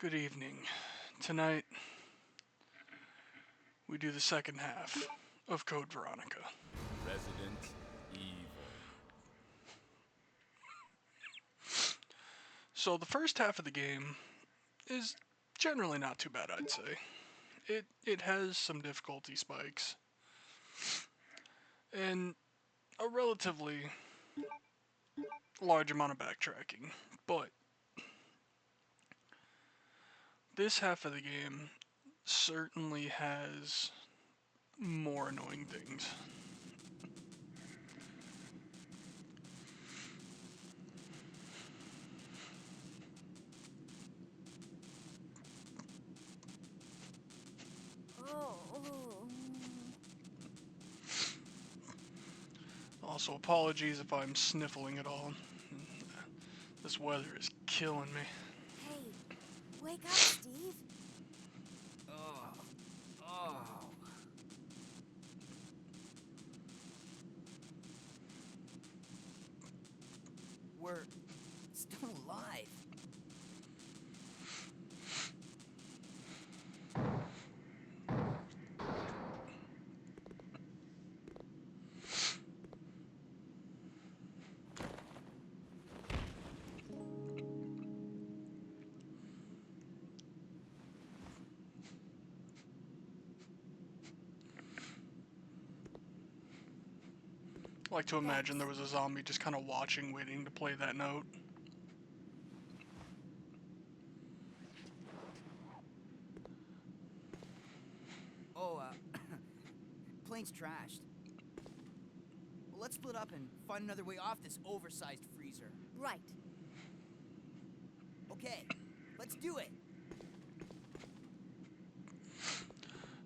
Good evening. Tonight, we do the second half of Code Veronica. Resident Evil. So, the first half of the game is generally not too bad, I'd say. It has some difficulty spikes and a relatively large amount of backtracking, but this half of the game certainly has more annoying things. Oh. Also, apologies if I'm sniffling at all. This weather is killing me. Hey, wake up, Steve. Oh. Oh. We're still alive. I like to imagine there Thanks. was a zombie just kind of watching, waiting to play that note. Oh, plane's trashed. Well, let's split up and find another way off this oversized freezer. Right. Okay, let's do it.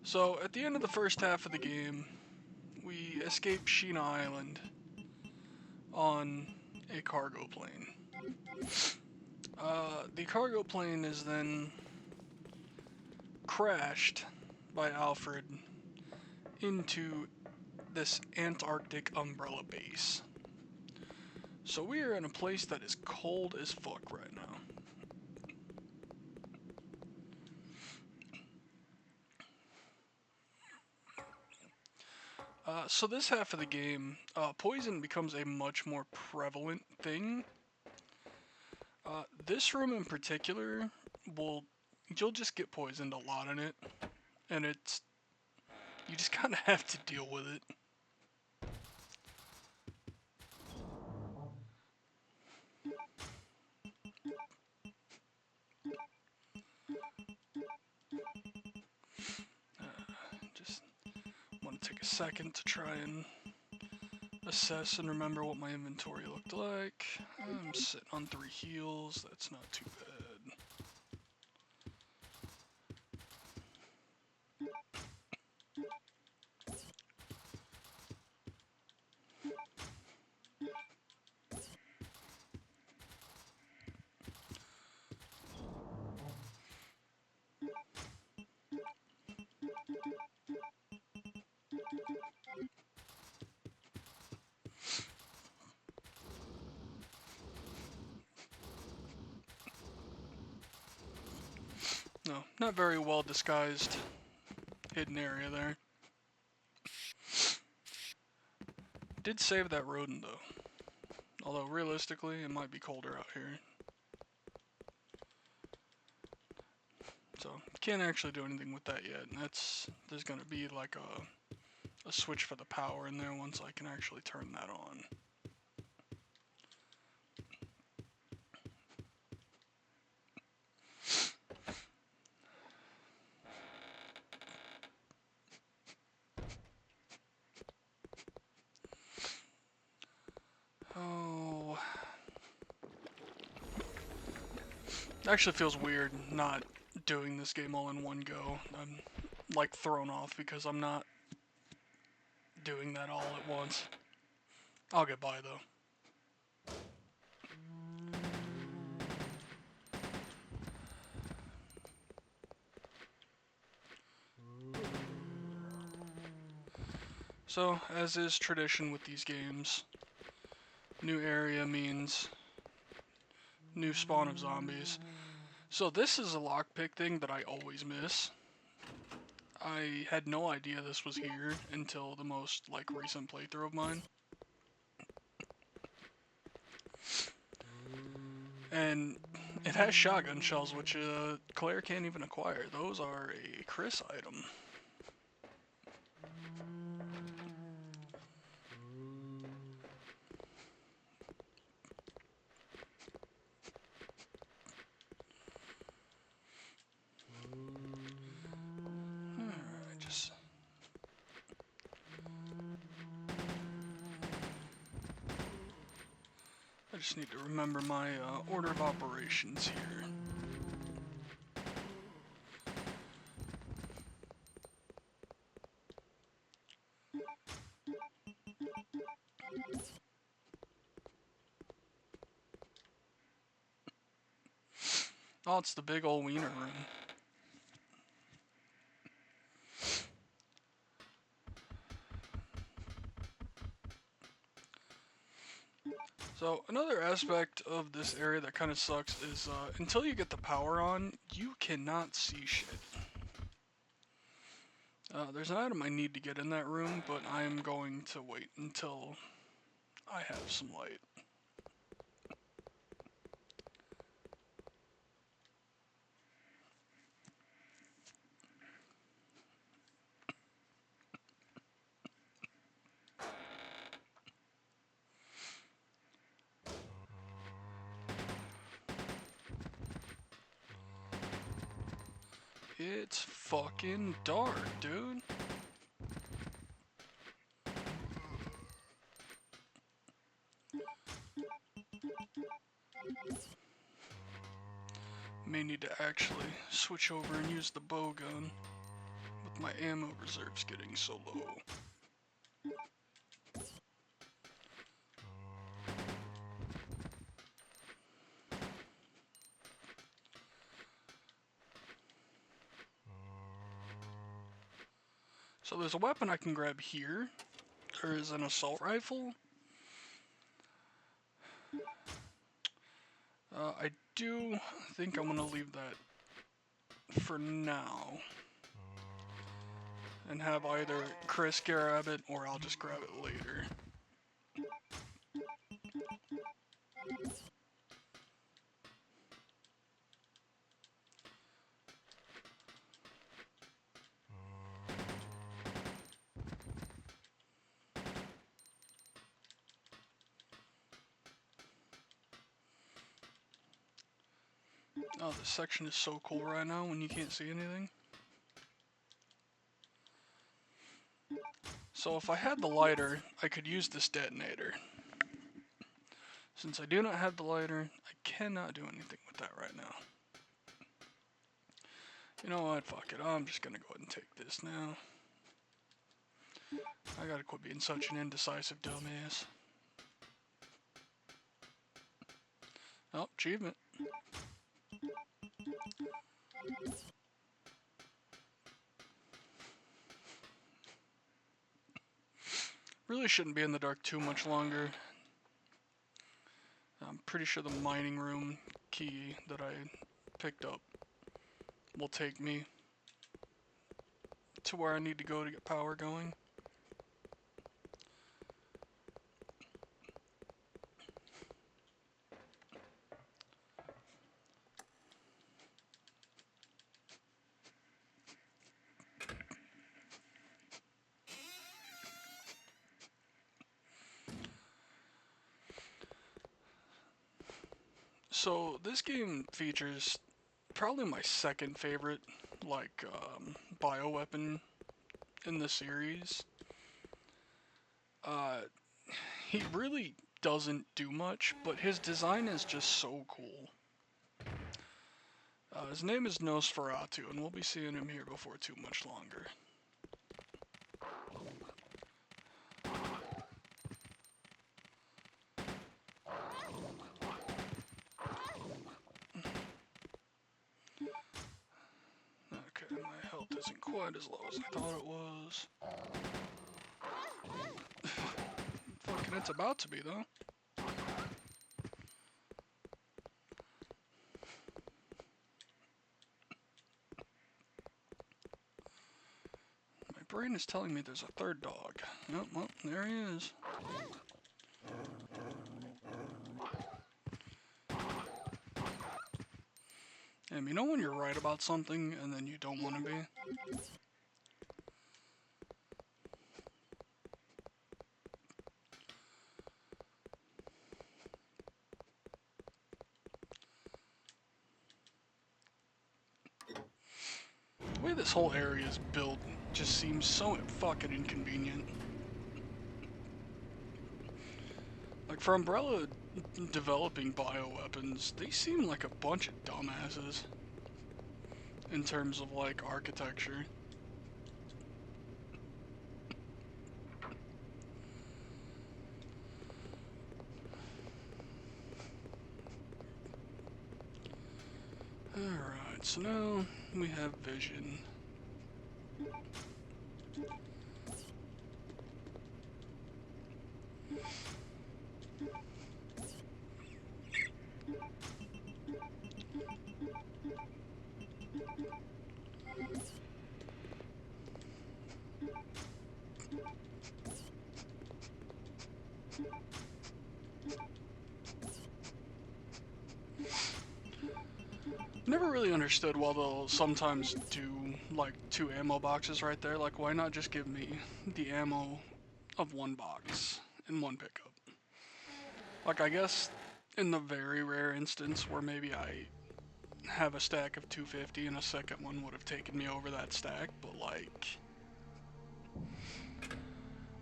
So, at the end of the first half of the game, we escape Sheena Island on a cargo plane. The cargo plane is then crashed by Alfred into this Antarctic umbrella base. So we are in a place that is cold as fuck right now. So this half of the game, poison becomes a much more prevalent thing. This room in particular you'll just get poisoned a lot in it, and you just kind of have to deal with it. Just want to take a second to try and assess and remember what my inventory looked like. I'm sitting on 3 heals, that's not too bad. No, not very well disguised hidden area there. Did save that rodent though. Although realistically, it might be colder out here. So, can't actually do anything with that yet. And there's gonna be like a switch for the power in there once I can actually turn that on. Oh. It actually feels weird not doing this game all in one go. I'm like thrown off because I'm not doing that all at once. I'll get by though. So, as is tradition with these games, new area means new spawn of zombies. So this is a lockpick thing that I always miss. I had no idea this was here until the most like recent playthrough of mine. And it has shotgun shells, which Claire can't even acquire. Those are a Chris item. Alright, I just need to remember my order of operations here. Oh, it's the big ol' wiener room. So another aspect of this area that kind of sucks is until you get the power on, you cannot see shit. There's an item I need to get in that room, but I'm going to wait until I have some light. It's fucking dark, dude. May need to actually switch over and use the bow gun with my ammo reserves getting so low. So there's a weapon I can grab here. There is an assault rifle. I do think I'm gonna leave that for now. And have either Chris grab it or I'll just grab it later. Oh, this section is so cool right now when you can't see anything. So if I had the lighter, I could use this detonator. Since I do not have the lighter, I cannot do anything with that right now. You know what, fuck it, I'm just gonna go ahead and take this now. I gotta quit being such an indecisive dumbass. Oh, achievement. Really shouldn't be in the dark too much longer. I'm pretty sure the mining room key that I picked up will take me to where I need to go to get power going. So this game features probably my second favorite, like, bioweapon in the series. He really doesn't do much, but his design is just so cool. His name is Nosferatu, and we'll be seeing him here before too much longer. Okay, my health isn't quite as low as I thought it was. Fucking, it's about to be, though. brain is telling me there's a third dog. Nope, well, there he is. And you know when you're right about something and then you don't want to be? The way this whole area is built just seems so fucking inconvenient. Like, for Umbrella developing bioweapons, they seem like a bunch of dumbasses in terms of, like, architecture. Alright, so now we have vision. Never really understood why they'll sometimes do, like, 2 ammo boxes right there. Like, why not just give me the ammo of 1 box in 1 pickup? Like, I guess in the very rare instance where maybe I have a stack of 250 and a second one would have taken me over that stack, but, like,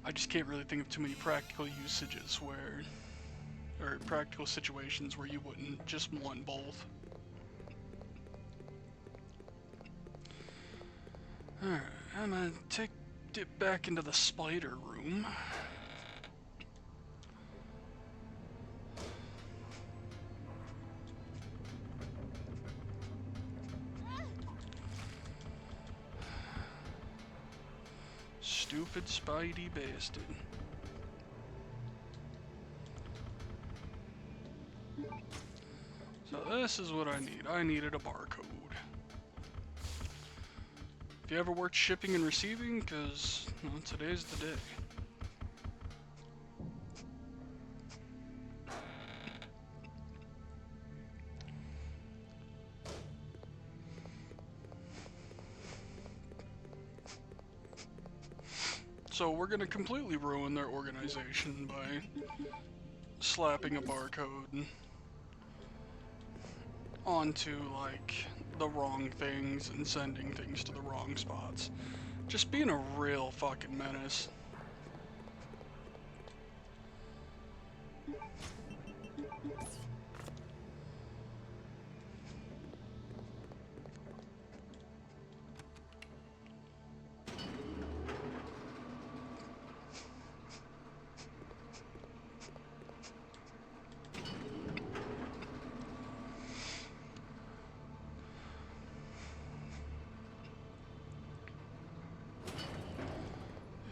I just can't really think of too many practical usages where, or practical situations where you wouldn't just want both. Alright, I'm gonna take it back into the spider room. Stupid Spidey bastard. So this is what I need. I needed a barcode. If you ever worked shipping and receiving, because well, today's the day. So we're gonna completely ruin their organization by slapping a barcode onto, like, the wrong things and sending things to the wrong spots. Just being a real fucking menace.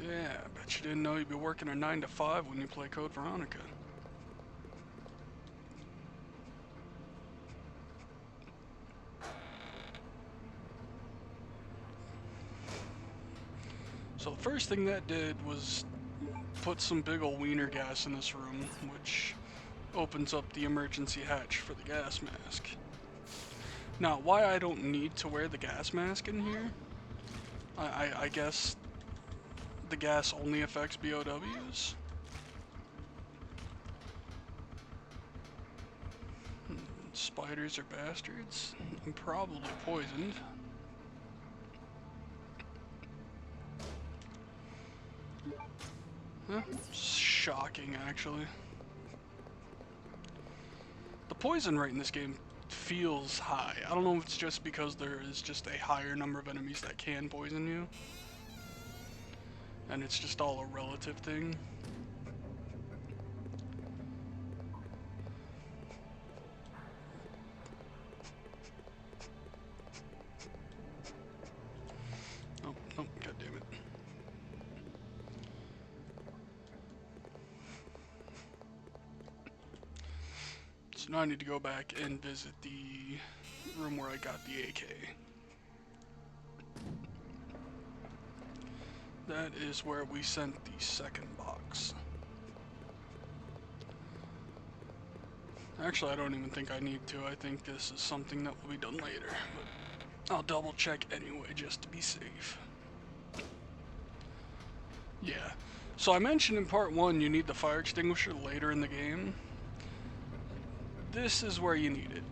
Yeah, I bet you didn't know you'd be working a 9 to 5 when you play Code Veronica. So the first thing that did was put some big ol' wiener gas in this room, which opens up the emergency hatch for the gas mask. Now, why I don't need to wear the gas mask in here, I guess the gas only affects BOWs. Spiders are bastards. I'm probably poisoned. Huh? Shocking, actually. The poison rate in this game feels high. I don't know if it's just because there is just a higher number of enemies that can poison you, and it's just all a relative thing. Oh, oh, god damn it. So now I need to go back and visit the room where I got the AK. That is where we sent the second box. Actually, I don't even think I need to. I think this is something that will be done later. But I'll double check anyway, just to be safe. Yeah. So I mentioned in part 1 you need the fire extinguisher later in the game. This is where you need it.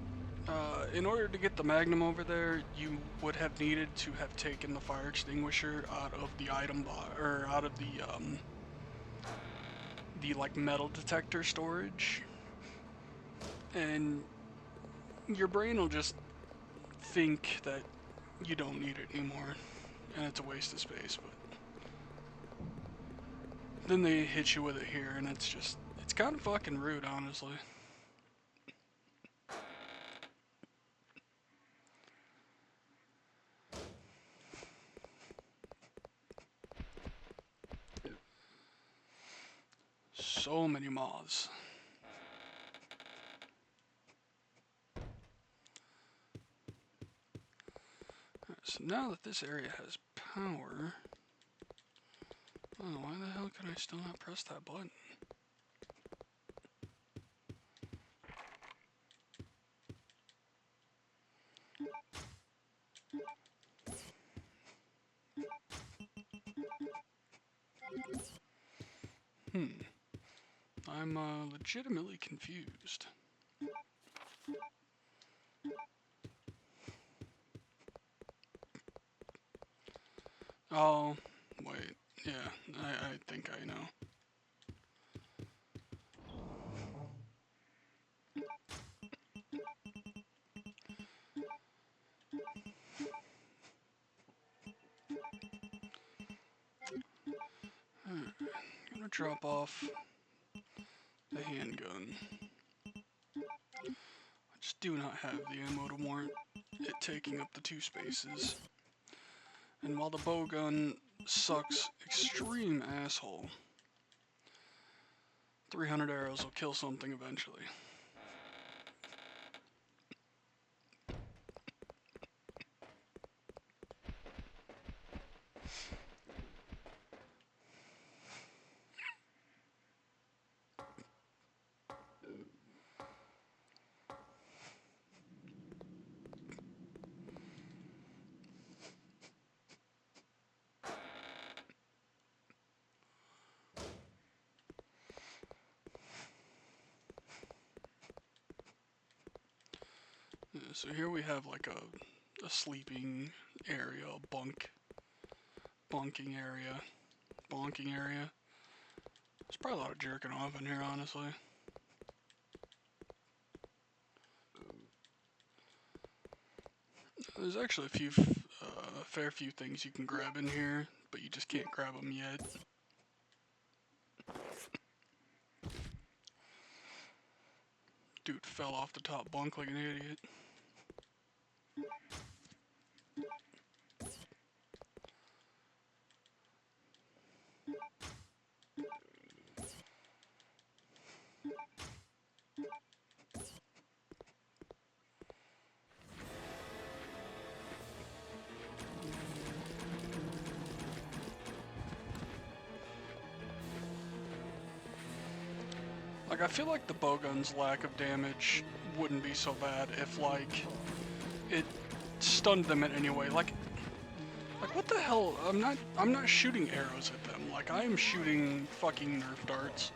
In order to get the Magnum over there, you would have needed to have taken the fire extinguisher out of the item or out of the like metal detector storage, and your brain will just think that you don't need it anymore, and it's a waste of space. But then they hit you with it here, and it's kind of fucking rude, honestly. So many moths. So now that this area has power, oh, why the hell can I still not press that button? I'm legitimately confused. Oh, wait. Yeah, I think I know. I'm gonna drop off the handgun. I just do not have the ammo to warrant it taking up the 2 spaces. And while the bow gun sucks extreme asshole, 300 arrows will kill something eventually. So here we have like a sleeping area, a bonking area. There's probably a lot of jerking off in here, honestly. There's actually a fair few things you can grab in here, but you just can't grab them yet. Dude fell off the top bunk like an idiot. Like, I feel like the bowgun's lack of damage wouldn't be so bad if, like, it stunned them in any way. Like what the hell? I'm not shooting arrows at them. Like, I am shooting fucking Nerf darts.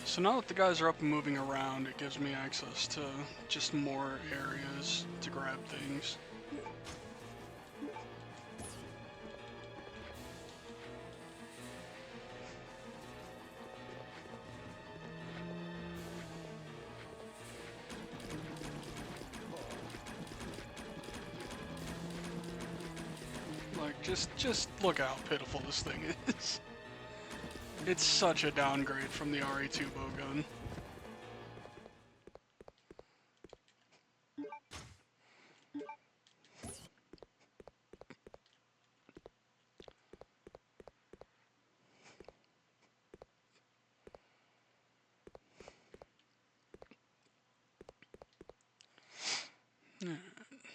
So now that the guys are up and moving around, it gives me access to just more areas to grab things. Like, just look how pitiful this thing is. It's such a downgrade from the RE2 bowgun. Alright,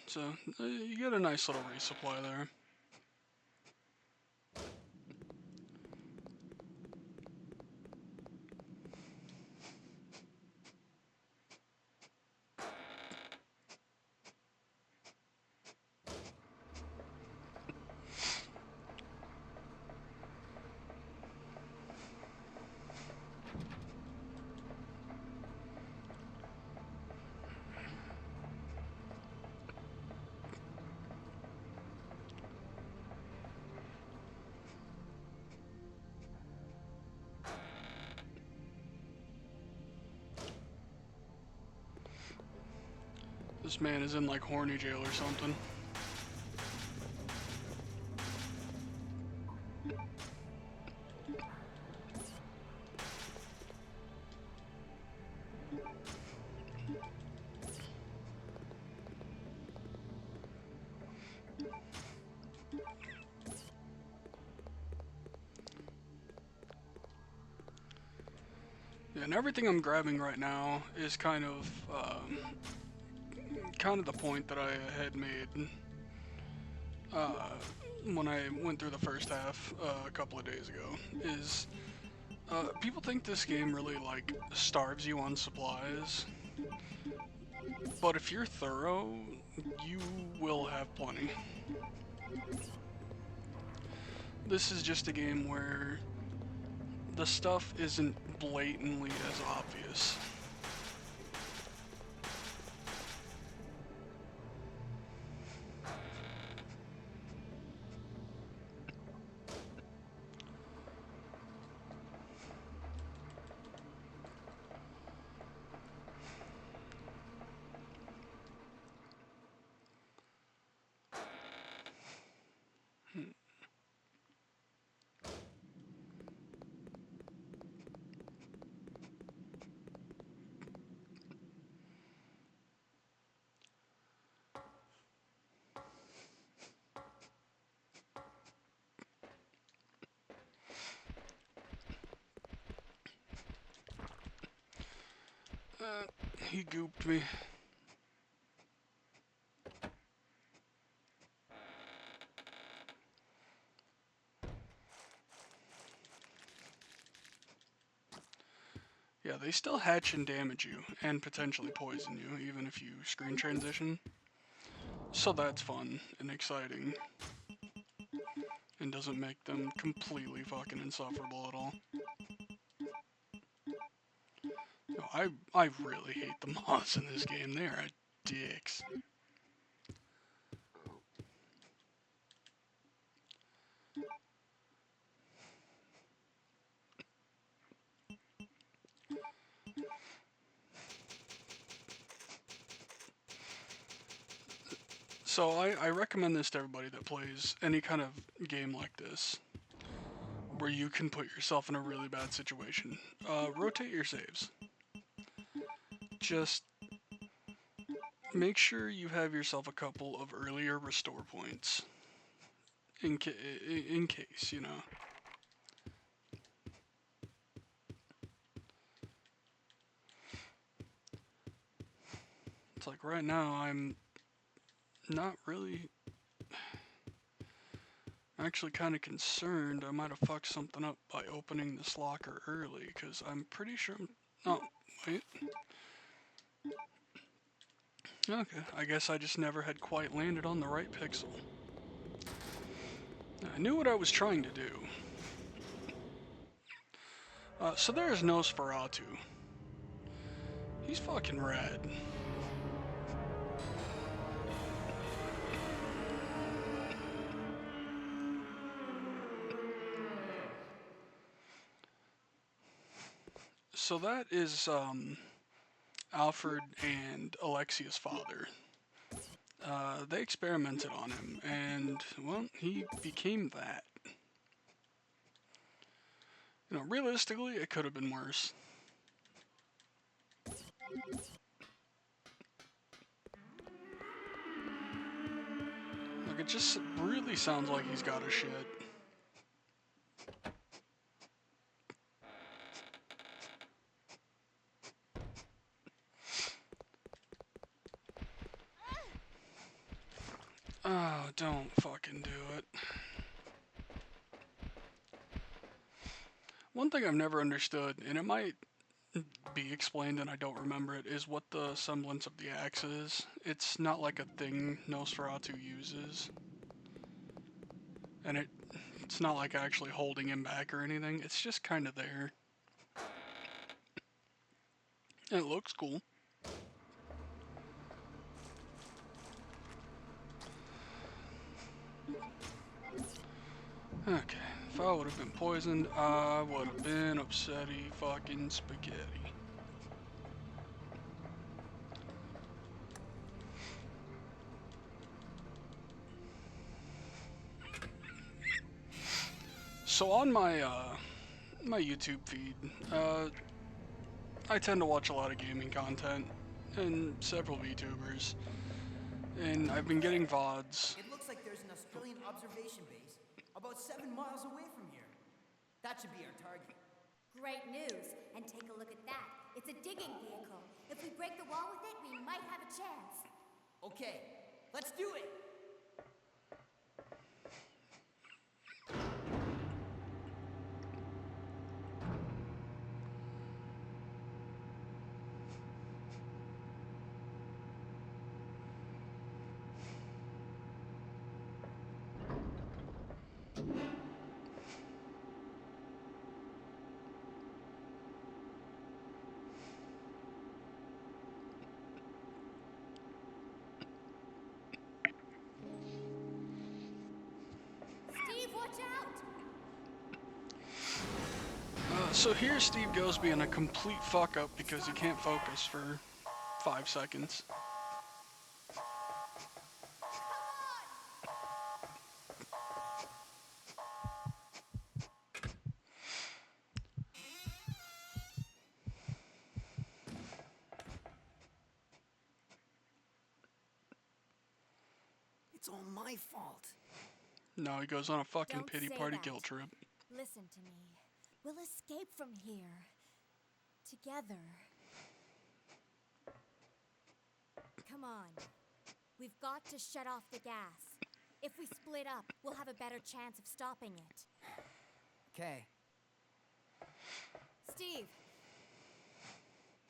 so you get a nice little resupply there. This man is in like horny jail or something. Yeah, and everything I'm grabbing right now is kind of the point that I had made when I went through the first half a couple of days ago. Is people think this game really like starves you on supplies, but if you're thorough, you will have plenty. This is just a game where the stuff isn't blatantly as obvious. He gooped me. Yeah, they still hatch and damage you, and potentially poison you, even if you screen transition. So that's fun and exciting. And doesn't make them completely fucking insufferable at all. No, I really hate the moths in this game. They are dicks. So I recommend this to everybody that plays any kind of game like this, where you can put yourself in a really bad situation. Rotate your saves. Just make sure you have yourself a couple of earlier restore points. In case, you know. It's like right now I'm not really actually kind of concerned I might have fucked something up by opening this locker early, because I'm pretty sure oh, wait. Okay, I guess I just never had quite landed on the right pixel. I knew what I was trying to do. So there's Nosferatu. He's fucking rad. So that is Alfred and Alexia's father. They experimented on him, and, well, he became that. You know, realistically, it could have been worse. Like, it just really sounds like he's got a shit. One thing I've never understood, and it might be explained and I don't remember it, is what the semblance of the axe is. It's not like a thing Nosferatu uses. And it's not like actually holding him back or anything. It's just kind of there. And it looks cool. Okay, if I would have been poisoned, I would have been upsetty fucking spaghetti. So on my my YouTube feed, I tend to watch a lot of gaming content and several VTubers, and I've been getting VODs. It looks like there's an Australian observation base about 7 miles away from here. That should be our target. Great news. And take a look at that. It's a digging vehicle. If we break the wall with it, we might have a chance. Okay, let's do it. Steve, watch out! So here Steve goes being a complete fuck up because he can't focus for 5 seconds. It's all my fault. Now he goes on a fucking Don't pity say party that. guilt trip. Listen to me. We'll escape from here. Together. Come on. We've got to shut off the gas. If we split up, we'll have a better chance of stopping it. Okay. Steve!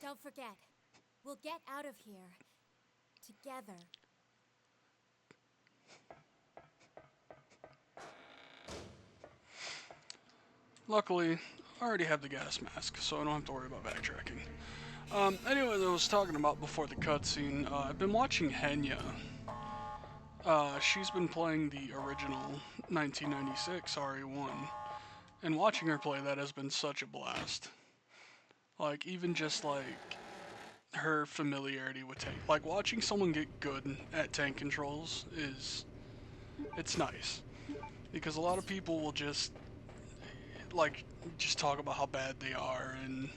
Don't forget. We'll get out of here. Together. Luckily, I already have the gas mask, so I don't have to worry about backtracking. Anyway, as I was talking about before the cutscene, I've been watching Henya. She's been playing the original 1996 RE1, and watching her play that has been such a blast. Like, even just like her familiarity with tank, like watching someone get good at tank controls it's nice, because a lot of people will just talk about how bad they are and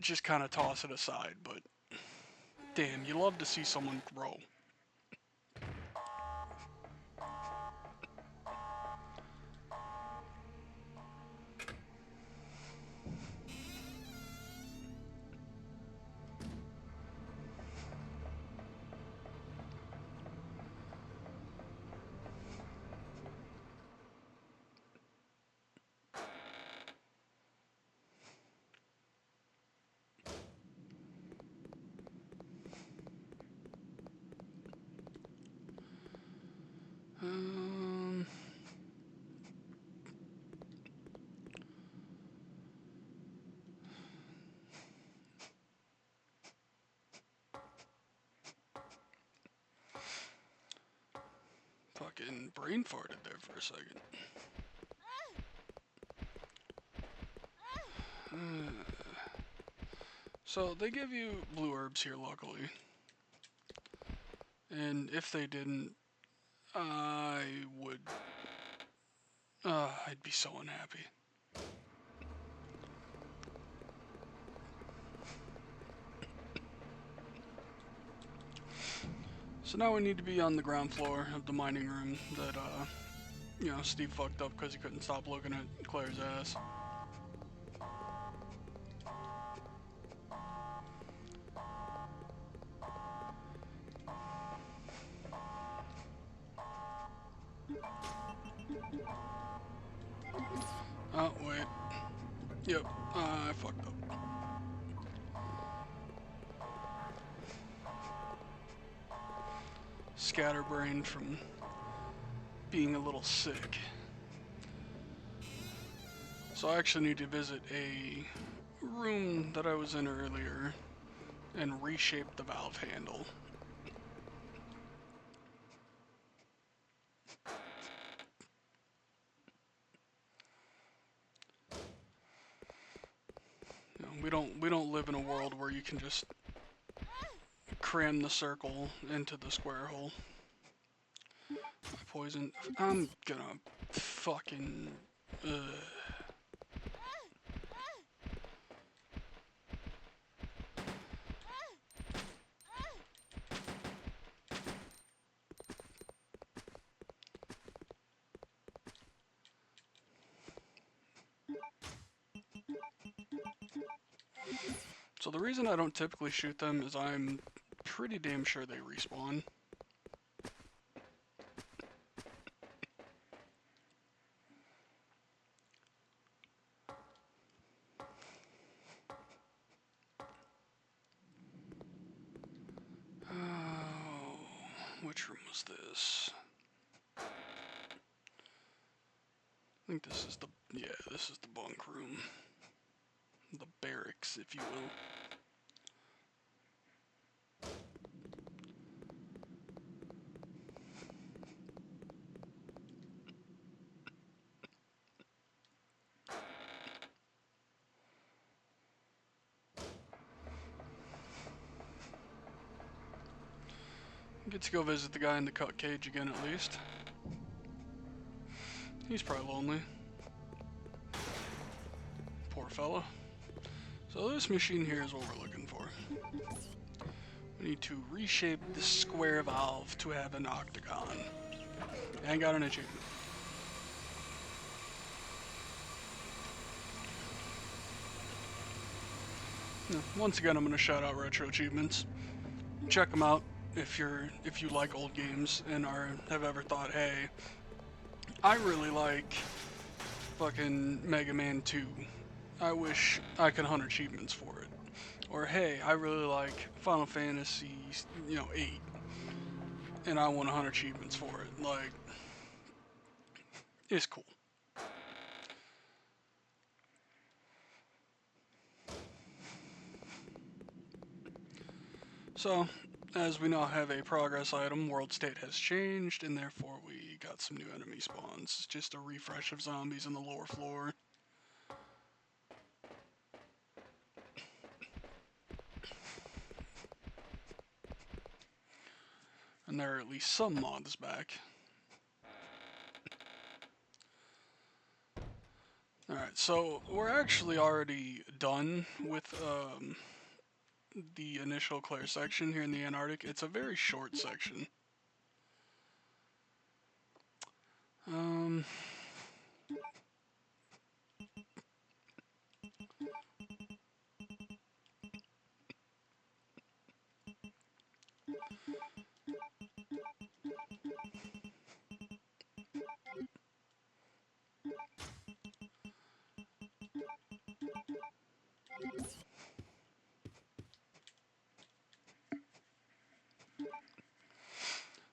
just kind of toss it aside, but damn, you love to see someone grow. Um, Fucking brain farted there for a second. So they give you blue herbs here, luckily. And if they didn't, I would... I'd be so unhappy. So now we need to be on the ground floor of the mining room that, Steve fucked up because he couldn't stop looking at Claire's ass. Oh, wait. Yep, I fucked up. Scatterbrained from being a little sick. So I actually need to visit a room that I was in earlier and reshape the valve handle. You know, we don't live in a world where you can just cram the circle into the square hole. Poison. I'm gonna fucking. So the reason I don't typically shoot them is I'm pretty damn sure they respawn. Oh, which room was this? I think this is the, yeah, this is the bunk room. The barracks, if you will. Get to go visit the guy in the cut cage again at least. He's probably lonely. Poor fella. So this machine here is what we're looking for. We need to reshape the square valve to have an octagon. And got an achievement. Once again, I'm going to shout out retro achievements. Check them out if you like old games and have ever thought, hey, I really like fucking Mega Man 2. I wish I could hunt achievements for it. Or hey, I really like Final Fantasy, 8, and I want to hunt achievements for it. Like, it's cool. So, as we now have a progress item, world state has changed, and therefore we got some new enemy spawns. It's just a refresh of zombies on the lower floor. And there are at least some mods back. Alright, so we're actually already done with the initial Claire section here in the Antarctic. It's a very short section.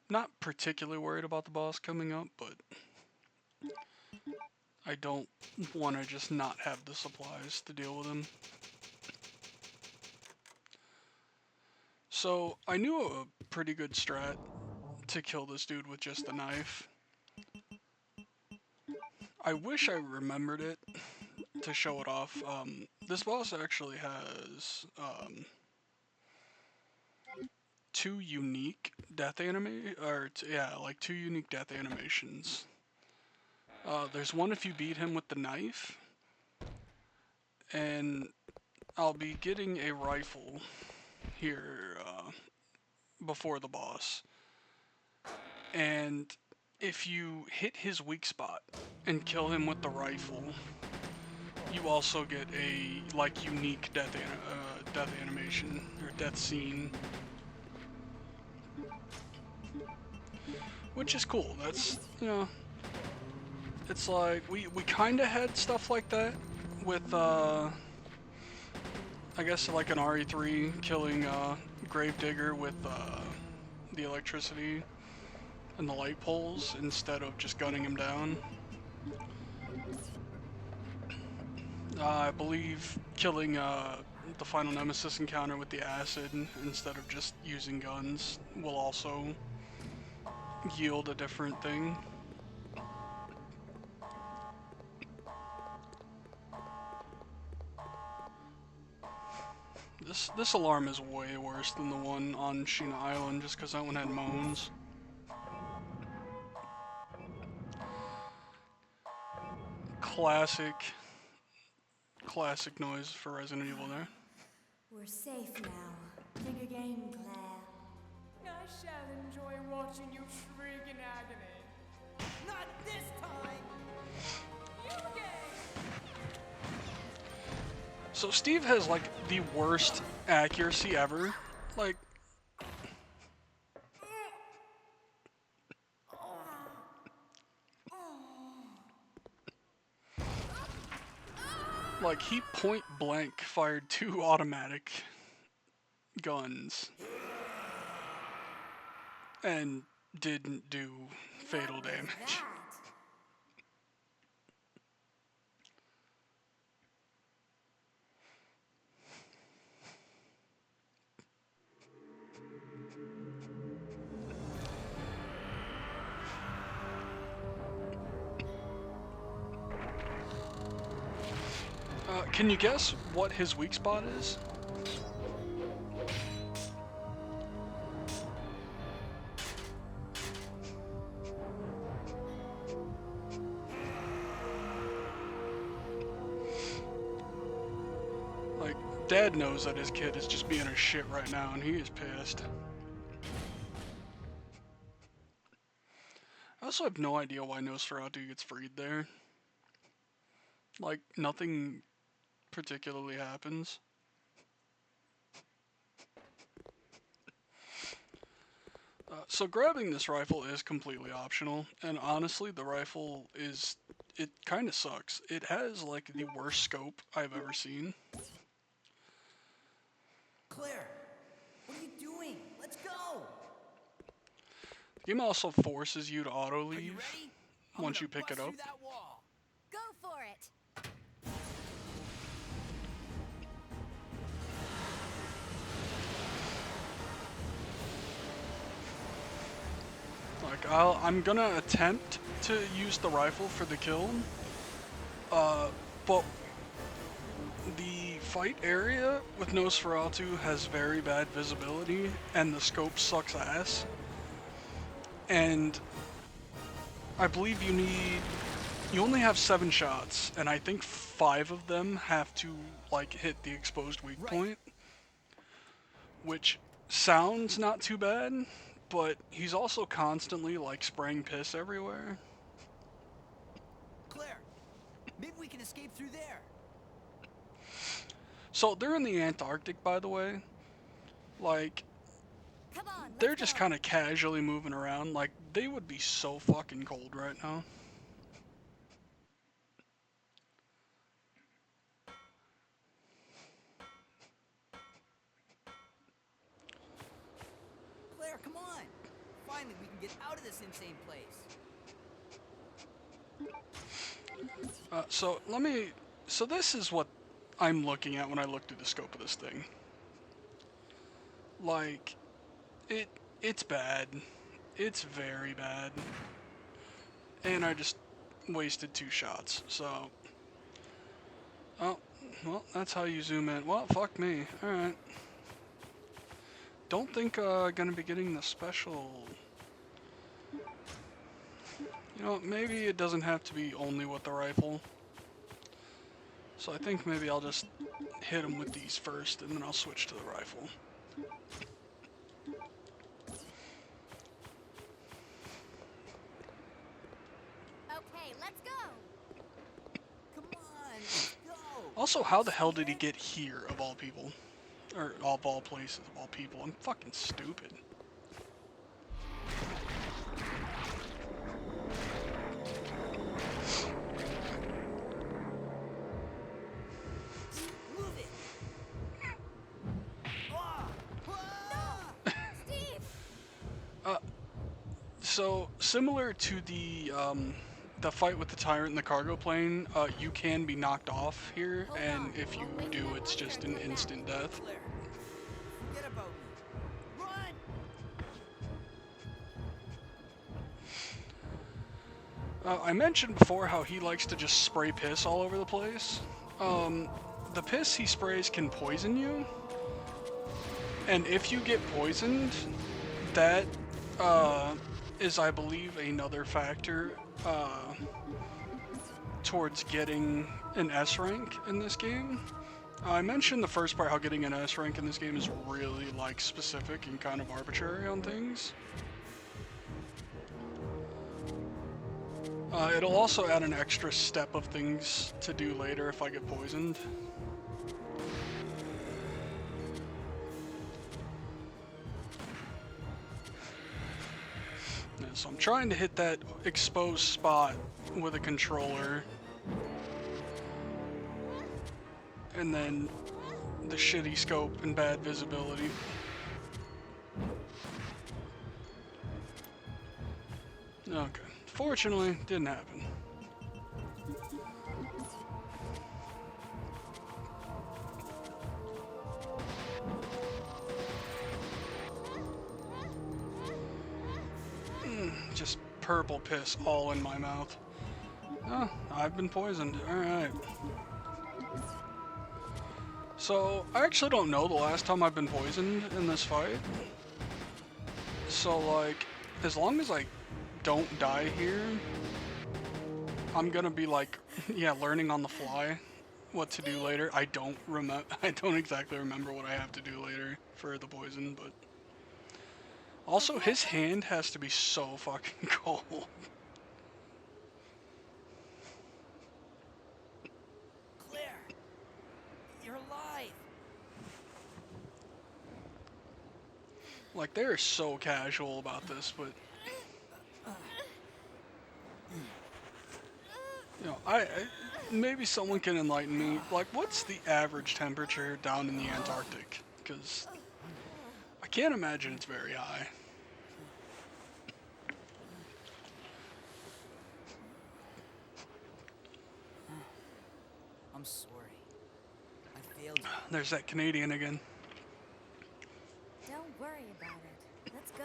Not particularly worried about the boss coming up, but I don't want to just not have the supplies to deal with him. So I knew a pretty good strat to kill this dude with just a knife. I wish I remembered it to show it off. This boss actually has two unique death two unique death animations. There's one if you beat him with the knife, and I'll be getting a rifle here before the boss. And if you hit his weak spot and kill him with the rifle, you also get a unique death animation or death scene, which is cool. That's it's like we kind of had stuff like that with I guess like an RE3 killing Gravedigger with the electricity and the light poles instead of just gunning him down. I believe killing the final nemesis encounter with the acid instead of just using guns will also yield a different thing. This alarm is way worse than the one on Sheena Island just because that one had moans. Classic noise for Resident Evil there. We're safe now. Think again, Claire. I shall enjoy watching you shriek in agony. Not this time! You again! So Steve has like the worst accuracy ever. Like, he point blank fired 2 automatic guns and didn't do fatal damage. Can you guess what his weak spot is? Like, Dad knows that his kid is just being a shit right now, and he is pissed. I also have no idea why Nosferatu gets freed there. Like, nothing particularly happens. So grabbing this rifle is completely optional, and honestly, the rifle is, it kind of sucks. It has like the worst scope I've ever seen. Claire, what are you doing? Let's go! The game also forces you to auto Are you leave ready? once you pick it up. That wall. Go for it. Like, I'm gonna attempt to use the rifle for the kill, but the fight area with Nosferatu has very bad visibility, and the scope sucks ass. And I believe you only have 7 shots, and I think 5 of them have to, like, hit the exposed weak point, which sounds not too bad. But he's also constantly, like, spraying piss everywhere. Claire, maybe we can escape through there. So they're in the Antarctic, by the way. Like, Come on, they're let's just go. kind of casually moving around. Like, they would be so fucking cold right now. Claire, come on! Finally, we can get out of this insane place. So this is what I'm looking at when I look through the scope of this thing. Like, it's bad. It's very bad. And I just wasted 2 shots, so. Oh, well, that's how you zoom in. Well, fuck me. Alright. Don't think gonna be getting the special. You know, maybe it doesn't have to be only with the rifle. So I think maybe I'll just hit him with these first, and then I'll switch to the rifle. Okay, let's go. Come on, let's go! Also, how the hell did he get here, of all people? Or of all places, of all people? I'm fucking stupid. So similar to the fight with the tyrant in the cargo plane, you can be knocked off here, Hold and on. if you Wait for do, that it's hunter just to an come back. instant death. Claire, forget about me. Run! I mentioned before how he likes to just spray piss all over the place. The piss he sprays can poison you, and if you get poisoned, that is, I believe, another factor towards getting an S rank in this game. I mentioned the first part how getting an S rank in this game is really like specific and kind of arbitrary on things. It'll also add an extra step of things to do later if I get poisoned. Yeah, so I'm trying to hit that exposed spot with a controller. And then the shitty scope and bad visibility. Okay. Fortunately, didn't happen. Just purple piss all in my mouth. Oh, I've been poisoned. Alright. So, I actually don't know the last time I've been poisoned in this fight. So, like, as long as I don't die here, I'm gonna be like, yeah, learning on the fly what to do later. I don't exactly remember what I have to do later for the poison, but also his hand has to be so fucking cold. Claire, you're alive. Like, they're so casual about this, but you know, maybe someone can enlighten me. Like, what's the average temperature down in the Antarctic? Because I can't imagine it's very high. I'm sorry. I failed you. There's that Canadian again. Don't worry about it. Let's go.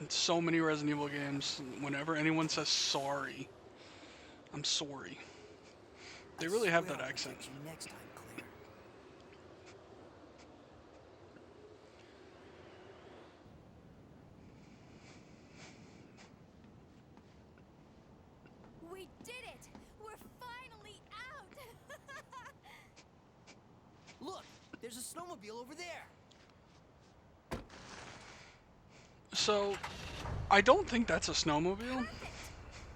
In so many Resident Evil games, whenever anyone says sorry, I'm sorry. They really have that accent. You next time, Claire. We did it! We're finally out! Look, there's a snowmobile over there. So, I don't think that's a snowmobile.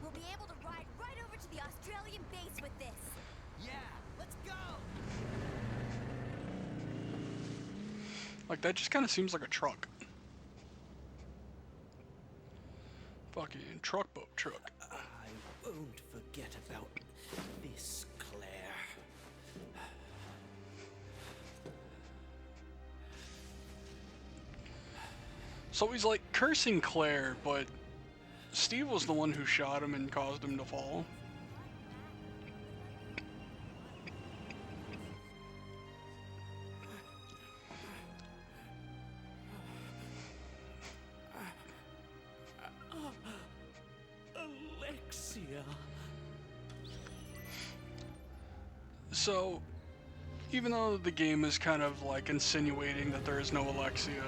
We'll be able to ride right over to the Australian base with this. Yeah, let's go. Like, that just kind of seems like a truck. Fucking truck boat truck. I won't forget about this, Claire. So he's like cursing Claire, but Steve was the one who shot him and caused him to fall. Alexia. So, even though the game is kind of like insinuating that there is no Alexia,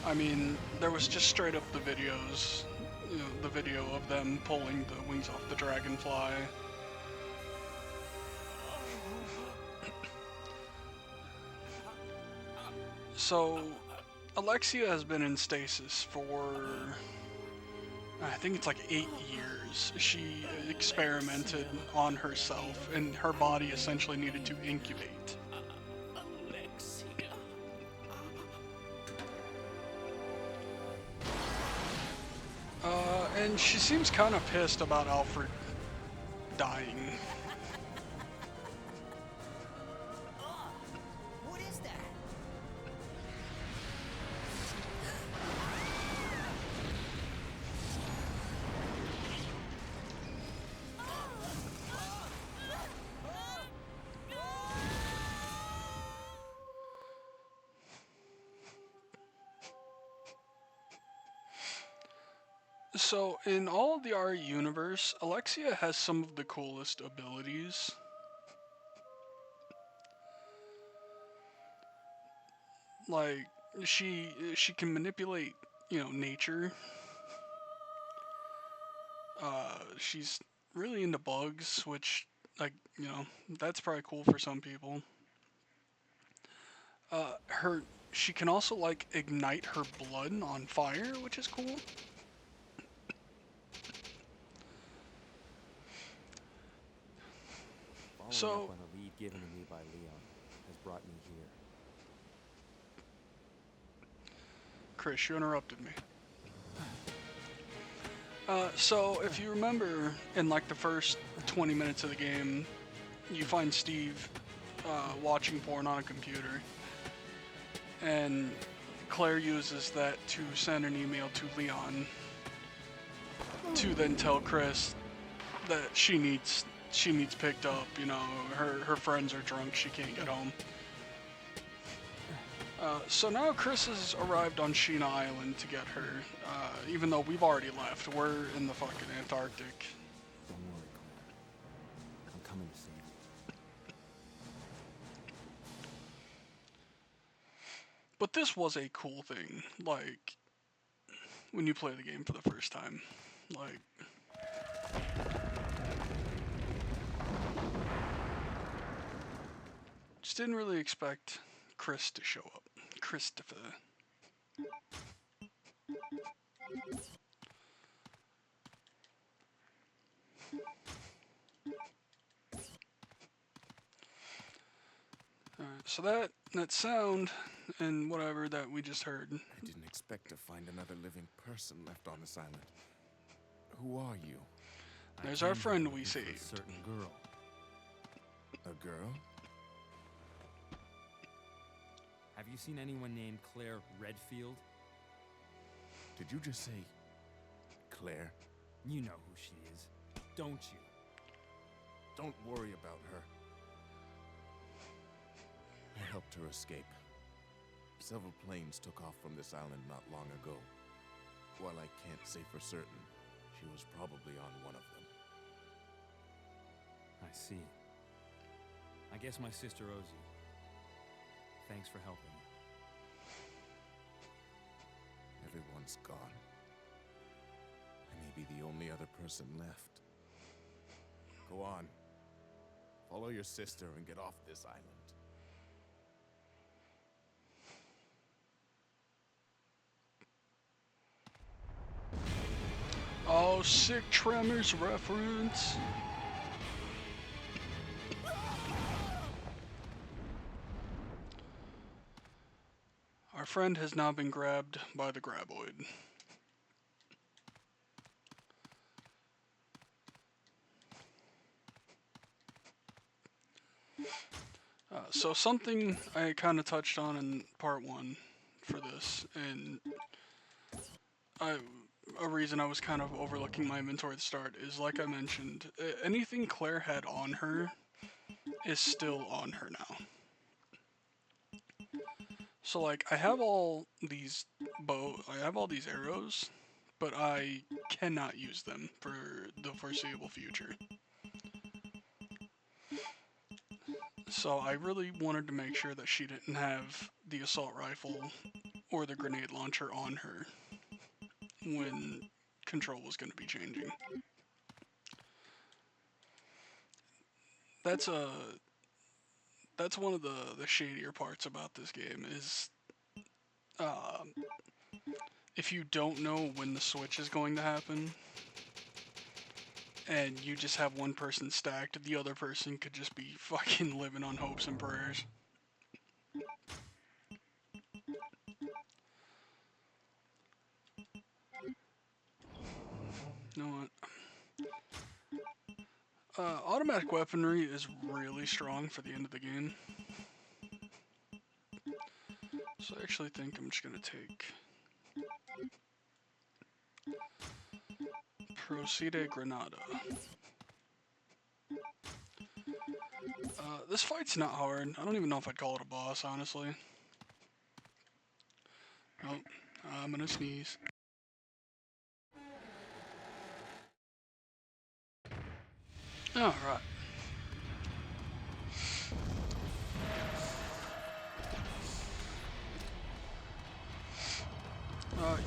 I mean, there was just straight up the videos, you know, the video of them pulling the wings off the dragonfly. So, Alexia has been in stasis for, I think it's like 8 years. She experimented on herself, and her body essentially needed to incubate. Alexia. And she seems kind of pissed about Alfred dying. What is that? So, in all of the RE universe, Alexia has some of the coolest abilities. Like, she can manipulate, nature. She's really into bugs, which, like, that's probably cool for some people. Her she can also like ignite her blood on fire, which is cool. Following up So, on a lead given to me by Leon has brought me here. Chris, you interrupted me. So if you remember, in like the first 20 minutes of the game, you find Steve watching porn on a computer, and Claire uses that to send an email to Leon to then tell Chris that she needs picked up. Her friends are drunk, she can't get home. So now Chris has arrived on Sheena Island to get her, even though we've already left. We're in the fucking Antarctic. Don't worry, Claire. I'm coming to save you. But this was a cool thing, like, when you play the game for the first time. Like, just didn't really expect Chris to show up. Christopher. Alright, so that sound and whatever that we just heard. I didn't expect to find another living person left on this island. Who are you? There's I our came friend here we looking for saved. A certain girl. A girl? Have you seen anyone named Claire Redfield? Did you just say Claire? You know who she is, don't you? Don't worry about her. I helped her escape. Several planes took off from this island not long ago. While I can't say for certain, she was probably on one of them. I see. I guess my sister owes you. Thanks for helping me. Everyone's gone. I may be the only other person left. Go on. Follow your sister and get off this island. Oh, sick Tremors reference. Our friend has now been grabbed by the graboid. So something I kind of touched on in part one for this, and a reason I was kind of overlooking my inventory at the start is, like I mentioned, anything Claire had on her is still on her now. So like I have all these arrows, but I cannot use them for the foreseeable future. So I really wanted to make sure that she didn't have the assault rifle or the grenade launcher on her when control was going to be changing. That's one of the shadier parts about this game is if you don't know when the switch is going to happen and you just have one person stacked, the other person could just be fucking living on hopes and prayers. You know what? Automatic weaponry is really strong for the end of the game. So I actually think I'm just gonna take Procede Granada. This fight's not hard. I don't even know if I'd call it a boss, honestly. Oh, I'm gonna sneeze. All right.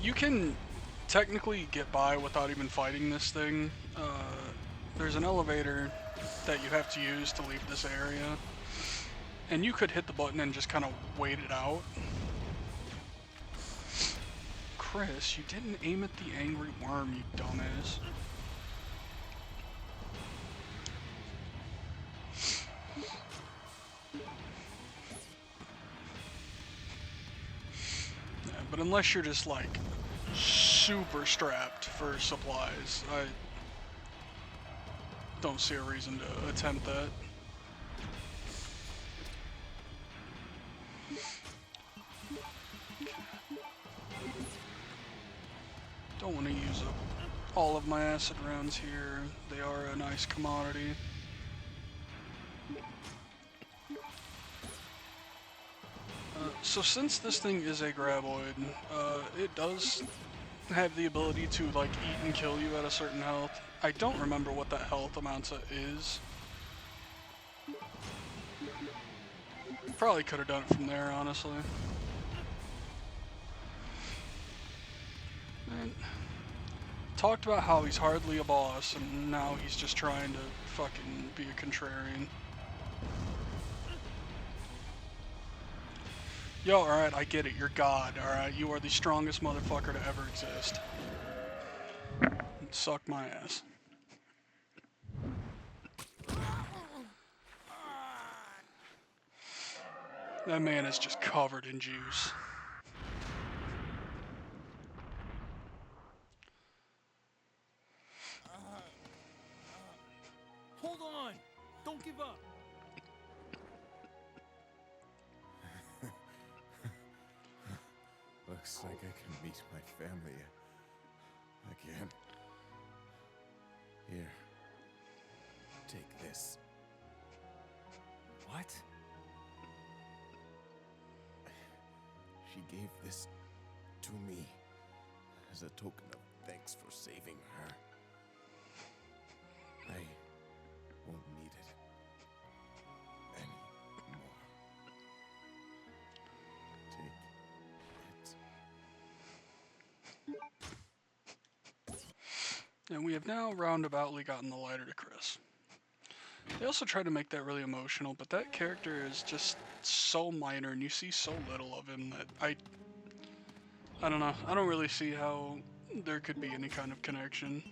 You can technically get by without even fighting this thing. There's an elevator that you have to use to leave this area, and you could hit the button and just kind of wait it out. Chris, you didn't aim at the angry worm, you dumbass. Yeah, but unless you're just like super strapped for supplies, I don't see a reason to attempt that. Don't want to use up all of my acid rounds here. They are a nice commodity. So since this thing is a graboid, it does have the ability to like eat and kill you at a certain health. I don't remember what that health amount is. Probably could have done it from there, honestly. And talked about how he's hardly a boss, and now he's just trying to fucking be a contrarian. Yo, alright, I get it. You're God, alright? You are the strongest motherfucker to ever exist. Suck my ass. That man is just covered in juice. Hold on! Don't give up! Looks like I can meet my family again. Here. Take this. What? She gave this to me as a token of thanks for saving her. I won't need it anymore. Take it. And we have now roundaboutly gotten the lighter to Chris. They also try to make that really emotional, but that character is just so minor and you see so little of him that I don't know. I don't really see how there could be any kind of connection.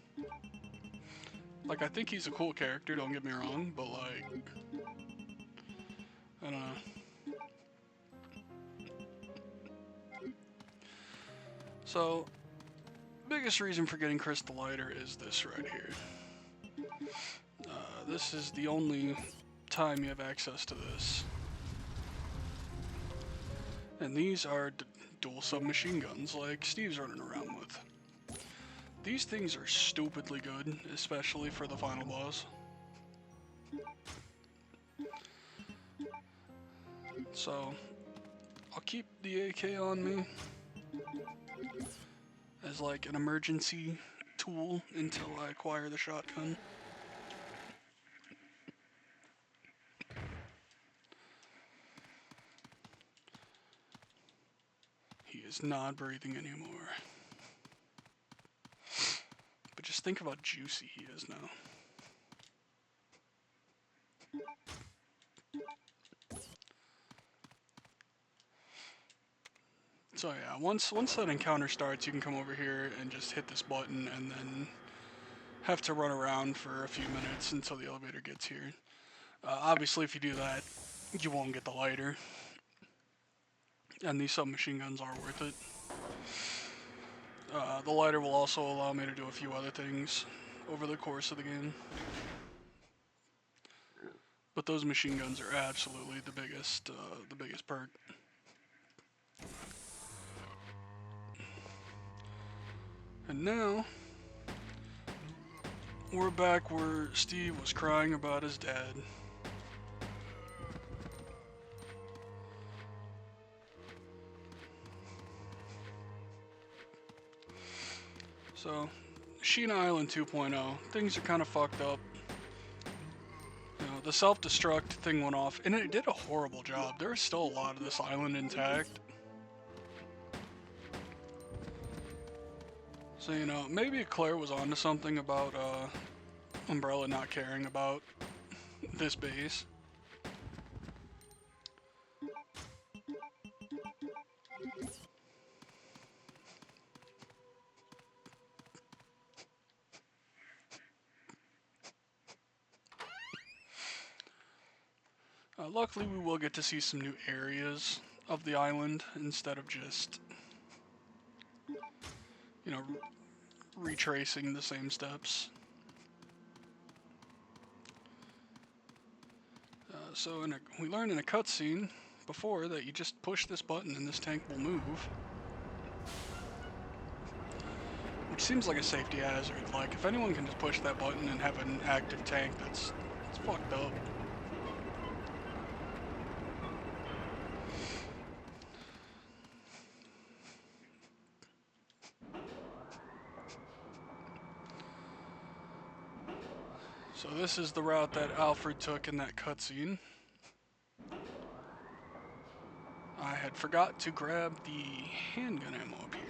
Like, I think he's a cool character, don't get me wrong, but like, I don't know. So, biggest reason for getting Chris the lighter is this right here. This is the only time you have access to this. And these are dual submachine guns like Steve's running around with. These things are stupidly good, especially for the final boss. So, I'll keep the AK on me as like an emergency tool until I acquire the shotgun. He is not breathing anymore. But just think of how juicy he is now. So yeah, once that encounter starts, you can come over here and just hit this button and then have to run around for a few minutes until the elevator gets here. Obviously, if you do that, you won't get the lighter. And these submachine guns are worth it. The lighter will also allow me to do a few other things over the course of the game. But those machine guns are absolutely the biggest perk. And now, we're back where Steve was crying about his dad. So, Sheena Island 2.0, things are kind of fucked up. the self-destruct thing went off, and it did a horrible job. There's still a lot of this island intact. So, you know, maybe Claire was onto something about Umbrella not caring about this base. Luckily, we will get to see some new areas of the island instead of just, you know, retracing the same steps. So we learned in a cutscene before that you just push this button and this tank will move. Which seems like a safety hazard. Like, if anyone can just push that button and have an active tank, it's fucked up. So this is the route that Alfred took in that cutscene. I had forgot to grab the handgun ammo up here.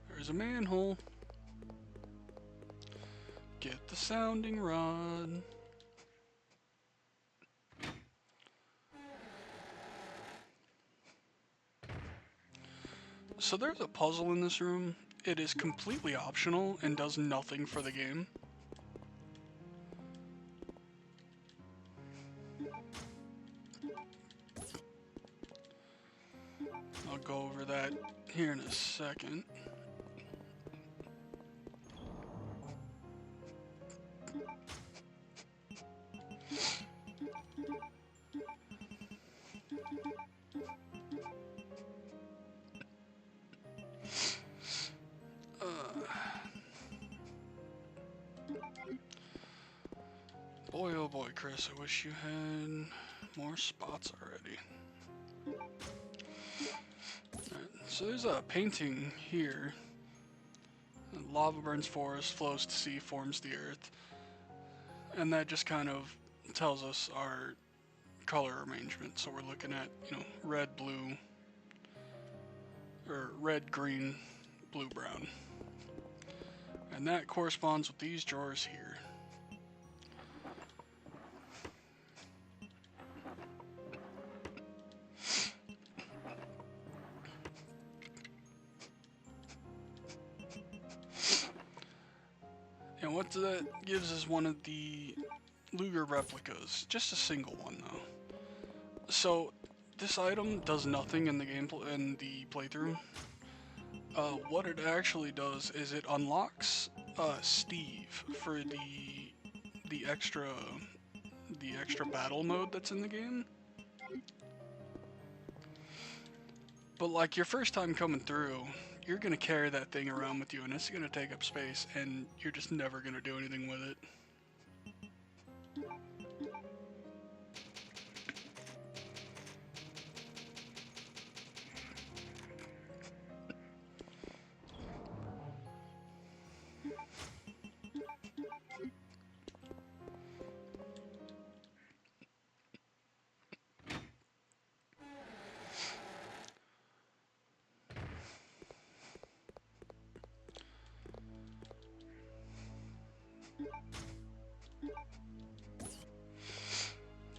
There's a manhole. Get the sounding rod. So there's a puzzle in this room. It is completely optional and does nothing for the game. I'll go over that here in a second. Boy, oh boy, Chris, I wish you had more spots already. Alright, so there's a painting here. Lava burns forest, flows to sea, forms the earth. And that just kind of tells us our color arrangement. So we're looking at, you know, red, blue, or red, green, blue, brown. And that corresponds with these drawers here. And what that gives is one of the Luger replicas. Just a single one, though. So, this item does nothing in the playthrough. What it actually does is it unlocks Steve for the extra battle mode that's in the game. But like your first time coming through, you're gonna carry that thing around with you and it's gonna take up space and you're just never gonna do anything with it.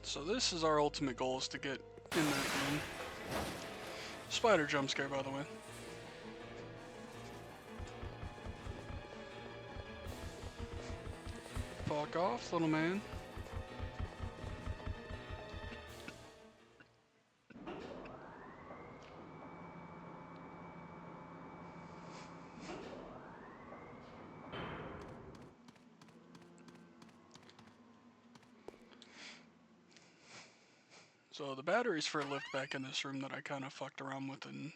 So this is our ultimate goal, is to get in that room. Spider jump scare, by the way. Fuck off, little man. So the battery's for a lift back in this room that I kind of fucked around with in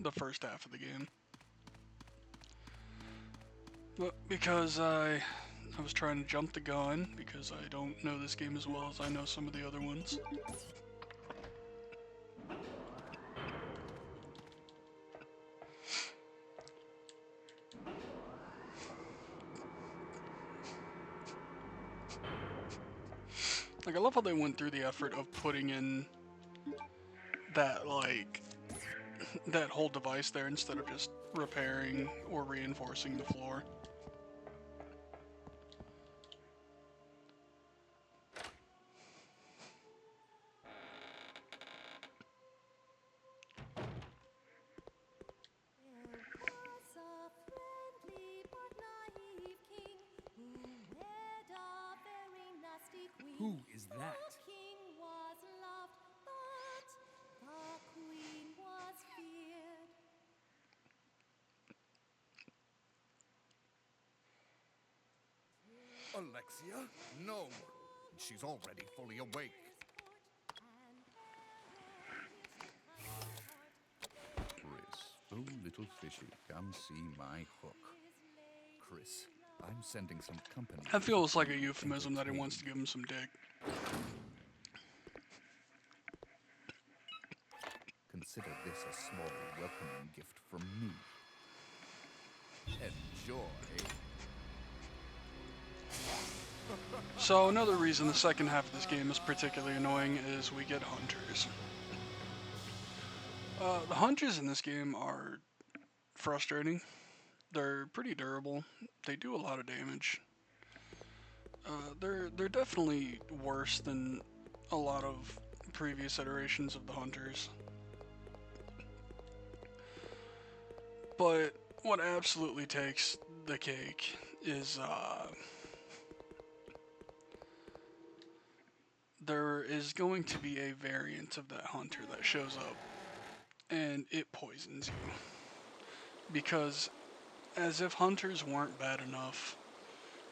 the first half of the game. But because I was trying to jump the gun because I don't know this game as well as I know some of the other ones. Like, I love how they went through the effort of putting in that, like, that whole device there instead of just repairing or reinforcing the floor. There was a friendly but naive king who wed a very nasty queen. Who is that? The king was loved, but the queen was feared. Alexia? No! She's already fully awake. Chris, oh little fishy, come see my hook. Chris, I'm sending some company. That feels like a to euphemism that he wants to entertain. give him some dick. Consider this a small welcoming gift from me. Enjoy. So another reason the second half of this game is particularly annoying is we get hunters. The hunters in this game are frustrating. They're pretty durable. They do a lot of damage. They're definitely worse than a lot of previous iterations of the hunters. But what absolutely takes the cake is there is going to be a variant of that hunter that shows up and it poisons you. Because as if hunters weren't bad enough,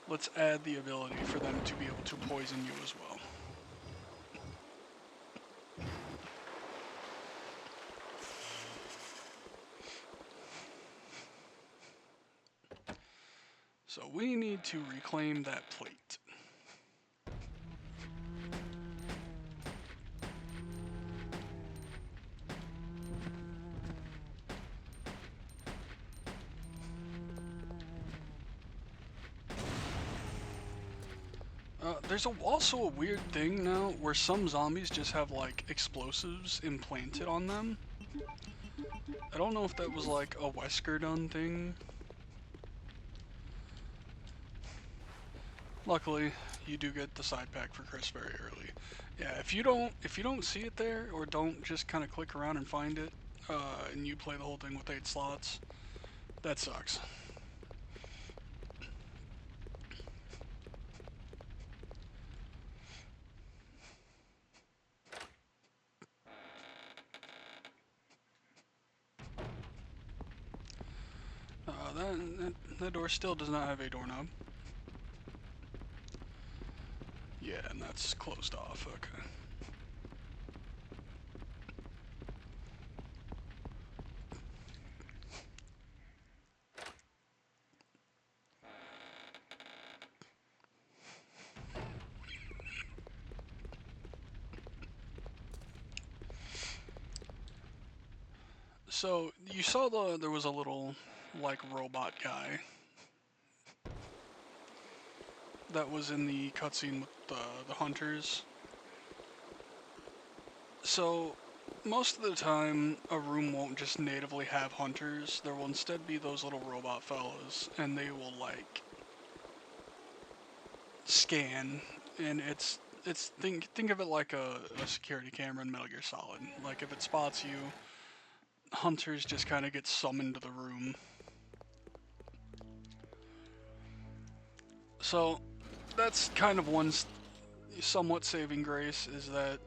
let's add the ability for them to be able to poison you as well. So we need to reclaim that plate. There's also a weird thing now where some zombies just have like explosives implanted on them. I don't know if that was like a Wesker done thing. Luckily, you do get the side pack for Chris very early. Yeah, if you don't see it there or don't just kind of click around and find it, and you play the whole thing with 8 slots, that sucks. That door still does not have a doorknob. Yeah, and that's closed off, okay. So, you saw there was a little, like, robot guy that was in the cutscene with the hunters. So, most of the time, a room won't just natively have hunters. There will instead be those little robot fellas, and they will, like, scan, and think of it like a security camera in Metal Gear Solid. Like, if it spots you, hunters just kind of get summoned to the room. So, that's kind of one somewhat saving grace, is that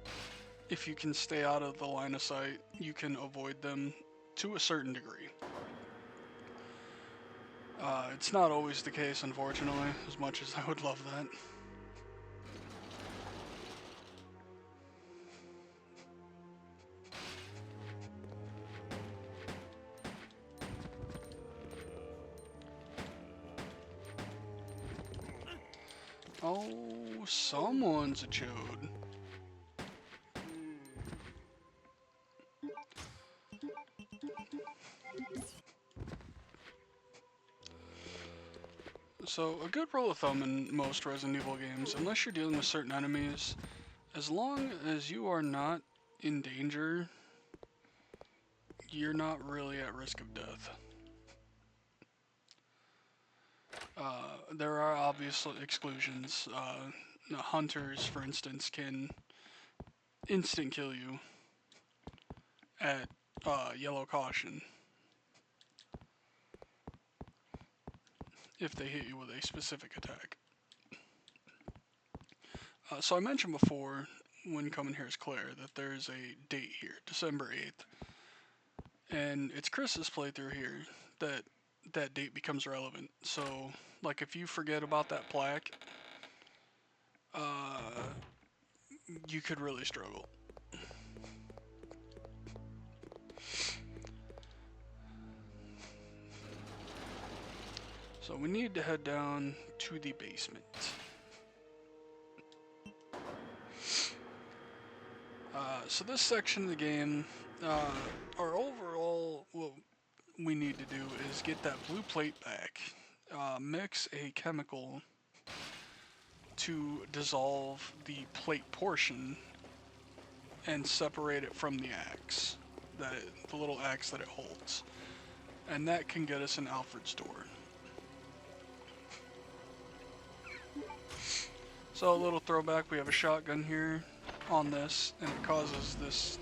if you can stay out of the line of sight, you can avoid them to a certain degree. It's not always the case, unfortunately, as much as I would love that. Oh, someone's a chode. So, a good rule of thumb in most Resident Evil games, unless you're dealing with certain enemies, as long as you are not in danger, you're not really at risk of death. There are obvious exclusions. Hunters, for instance, can instant kill you at yellow caution if they hit you with a specific attack. So I mentioned before, when coming here as Claire, that there's a date here, December 8th. And it's Chris's playthrough here that that date becomes relevant. So, like, if you forget about that plaque, you could really struggle. So we need to head down to the basement. So this section of the game, our overall, what we need to do is get that blue plate back, mix a chemical to dissolve the plate portion, and separate it from the axe, the little axe that it holds. And that can get us in Alfred's door. So a little throwback, we have a shotgun here on this, and it causes these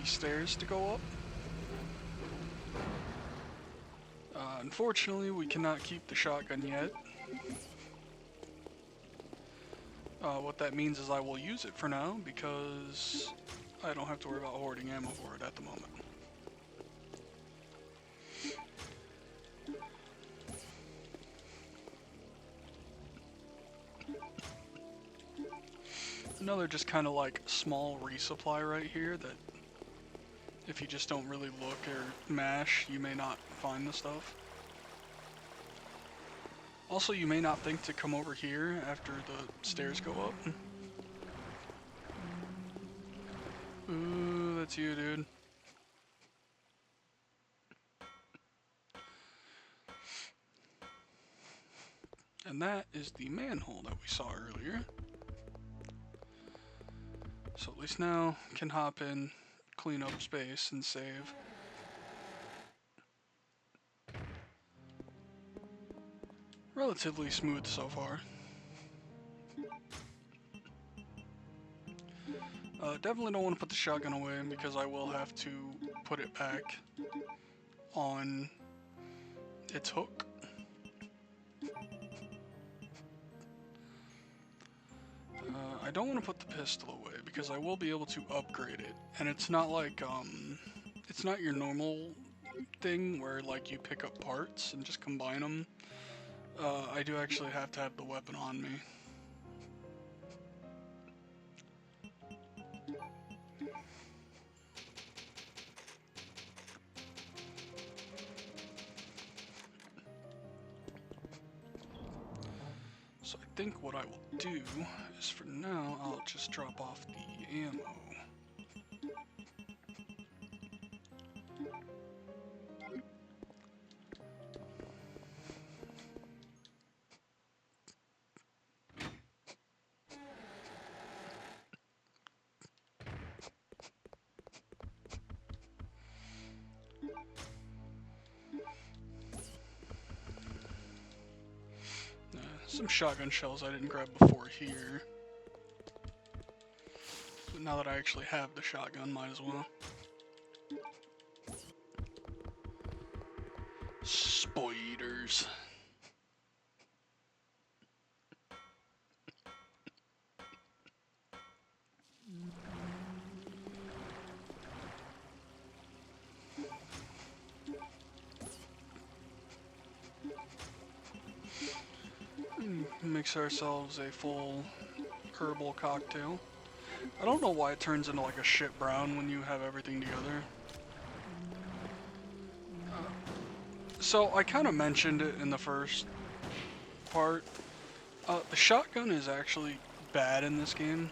stairs to go up. Unfortunately, we cannot keep the shotgun yet. What that means is I will use it for now, because I don't have to worry about hoarding ammo for it at the moment. Another just kind of like small resupply right here that if you just don't really look or mash, you may not find the stuff. Also, you may not think to come over here after the stairs go up. Ooh, that's you, dude. And that is the manhole that we saw earlier. So at least now can hop in, clean up space, and save. Relatively smooth so far. Definitely don't want to put the shotgun away because I will have to put it back on its hook. I don't want to put the pistol away because I will be able to upgrade it, and it's not like it's not your normal thing where like you pick up parts and just combine them. I do actually have to have the weapon on me. So I think what I will do is for now, I'll just drop off the ammo. Some shotgun shells I didn't grab before here. But now that I actually have the shotgun, might as well. Spiders. Mix ourselves a full herbal cocktail. I don't know why it turns into like a shit brown when you have everything together. So I kind of mentioned it in the first part. The shotgun is actually bad in this game.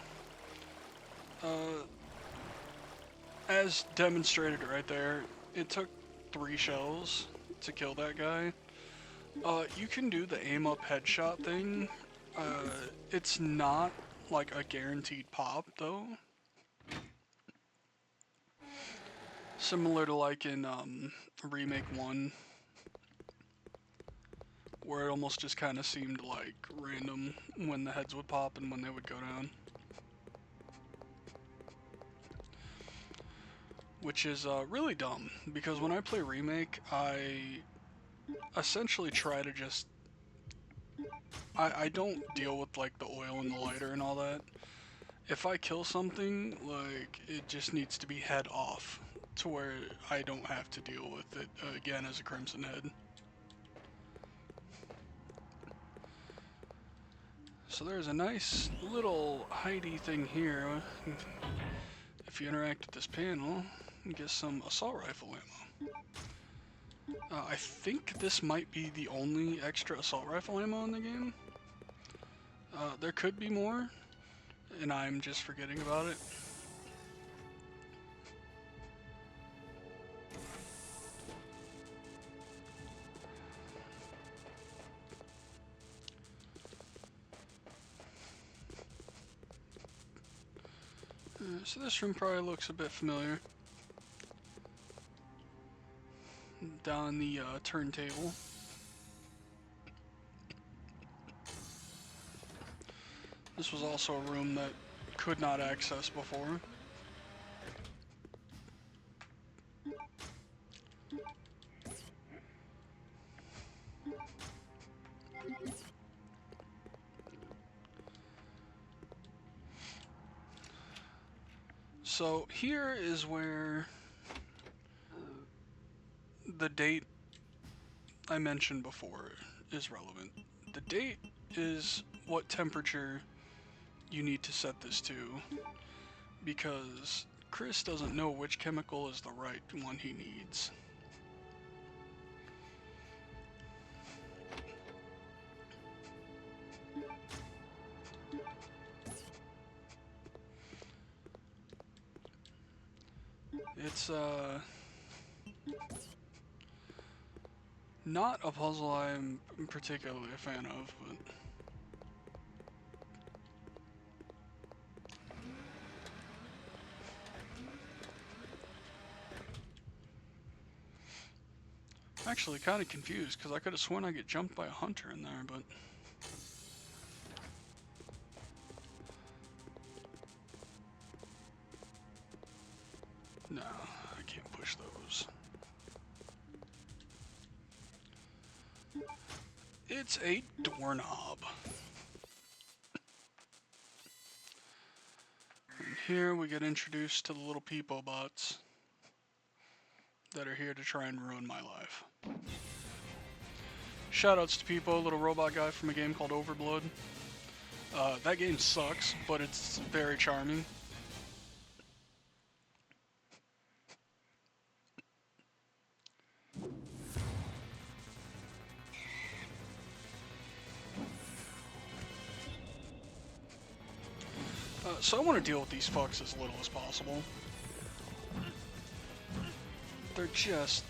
As demonstrated right there, it took 3 shells to kill that guy. You can do the aim up headshot thing. It's not like a guaranteed pop though. Similar to like in Remake 1, where it almost just kind of seemed like random when the heads would pop and when they would go down. Which is really dumb, because when I play Remake, I essentially try to just... I don't deal with like the oil and the lighter and all that. If I kill something, like, it just needs to be head off, to where I don't have to deal with it again as a Crimson Head. So there's a nice little hidey thing here. If you interact with this panel, you get some assault rifle ammo. I think this might be the only extra assault rifle ammo in the game. There could be more, and I'm just forgetting about it. So this room probably looks a bit familiar. Down the turntable. This was also a room that could not access before. So here is where the date I mentioned before is relevant. The date is what temperature you need to set this to, because Chris doesn't know which chemical is the right one he needs. It's not a puzzle I'm particularly a fan of, but I'm actually kind of confused because I could have sworn I get jumped by a hunter in there, but no, I can't push those. It's a doorknob. And here we get introduced to the little peepo bots that are here to try and ruin my life. Shoutouts to Peepo, little robot guy from a game called Overblood. That game sucks, but it's very charming. So I want to deal with these fucks as little as possible. They're just...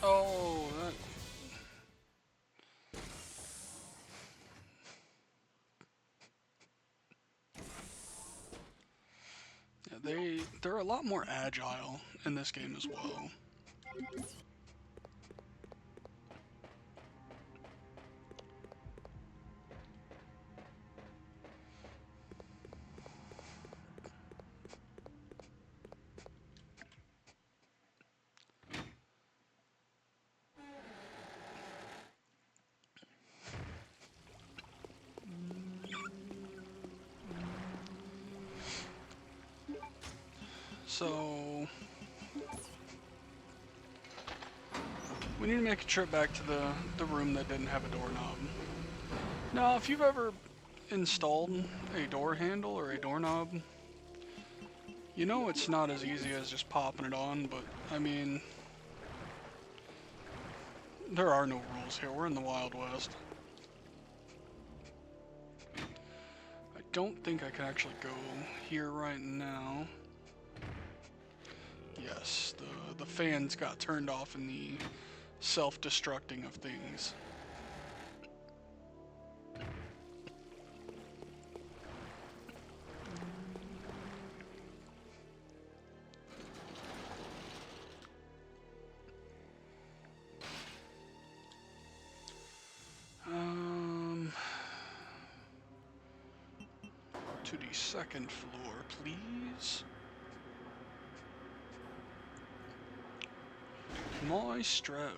Oh, that... Yeah, they're a lot more agile in this game as well. So we need to make a trip back to the room that didn't have a doorknob. Now, if you've ever installed a door handle or a doorknob, you know it's not as easy as just popping it on, but I mean, there are no rules here. We're in the Wild West. don't think I can actually go here right now. Yes, the fans got turned off in the self-destructing of things. To the second floor, please. Maestro.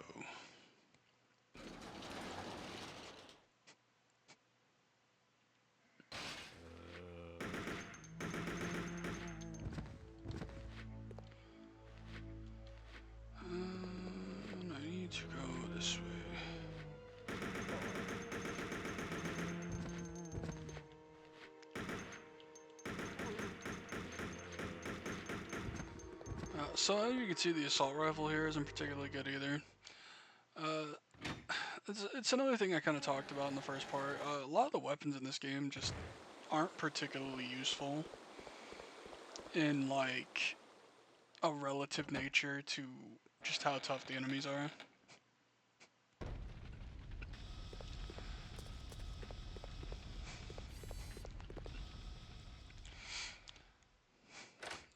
I need to go this way. So as you can see, the assault rifle here isn't particularly good either. It's another thing I kind of talked about in the first part. A lot of the weapons in this game just aren't particularly useful in like a relative nature to just how tough the enemies are.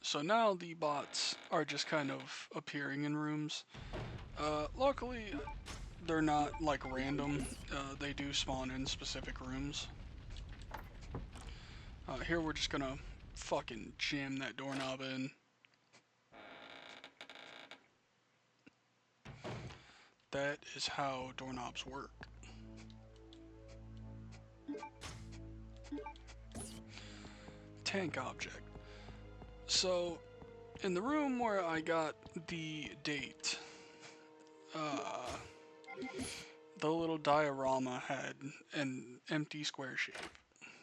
So now the bots are just kind of appearing in rooms. Luckily, they're not like random. They do spawn in specific rooms. Here we're just gonna fucking jam that doorknob in. That is how doorknobs work. Tank object. So, in the room where I got the date, the little diorama had an empty square shape.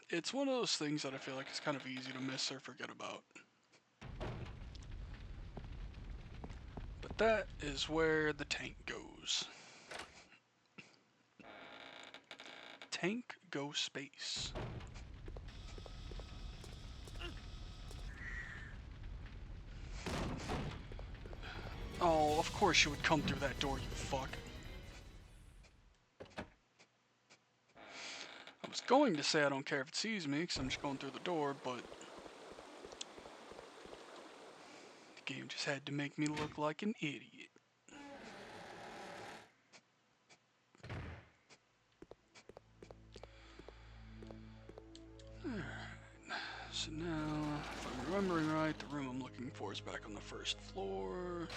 It's one of those things that I feel like it's kind of easy to miss or forget about. But that is where the tank goes. Tank go space. Oh, of course you would come through that door, you fuck. I was going to say I don't care if it sees me, because I'm just going through the door, but the game just had to make me look like an idiot. Alright, so now, if I'm remembering right, the room I'm looking for is back on the first floor.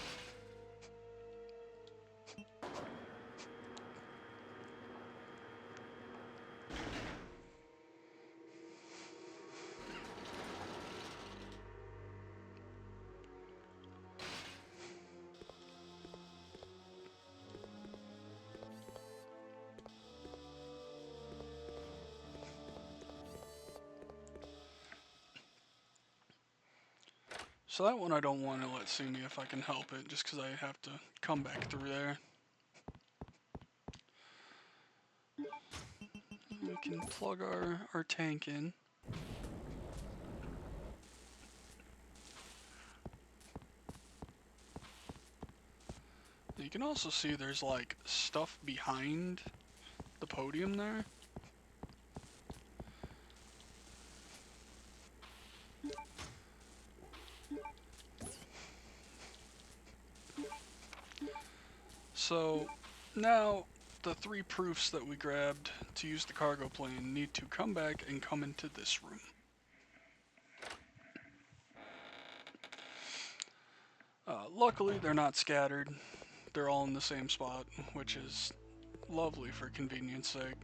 So that one I don't want to let see me if I can help it, just because I have to come back through there. We can plug our tank in. You can also see there's like stuff behind the podium there. So now the 3 proofs that we grabbed to use the cargo plane need to come back and come into this room. Luckily they're not scattered. They're all in the same spot, which is lovely for convenience sake.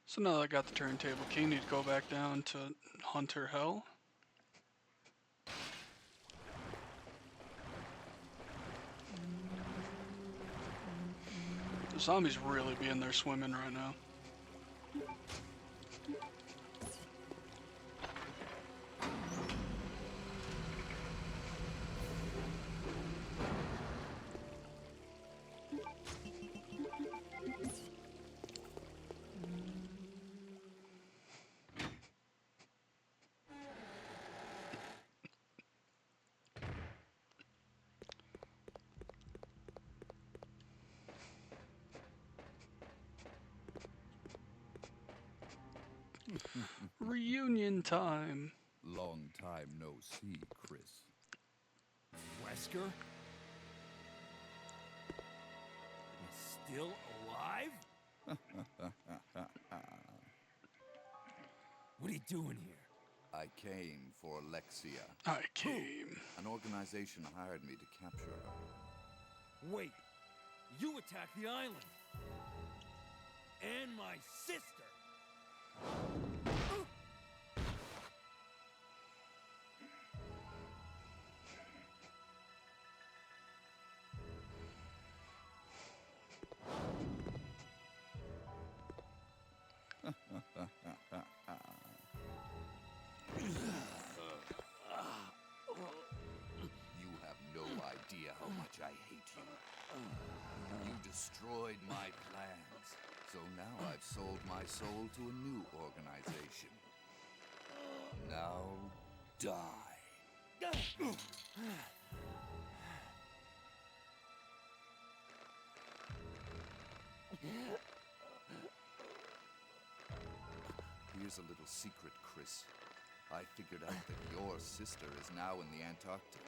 So now that I got the turntable key, need to go back down to Hunter Hell. The zombies really be in there swimming right now. Reunion time. Long time no see, Chris. Wesker? He's still alive? What are you doing here? I came for Alexia. I came. An organization hired me to capture her. Wait, you attacked the island. And my sister. You have no idea how much I hate you. You destroyed my plans. So now I've sold my soul to a new organization. Now, die. Here's a little secret, Chris. I figured out that your sister is now in the Antarctic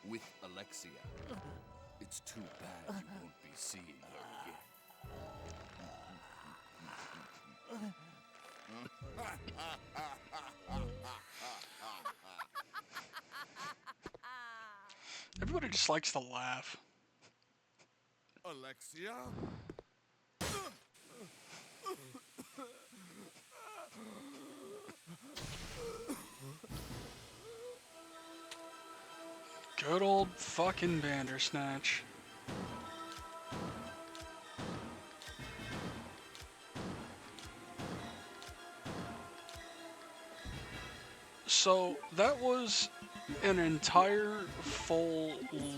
with Alexia. It's too bad you won't be seeing her again. Everybody just likes to laugh. Alexia? Good old fucking Bandersnatch. So that was an entire full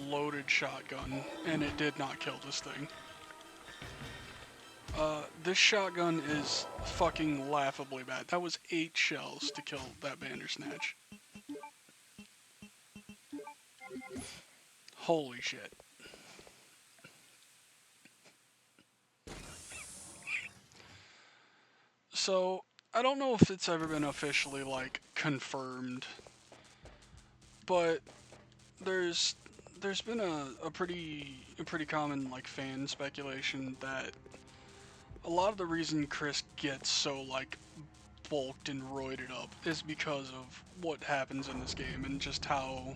loaded shotgun, and it did not kill this thing. This shotgun is fucking laughably bad. That was 8 shells to kill that Bandersnatch. Holy shit. So, I don't know if it's ever been officially, like, confirmed, but there's been a pretty common, like, fan speculation that a lot of the reason Chris gets so, like, bulked and roided up is because of what happens in this game and just how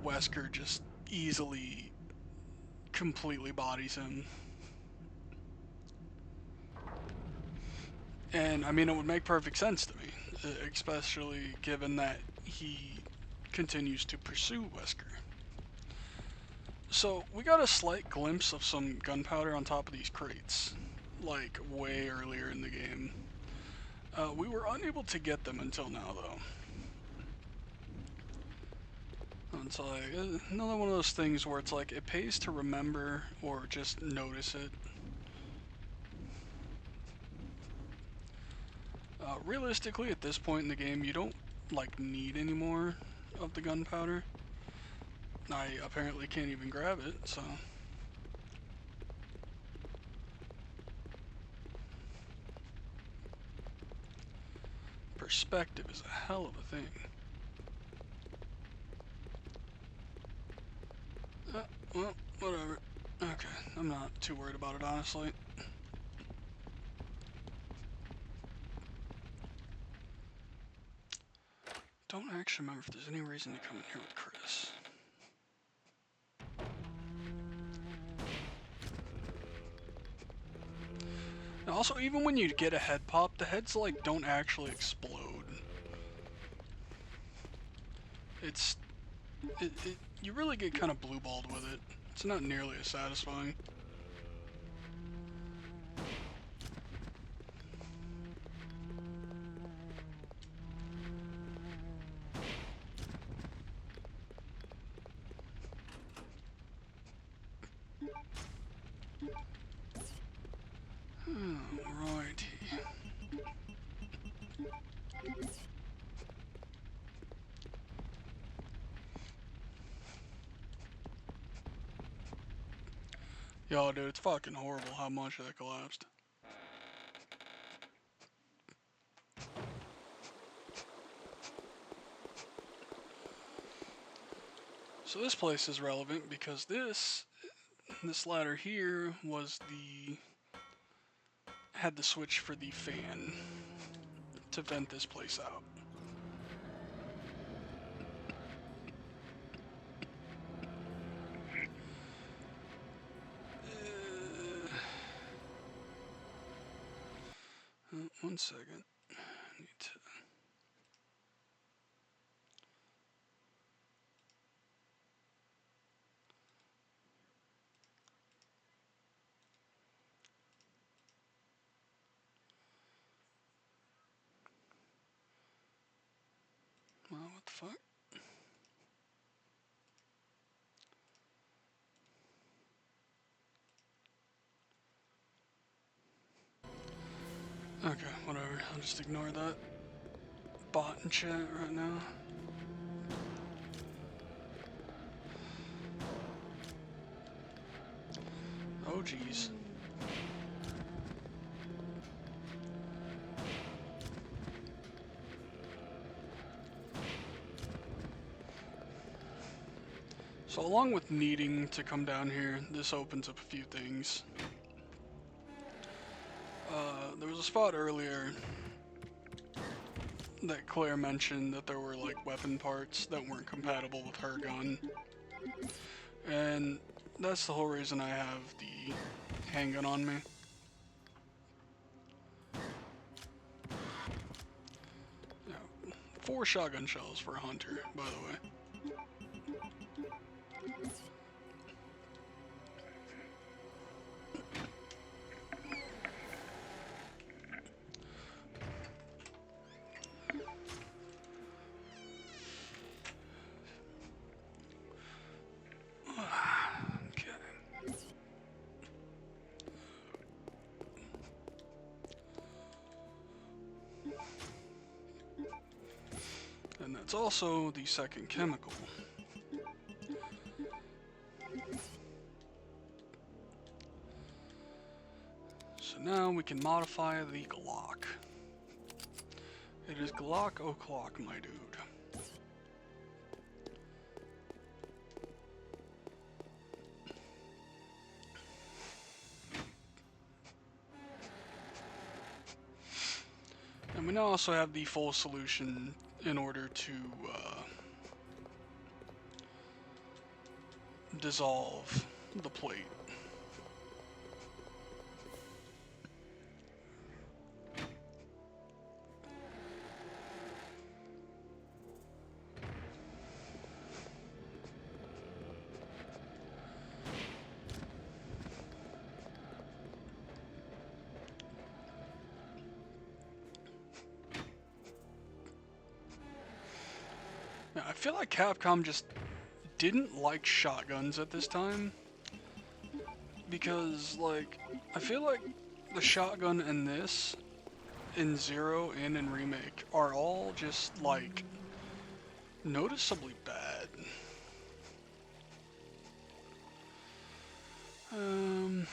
Wesker just easily completely bodies him. And I mean, it would make perfect sense to me, especially given that he continues to pursue Wesker. So we got a slight glimpse of some gunpowder on top of these crates, like way earlier in the game. We were unable to get them until now, though. It's like another one of those things where it's like it pays to remember or just notice it. Realistically, at this point in the game, you don't like need any more of the gunpowder. I apparently can't even grab it, so. Perspective is a hell of a thing. Well, whatever. Okay, I'm not too worried about it, honestly. Don't actually remember if there's any reason to come in here with Chris. Now also, even when you get a head pop, the heads, like, don't actually explode. You really get kind of blue-balled with it. It's not nearly as satisfying. Alrighty. Yo, dude, it's fucking horrible how much that collapsed. So this place is relevant because this ladder here was had the switch for the fan to vent this place out. One second. I need to. Well, what the fuck? Okay, whatever. I'll just ignore that bot in chat right now. Oh, jeez. So along with needing to come down here, this opens up a few things. There was a spot earlier that Claire mentioned that there were like weapon parts that weren't compatible with her gun. And that's the whole reason I have the handgun on me. Yeah, 4 shotgun shells for a hunter, by the way. And that's also the second chemical. So now we can modify the Glock. It is Glock o'clock, my dude. And we now also have the full solution in order to dissolve the plate. Now, I feel like Capcom just didn't like shotguns at this time, because like I feel like the shotgun in this, in Zero and in Remake, are all just like noticeably bad. I'm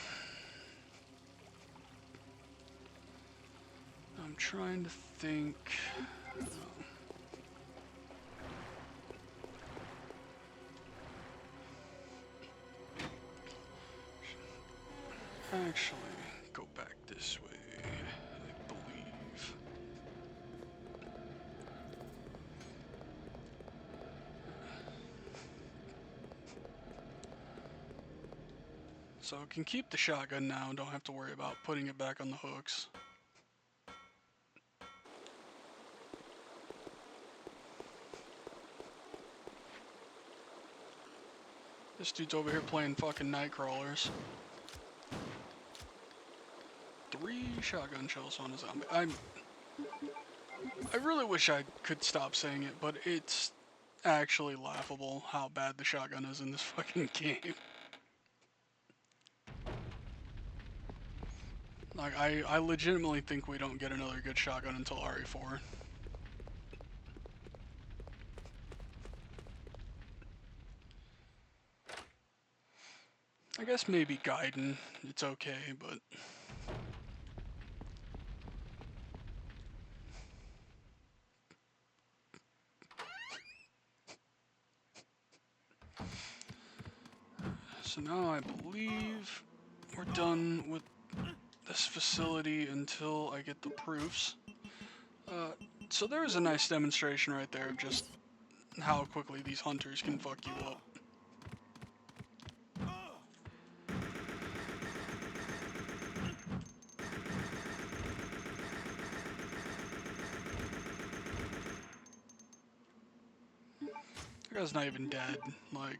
trying to think. Actually, go back this way, I believe. So I can keep the shotgun now, don't have to worry about putting it back on the hooks. This dude's over here playing fucking night crawlers. 3 shotgun shells on a zombie. I really wish I could stop saying it, but it's actually laughable how bad the shotgun is in this fucking game. Like, I legitimately think we don't get another good shotgun until RE4. I guess maybe Gaiden, it's okay, but... So now I believe we're done with this facility until I get the proofs. So there is a nice demonstration right there of just how quickly these hunters can fuck you up. That guy's not even dead, like...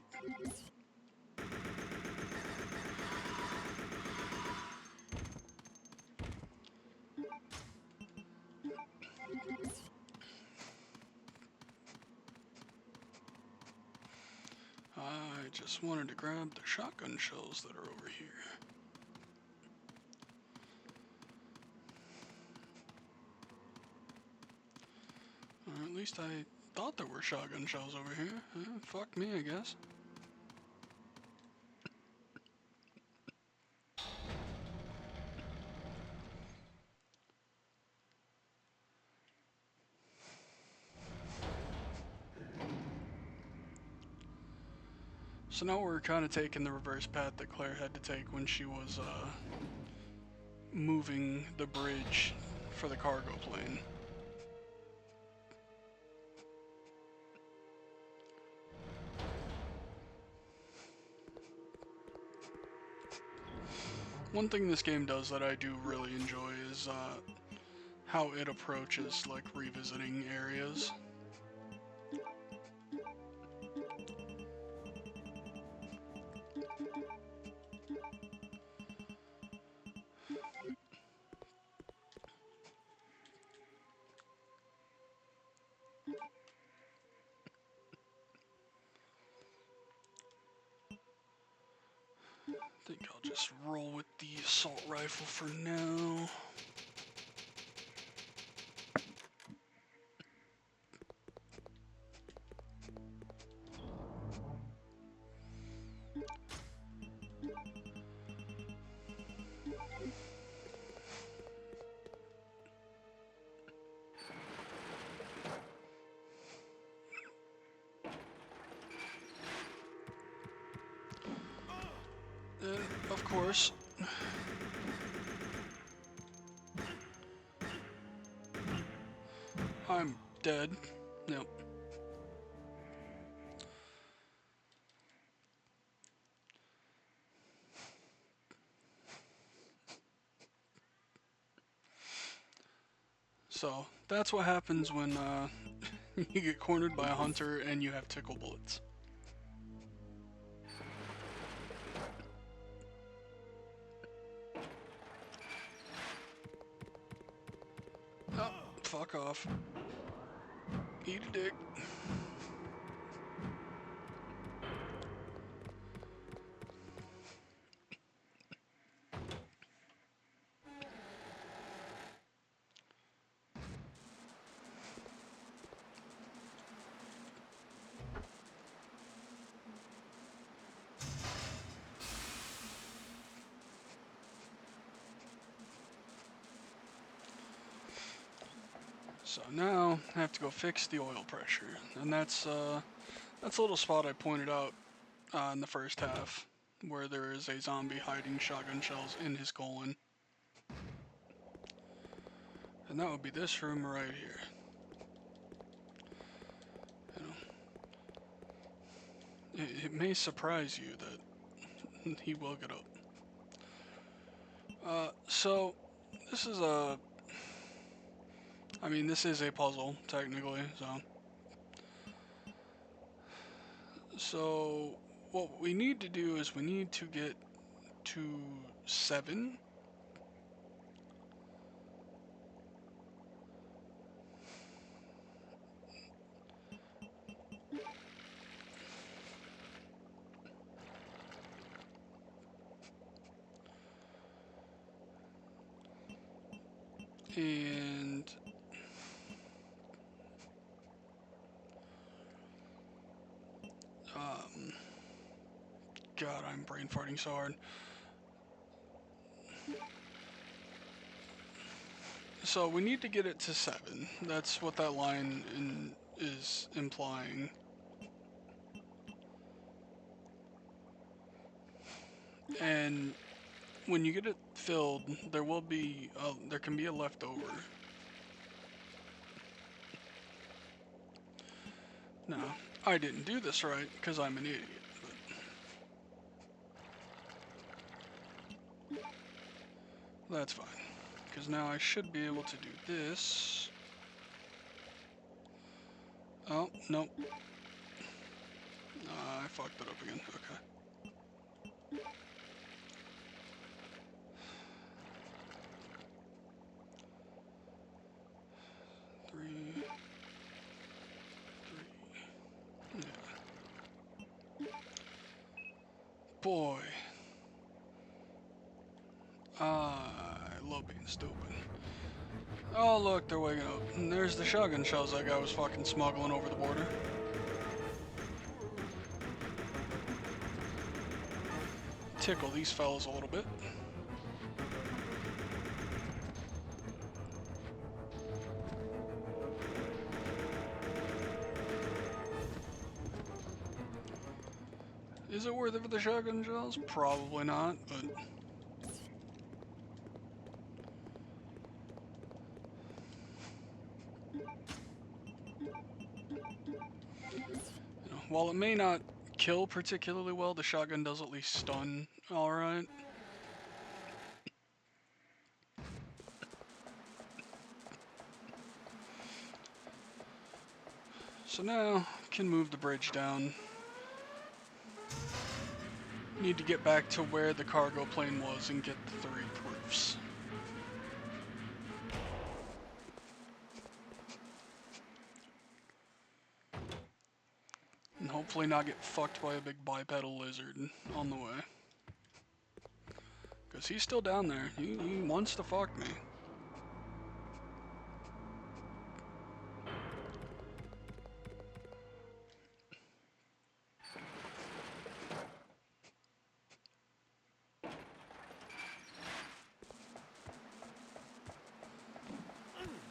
I just wanted to grab the shotgun shells that are over here. Or at least I thought there were shotgun shells over here. Fuck me, I guess. So now we're kind of taking the reverse path that Claire had to take when she was moving the bridge for the cargo plane. One thing this game does that I do really enjoy is how it approaches like revisiting areas. I think I'll just roll with the assault rifle for now. And of course, I'm dead. Nope. So that's what happens when you get cornered by a hunter and you have tickle bullets. Oh, fuck off. Eat a dick. So now I have to go fix the oil pressure, and that's a little spot I pointed out in the first half, where there is a zombie hiding shotgun shells in his colon, and that would be this room right here. You know, it may surprise you that he will get up. So this is a. I mean, this is a puzzle, technically, so what we need to do is we need to get to 7. And God, I'm brain farting so hard. So we need to get it to 7. That's what that line is implying. And when you get it filled, there will be there can be a leftover. Now, I didn't do this right because I'm an idiot. But that's fine, because now I should be able to do this. Oh, nope. I fucked it up again. Okay. Three. Yeah. Boy. I love being stupid. Oh, look, they're waking up. And there's the shotgun shells that guy was fucking smuggling over the border. Tickle these fellas a little bit. Is it worth it for the shotgun shells? Probably not, but... You know, while it may not kill particularly well, the shotgun does at least stun alright. So now, can move the bridge down. Need to get back to where the cargo plane was and get the 3 proofs. And hopefully not get fucked by a big bipedal lizard on the way. Because he's still down there. He wants to fuck me.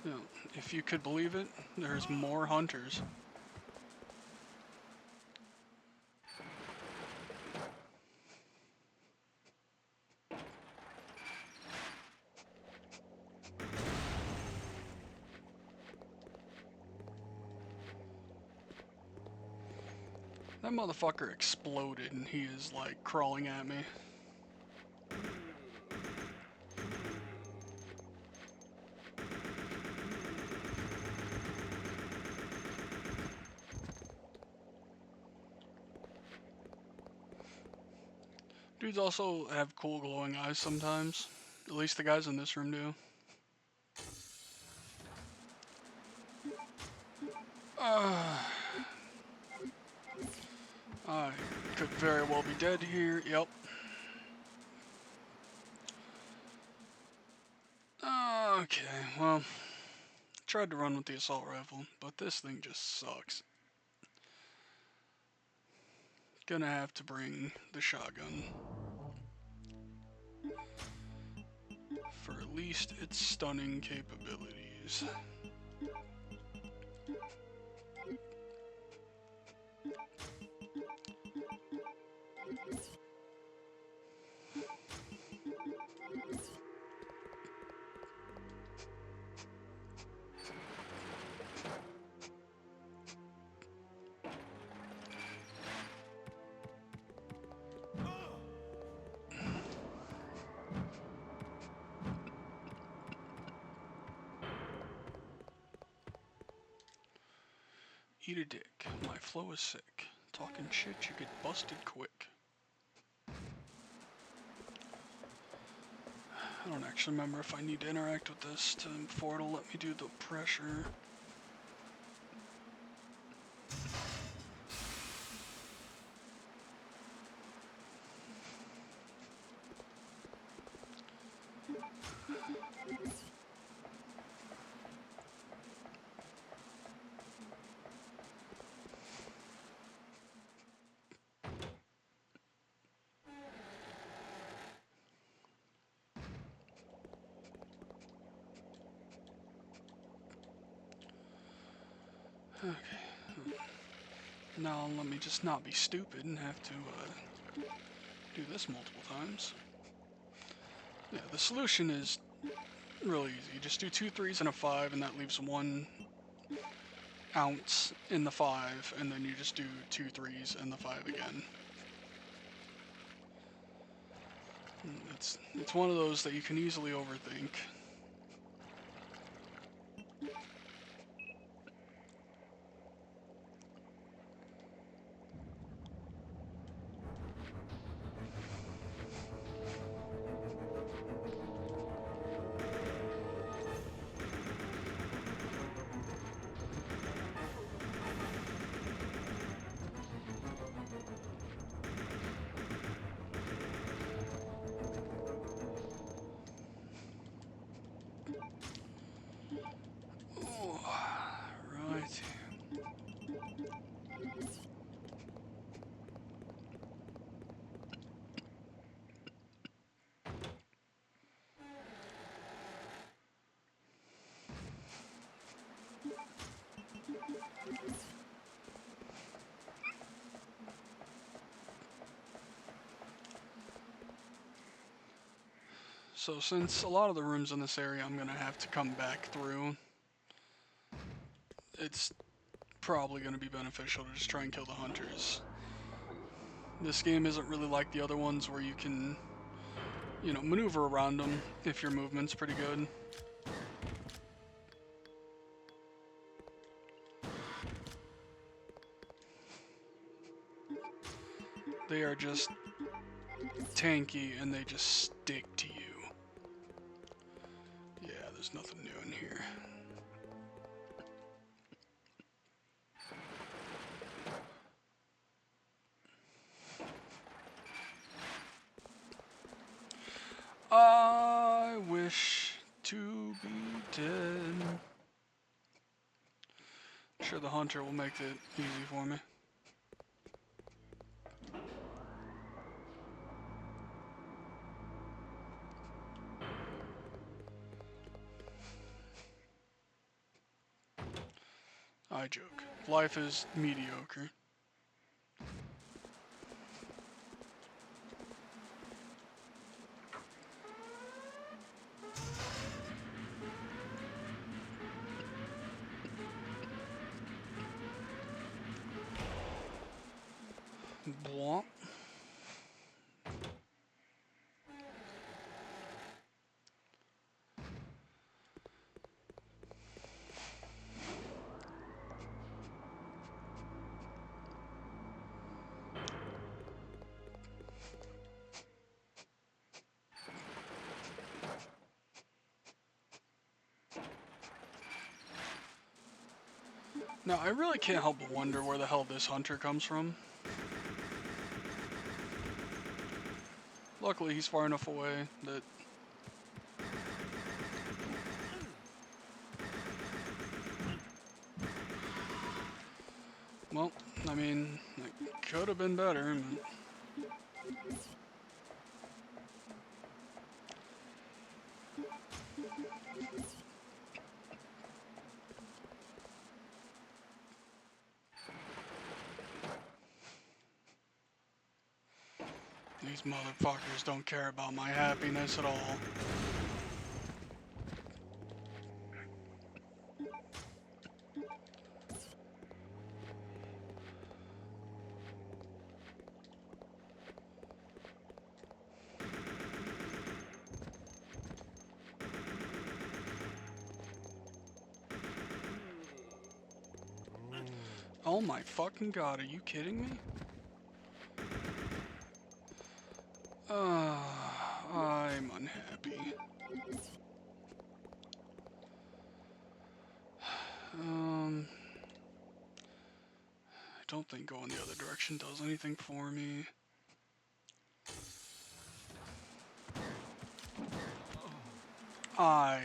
You know, if you could believe it, there's more hunters. That motherfucker exploded and he is like crawling at me. Dudes also have cool glowing eyes sometimes. At least the guys in this room do. I could very well be dead here. Yep. Okay, well, tried to run with the assault rifle, but this thing just sucks. Gonna have to bring the shotgun. For at least its stunning capabilities. Eat a dick. My flow is sick. Talking shit, you get busted quick. I don't actually remember if I need to interact with this before it'll let me do the pressure. Okay. Now let me just not be stupid and have to do this multiple times. Yeah, the solution is really easy. You just do 2 3s and a 5, and that leaves 1 ounce in the 5, and then you just do 2 3s and the 5 again. It's one of those that you can easily overthink. Right. So since a lot of the rooms in this area I'm gonna have to come back through, it's probably gonna be beneficial to just try and kill the hunters. This game isn't really like the other ones where you can, you know, maneuver around them if your movement's pretty good. They are just tanky and they just stick to you. Yeah, there's nothing new in here. I wish to be dead. I'm sure the hunter will make it easy for me. I joke. Life is mediocre. Blah. Now, I really can't help but wonder where the hell this hunter comes from. Luckily, he's far enough away that... Well, I mean, it could have been better, but... These motherfuckers don't care about my happiness at all. Oh my fucking god, are you kidding me? I'm unhappy. I don't think going the other direction does anything for me. Alright.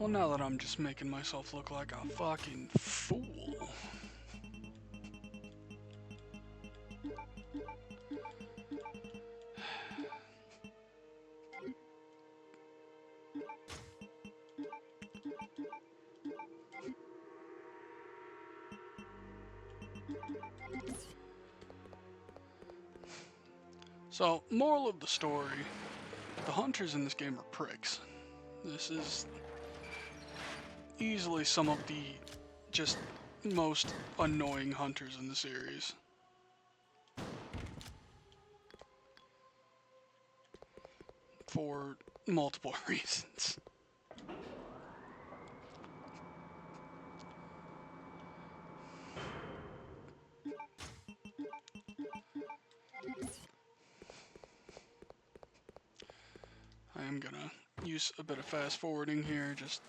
Well, now that I'm just making myself look like a fucking fool. So, moral of the story, the hunters in this game are pricks. This is easily some of the just most annoying hunters in the series. For multiple reasons. I am gonna use a bit of fast forwarding here, just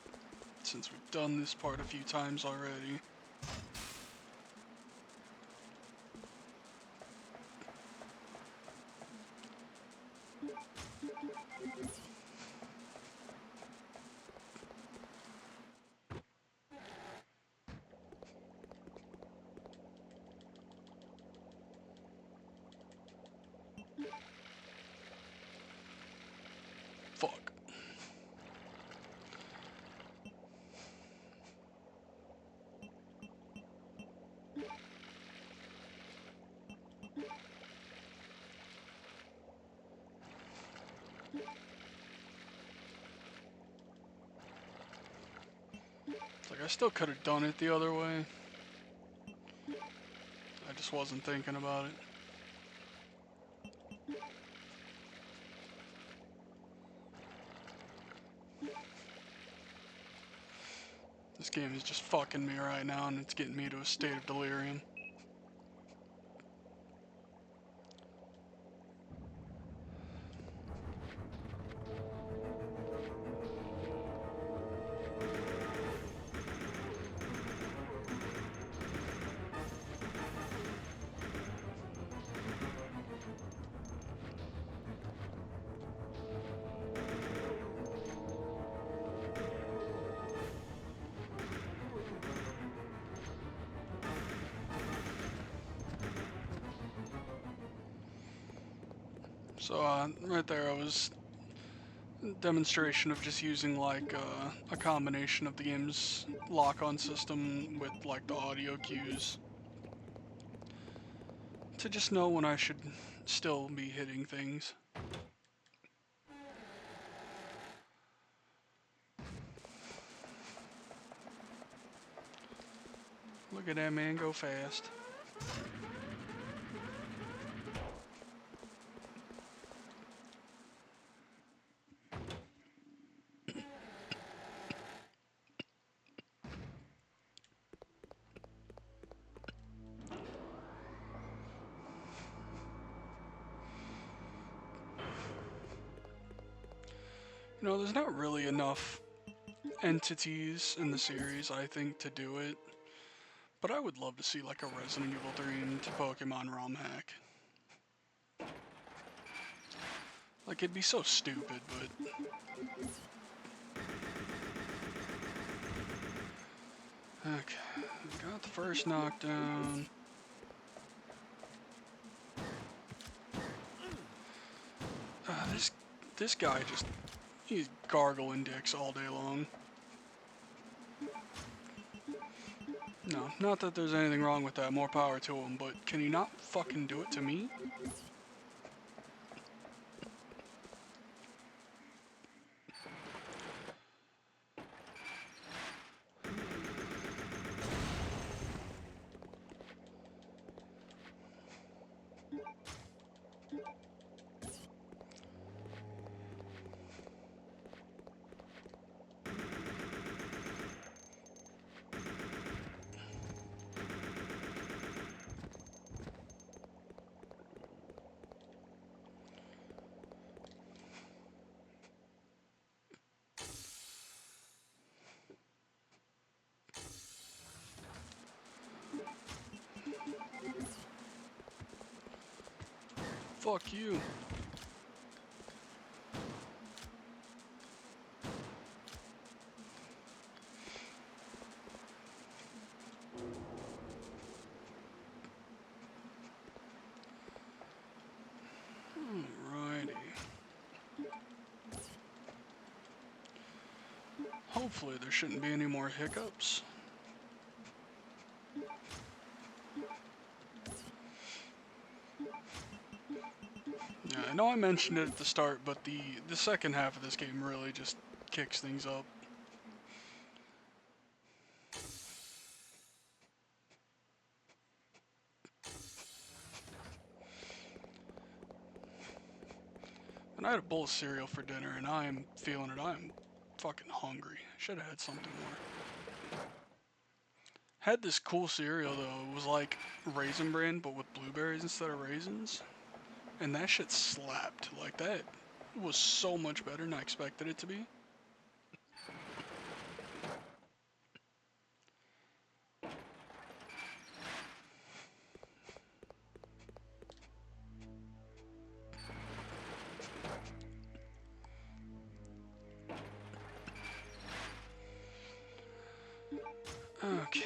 since we've done this part a few times already. Fuck. It's like I still could have done it the other way. I just wasn't thinking about it. This game is just fucking me right now, and it's getting me to a state of delirium. So, right there, I was demonstration of just using like a combination of the game's lock-on system with like the audio cues to just know when I should still be hitting things. Look at that man go fast. You know, there's not really enough entities in the series, I think, to do it. But I would love to see like a Resident Evil 3 into Pokemon ROM hack. Like, it'd be so stupid, but... Okay, got the first knockdown. This guy just... He's gargling dicks all day long. No, not that there's anything wrong with that, more power to him, but can he not fucking do it to me? Fuck you. Alrighty. Hopefully there shouldn't be any more hiccups. Yeah, know I mentioned it at the start, but the second half of this game really just kicks things up. And I had a bowl of cereal for dinner, and I am feeling it. I am fucking hungry. Should have had something more. Had this cool cereal though. It was like Raisin Bran, but with blueberries instead of raisins. And that shit slapped. Like, that was so much better than I expected it to be. Okay.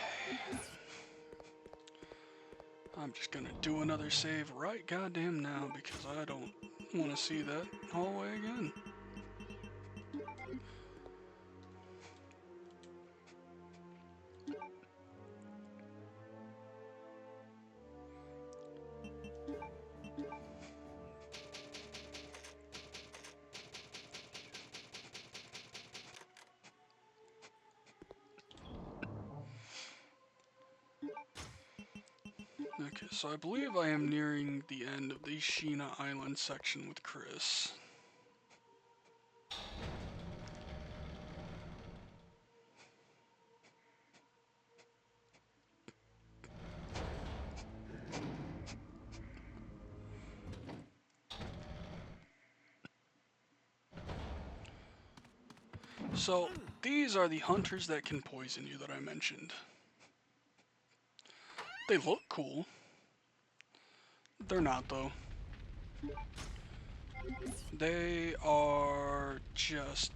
I'm just gonna do another save right goddamn now because I don't want to see that hallway again. Okay, so I believe I am nearing the end of the Sheena Island section with Chris. So, these are the hunters that can poison you that I mentioned. They look cool. They're not, though. They are just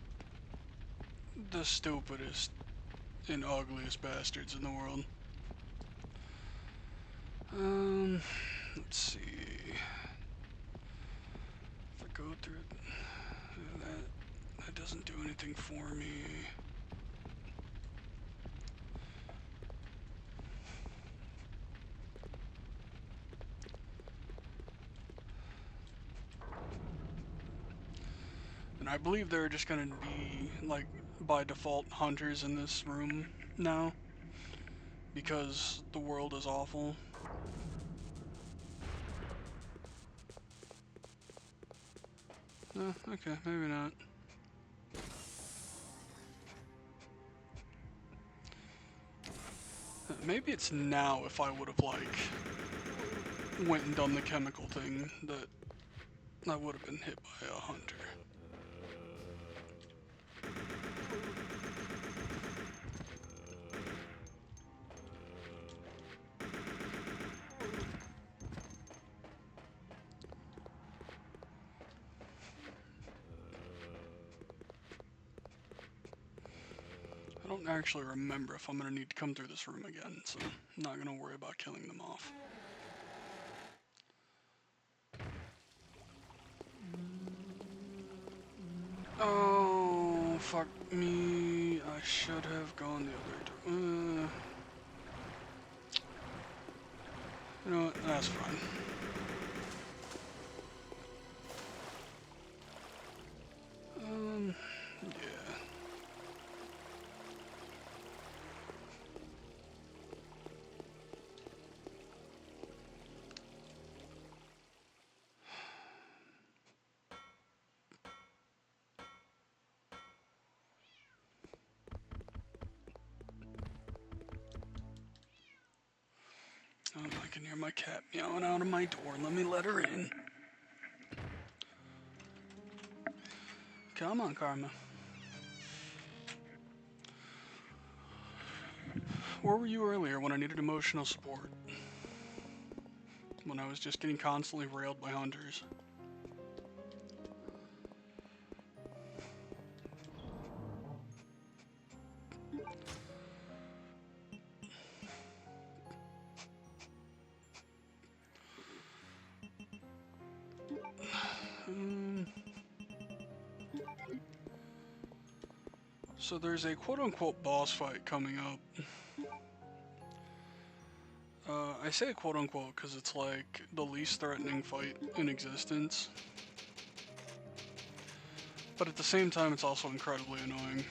the stupidest and ugliest bastards in the world. Let's see. If I go through that doesn't do anything for me. And I believe there are just gonna be, like, by default hunters in this room now. Because the world is awful. Okay, maybe not. Maybe it's now if I would have, like, went and done the chemical thing that I would have been hit by a hunter. I don't actually remember if I'm going to need to come through this room again, so I'm not going to worry about killing them off. Oh, fuck me. I should have gone the other way. You know what? That's fine. Yeah. Oh, I can hear my cat meowing out of my door. Let me let her in. Come on, Karma. Where were you earlier when I needed emotional support? When I was just getting constantly railed by hunters. So there's a quote-unquote boss fight coming up. I say quote-unquote because it's like the least threatening fight in existence. But at the same time, it's also incredibly annoying.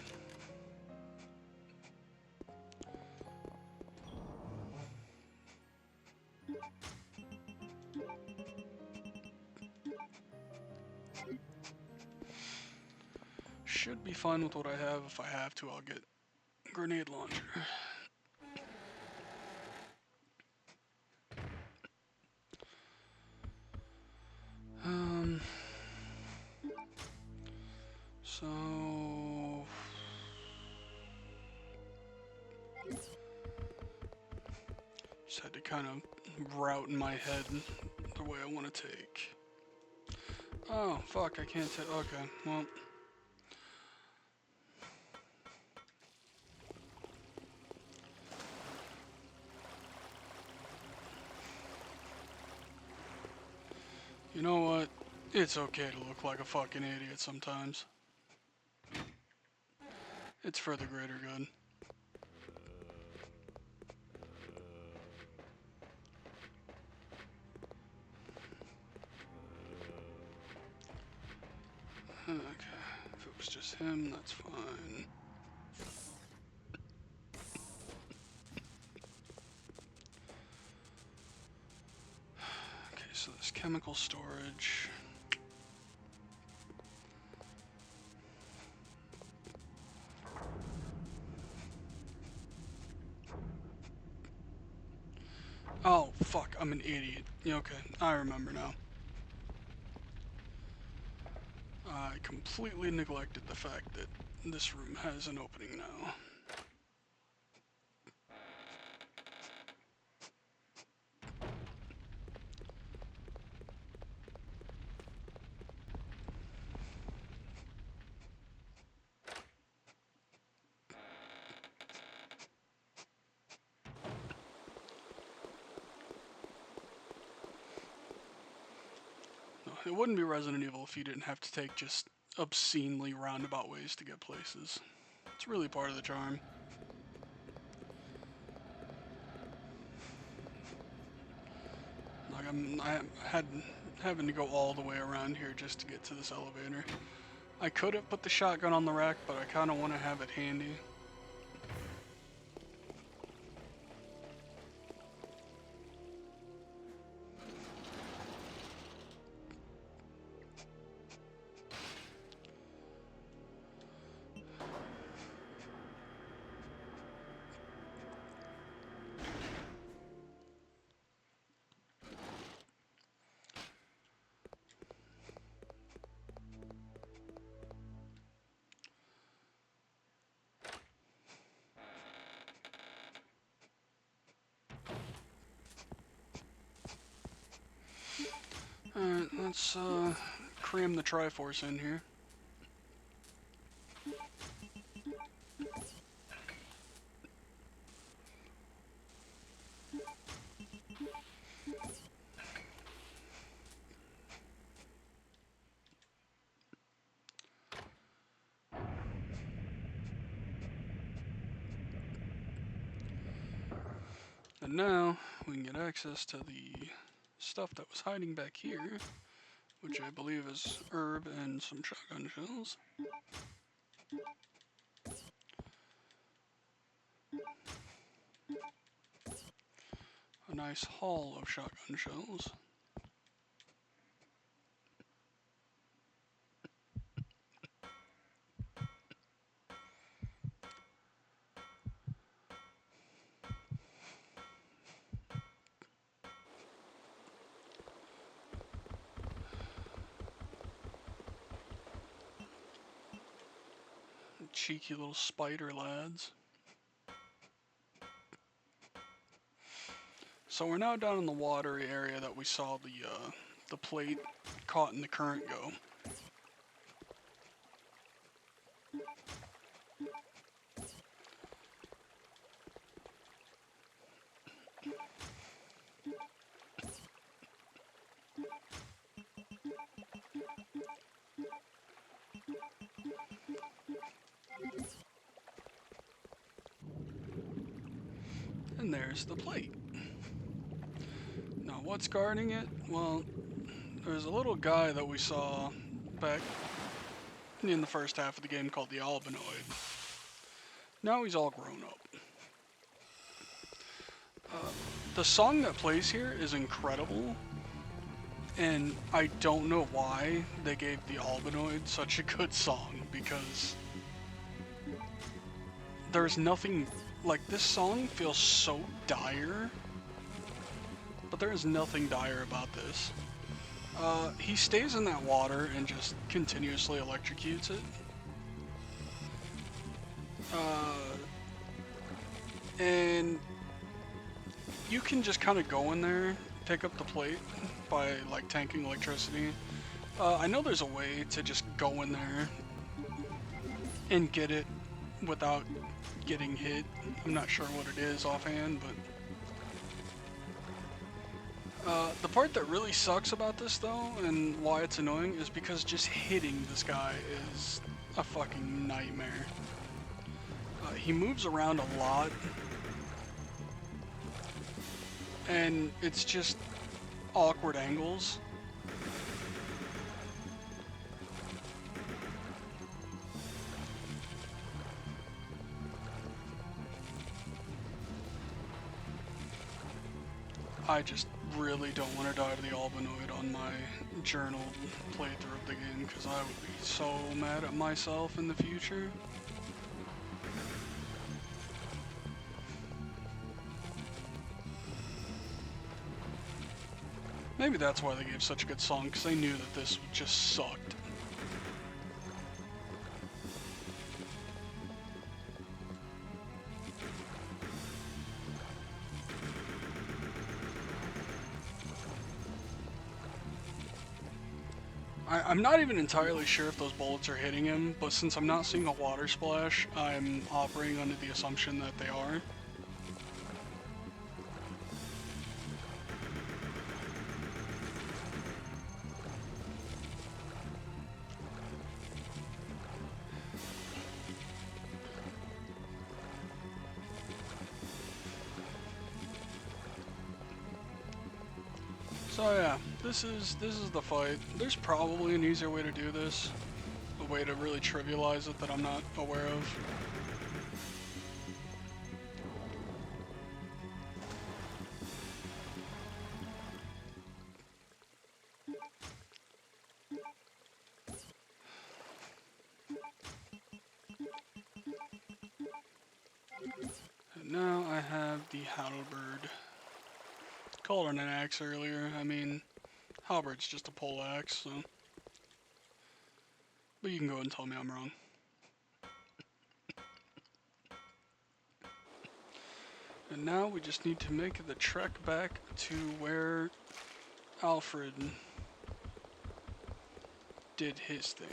Should be fine with what I have. If I have to, I'll get grenade launcher. So just had to kind of route in my head the way I want to take. Oh, fuck, I can't take. Okay, well. You know what? It's okay to look like a fucking idiot sometimes. It's for the greater good. Okay, if it was just him, that's fine. Okay, so this chemical storage. Oh, fuck, I'm an idiot. Yeah, okay, I remember now. I completely neglected the fact that this room has an opening now. No, it wouldn't be Resident Evil if you didn't have to take just obscenely roundabout ways to get places. It's really part of the charm. Like having to go all the way around here just to get to this elevator. I could have put the shotgun on the rack, but I kind of want to have it handy. Alright, let's cram the Triforce in here. And now we can get access to the stuff that was hiding back here, which I believe is herb and some shotgun shells. A nice haul of shotgun shells. Cheeky little spider lads. So we're now down in the watery area that we saw the plate caught in the current go. And there's the plate. Now what's guarding it? Well, there's a little guy that we saw back in the first half of the game called the Albinoid. Now he's all grown up. The song that plays here is incredible, and I don't know why they gave the Albinoid such a good song, because there's nothing, like, this song feels so dire, but there is nothing dire about this. He stays in that water and just continuously electrocutes it. And you can just kind of go in there, pick up the plate by like tanking electricity. I know there's a way to just go in there and get it without getting hit. I'm not sure what it is offhand, but the part that really sucks about this though, and why it's annoying, is because just hitting this guy is a fucking nightmare. He moves around a lot, and it's just awkward angles. I just really don't want to die to the Albinoid on my journal playthrough of the game, because I would be so mad at myself in the future. Maybe that's why they gave such a good song, because they knew that this just sucked. I'm not even entirely sure if those bullets are hitting him, but since I'm not seeing a water splash, I'm operating under the assumption that they are. So yeah, this is the fight. There's probably an easier way to do this, a way to really trivialize it that I'm not aware of. And now I have the halberd. Called it an axe earlier. I mean, halberd's just a pole axe, so. But you can go and tell me I'm wrong. And now we just need to make the trek back to where Alfred did his thing.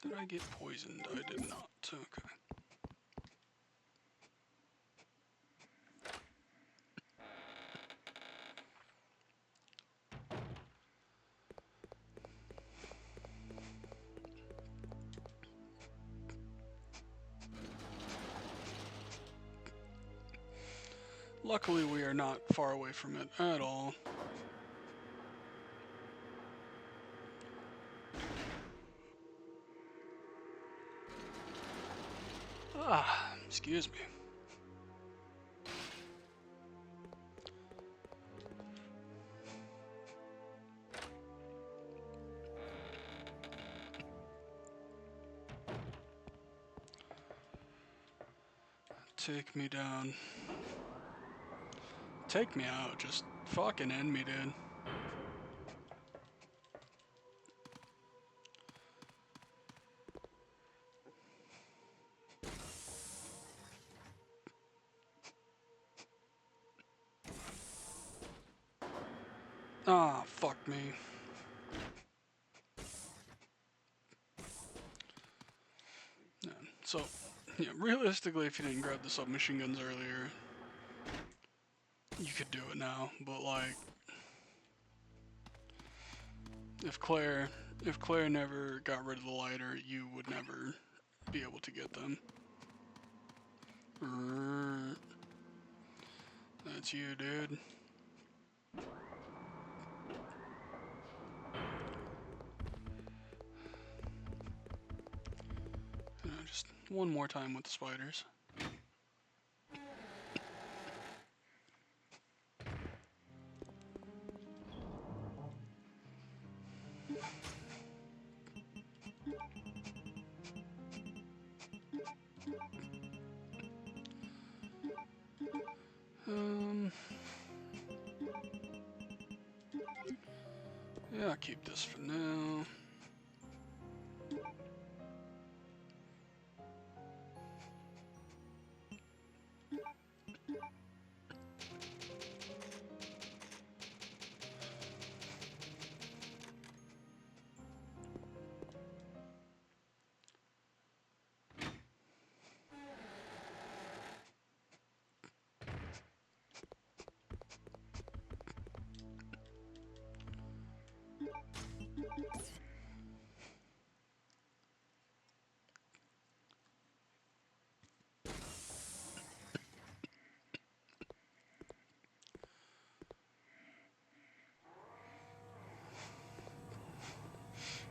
Did I get poisoned? I did not. Okay. Luckily, we are not far away from it at all. Ah, excuse me. Take me down. Take me out. Just fucking end me, dude. Ah, fuck me. Yeah, so, yeah, realistically, if you didn't grab the submachine guns earlier, you could do it now, but like, if Claire never got rid of the lighter, you would never be able to get them. That's you, dude. Just one more time with the spiders. Yeah, I'll keep this for now.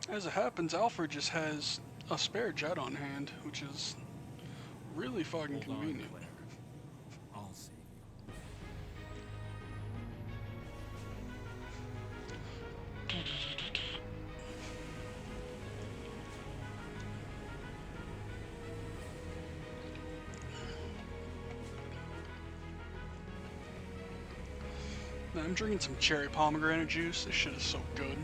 As it happens, Alfred just has a spare jet on hand, which is really fucking Hold on, convenient. Claire. I'll save you. Man, I'm drinking some cherry pomegranate juice. This shit is so good.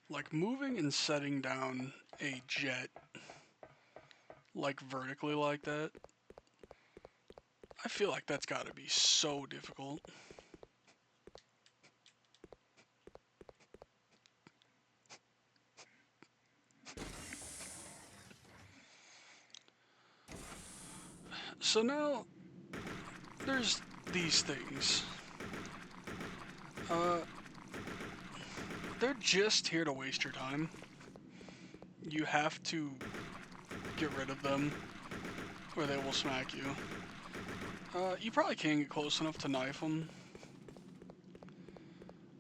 Like moving and setting down a jet like vertically like that, I feel like that's gotta be so difficult. So now, there's these things. They're just here to waste your time. You have to get rid of them, or they will smack you. You probably can't get close enough to knife them.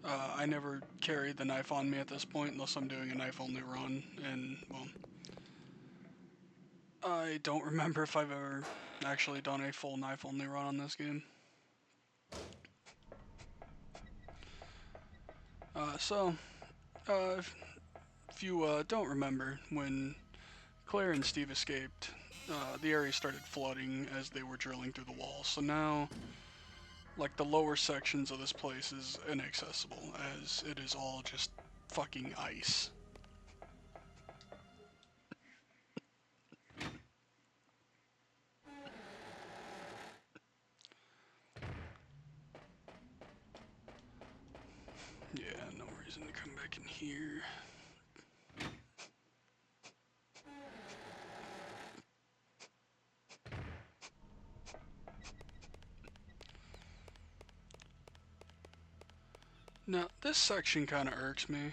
I never carried the knife on me at this point unless I'm doing a knife-only run, and, well, I don't remember if I've ever actually done a full knife-only run on this game. If you don't remember, when Claire and Steve escaped, the area started flooding as they were drilling through the walls. So now, like, the lower sections of this place is inaccessible, as it is all just fucking ice. Yeah, no reason to come back in here. Now, this section kind of irks me.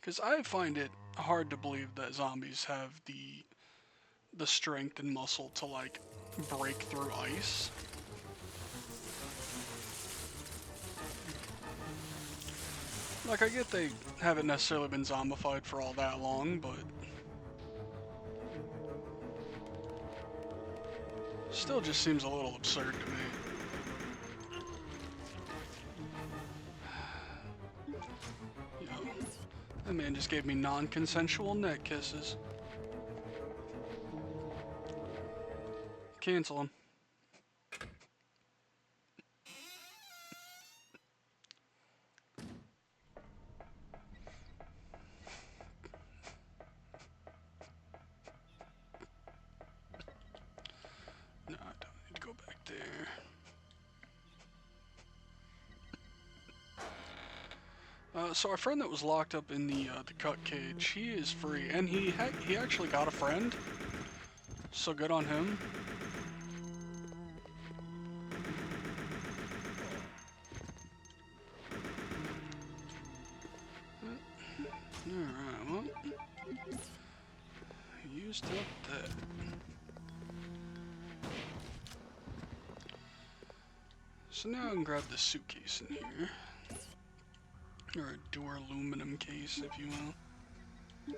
Because I find it hard to believe that zombies have the strength and muscle to, like, break through ice. Like, I get they haven't necessarily been zombified for all that long, but still just seems a little absurd to me. Yo, that man just gave me non-consensual neck kisses. Cancel him. No, I don't need to go back there. So our friend that was locked up in the cut cage, he is free, and he actually got a friend. So good on him. Alright, well. Used up that. So now I can grab the suitcase in here. Or a door aluminum case, if you will.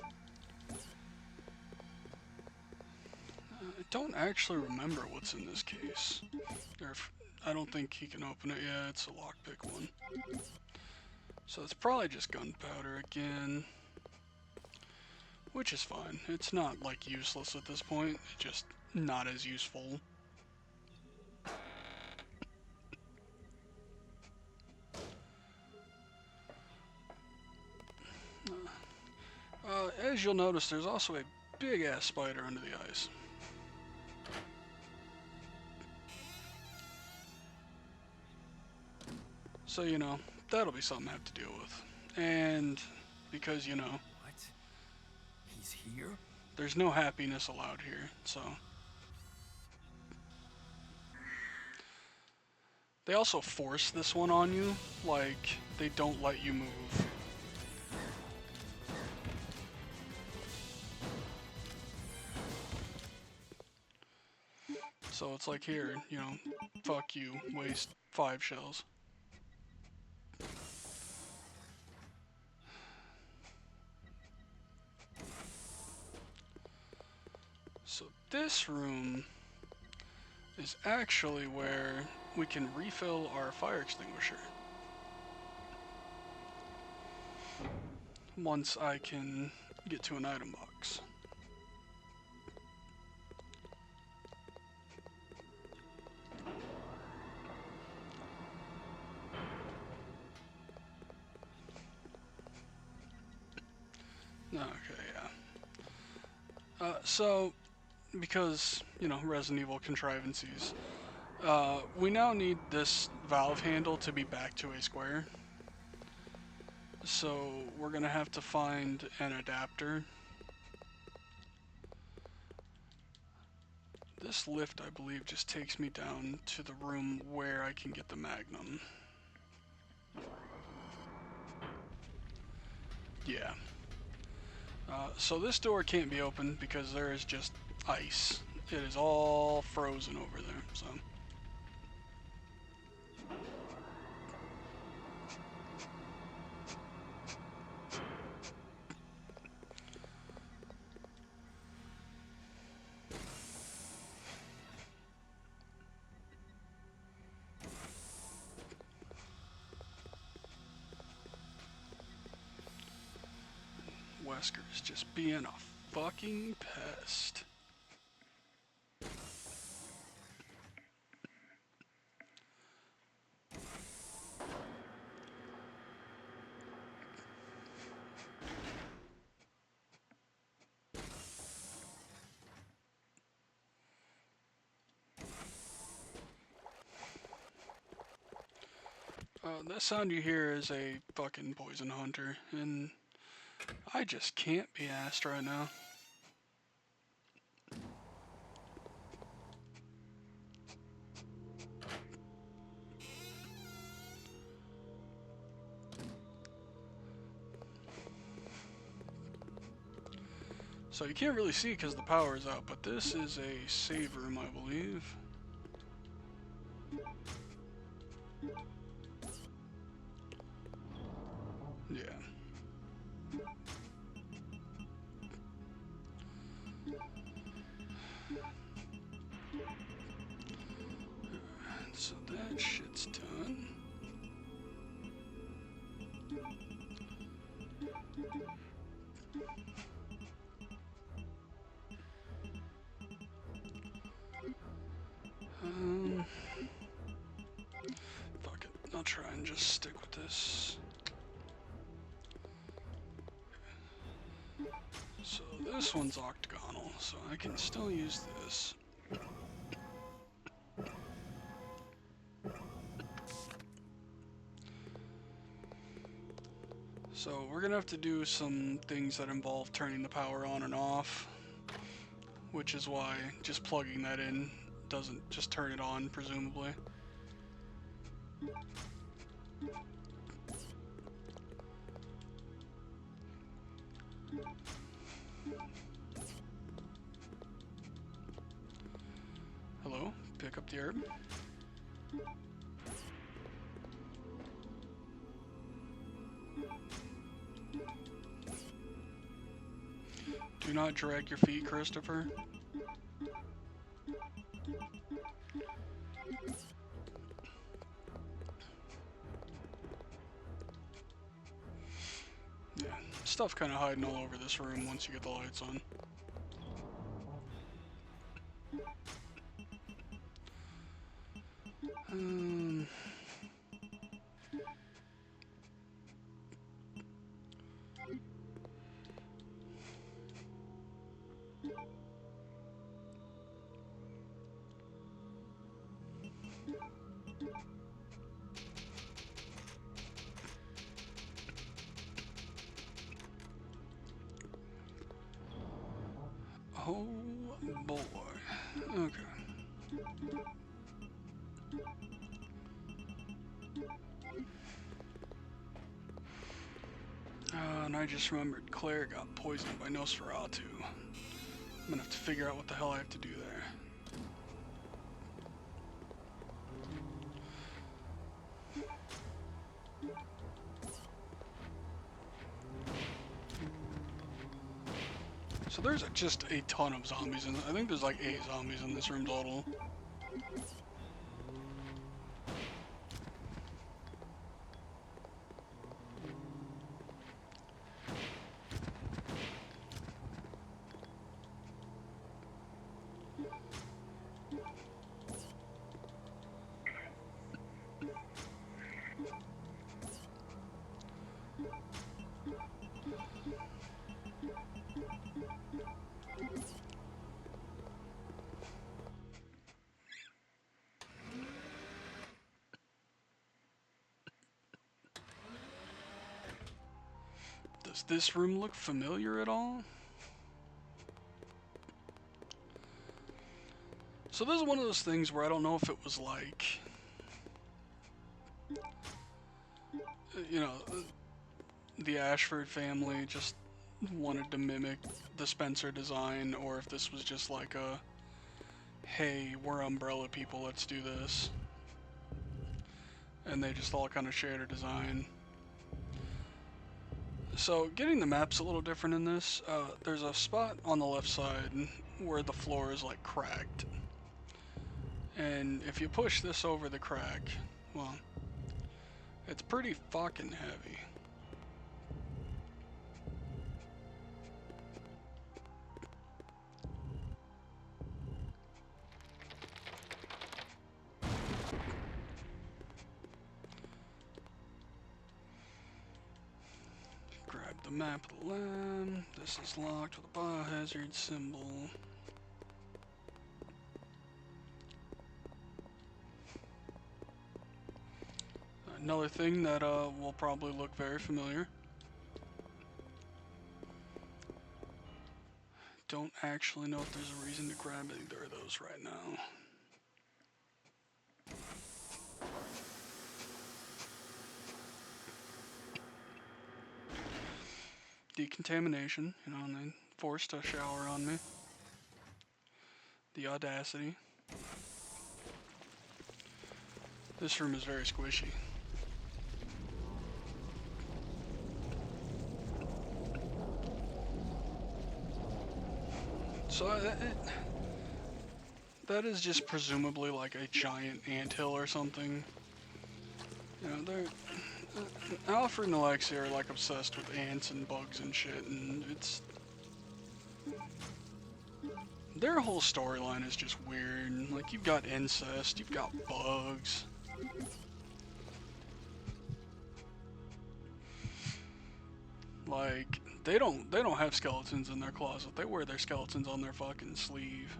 I don't actually remember what's in this case. Or if, I don't think he can open it. Yeah, it's a lockpick one. So it's probably just gunpowder again. Which is fine. It's not, like, useless at this point. It's just not as useful. As you'll notice, there's also a big-ass spider under the ice. So, you know, that'll be something I have to deal with. And because, you know... What? He's here? There's no happiness allowed here, so... They also force this one on you, like, they don't let you move. So it's like here, you know, fuck you, waste 5 shells. So this room is actually where we can refill our fire extinguisher. Once I can get to an item box. Okay, yeah. So, because, you know, Resident Evil contrivances, we now need this valve handle to be back to a square. So, we're gonna have to find an adapter. This lift, I believe, just takes me down to the room where I can get the Magnum. Yeah. So this door can't be opened because there is just ice. It is all frozen over there, so. Wesker's just being a fucking pest. That sound you hear is a fucking poison hunter, and I just can't be asked right now. So you can't really see because the power is out, but this is a save room, I believe. Yeah. That shit's done. Fuck it. I'll try and just stick with this. So this one's octagonal, so I can still use this. So we're gonna have to do some things that involve turning the power on and off, which is why just plugging that in doesn't just turn it on, presumably. Hello, pick up the herb. Do not drag your feet, Christopher. Yeah, stuff kind of hiding all over this room once you get the lights on. Oh boy. Okay. And I just remembered Claire got poisoned by Nosferatu. I'm gonna have to figure out what the hell I have to do there. So there's just a ton of zombies in I think there's like 8 zombies in this room total. Does this room look familiar at all? So this is one of those things where I don't know if it was like, you know, the Ashford family just wanted to mimic the Spencer design, or if this was just like a, hey, we're Umbrella people, let's do this. And they just all kind of shared a design. So getting the map's a little different in this. There's a spot on the left side where the floor is like cracked. And if you push this over the crack, well, it's pretty fucking heavy. Grab the map of the lab. This is locked with a biohazard symbol. Another thing that will probably look very familiar. Don't actually know if there's a reason to grab either of those right now. Decontamination, you know, and they forced a shower on me. The audacity. This room is very squishy. So that is just presumably like a giant anthill or something. You know, Alfred and Alexia are like obsessed with ants and bugs and shit, and it's their whole storyline is just weird. Like, you've got incest, you've got bugs. Like, they don't have skeletons in their closet. They wear their skeletons on their fucking sleeve.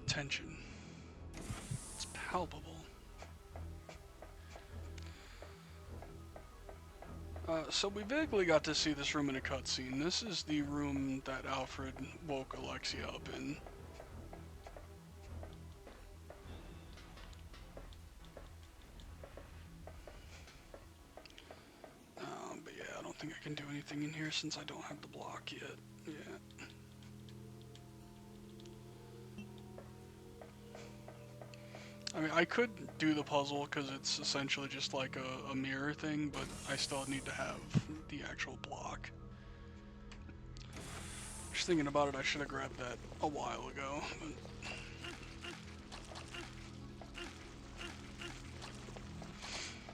Tension. It's palpable. So we vaguely got to see this room in a cutscene. This is the room that Alfred woke Alexia up in. But yeah, I don't think I can do anything in here since I don't have the block yet. Yeah. I mean, I could do the puzzle because it's essentially just like a mirror thing, but I still need to have the actual block. Just thinking about it, I should have grabbed that a while ago.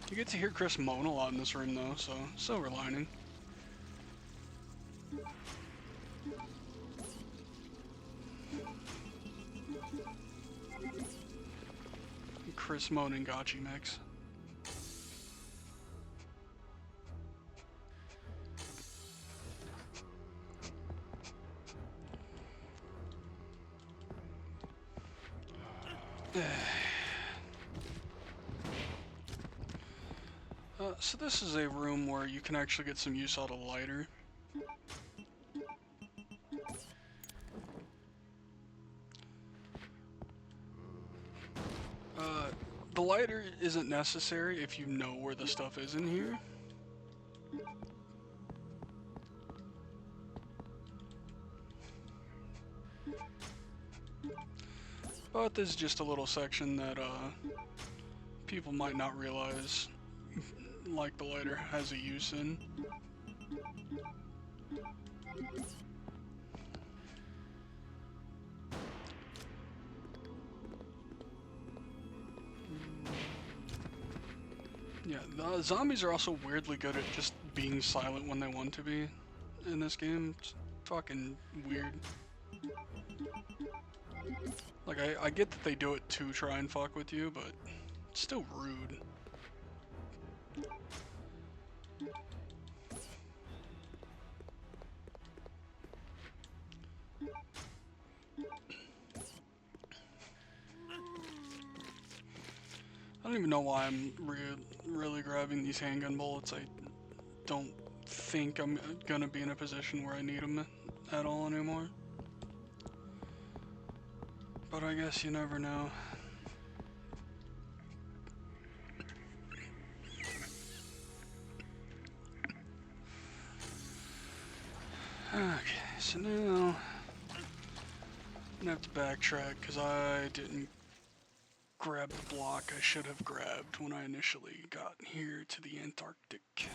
But you get to hear Chris moan a lot in this room, though, so silver lining. Chris Moan and Gotchi mix. So this is a room where you can actually get some use out of the lighter. The lighter isn't necessary if you know where the stuff is in here. But there's just a little section that people might not realize, like the lighter has a use in. Yeah, the zombies are also weirdly good at just being silent when they want to be in this game. It's fucking weird. Like, I get that they do it to try and fuck with you, but it's still rude. I don't even know why I'm really grabbing these handgun bullets. I don't think I'm gonna be in a position where I need them at all anymore. But I guess you never know. Okay, so now I'm gonna have to backtrack because I didn't grab the block I should have grabbed when I initially got here to the Antarctic.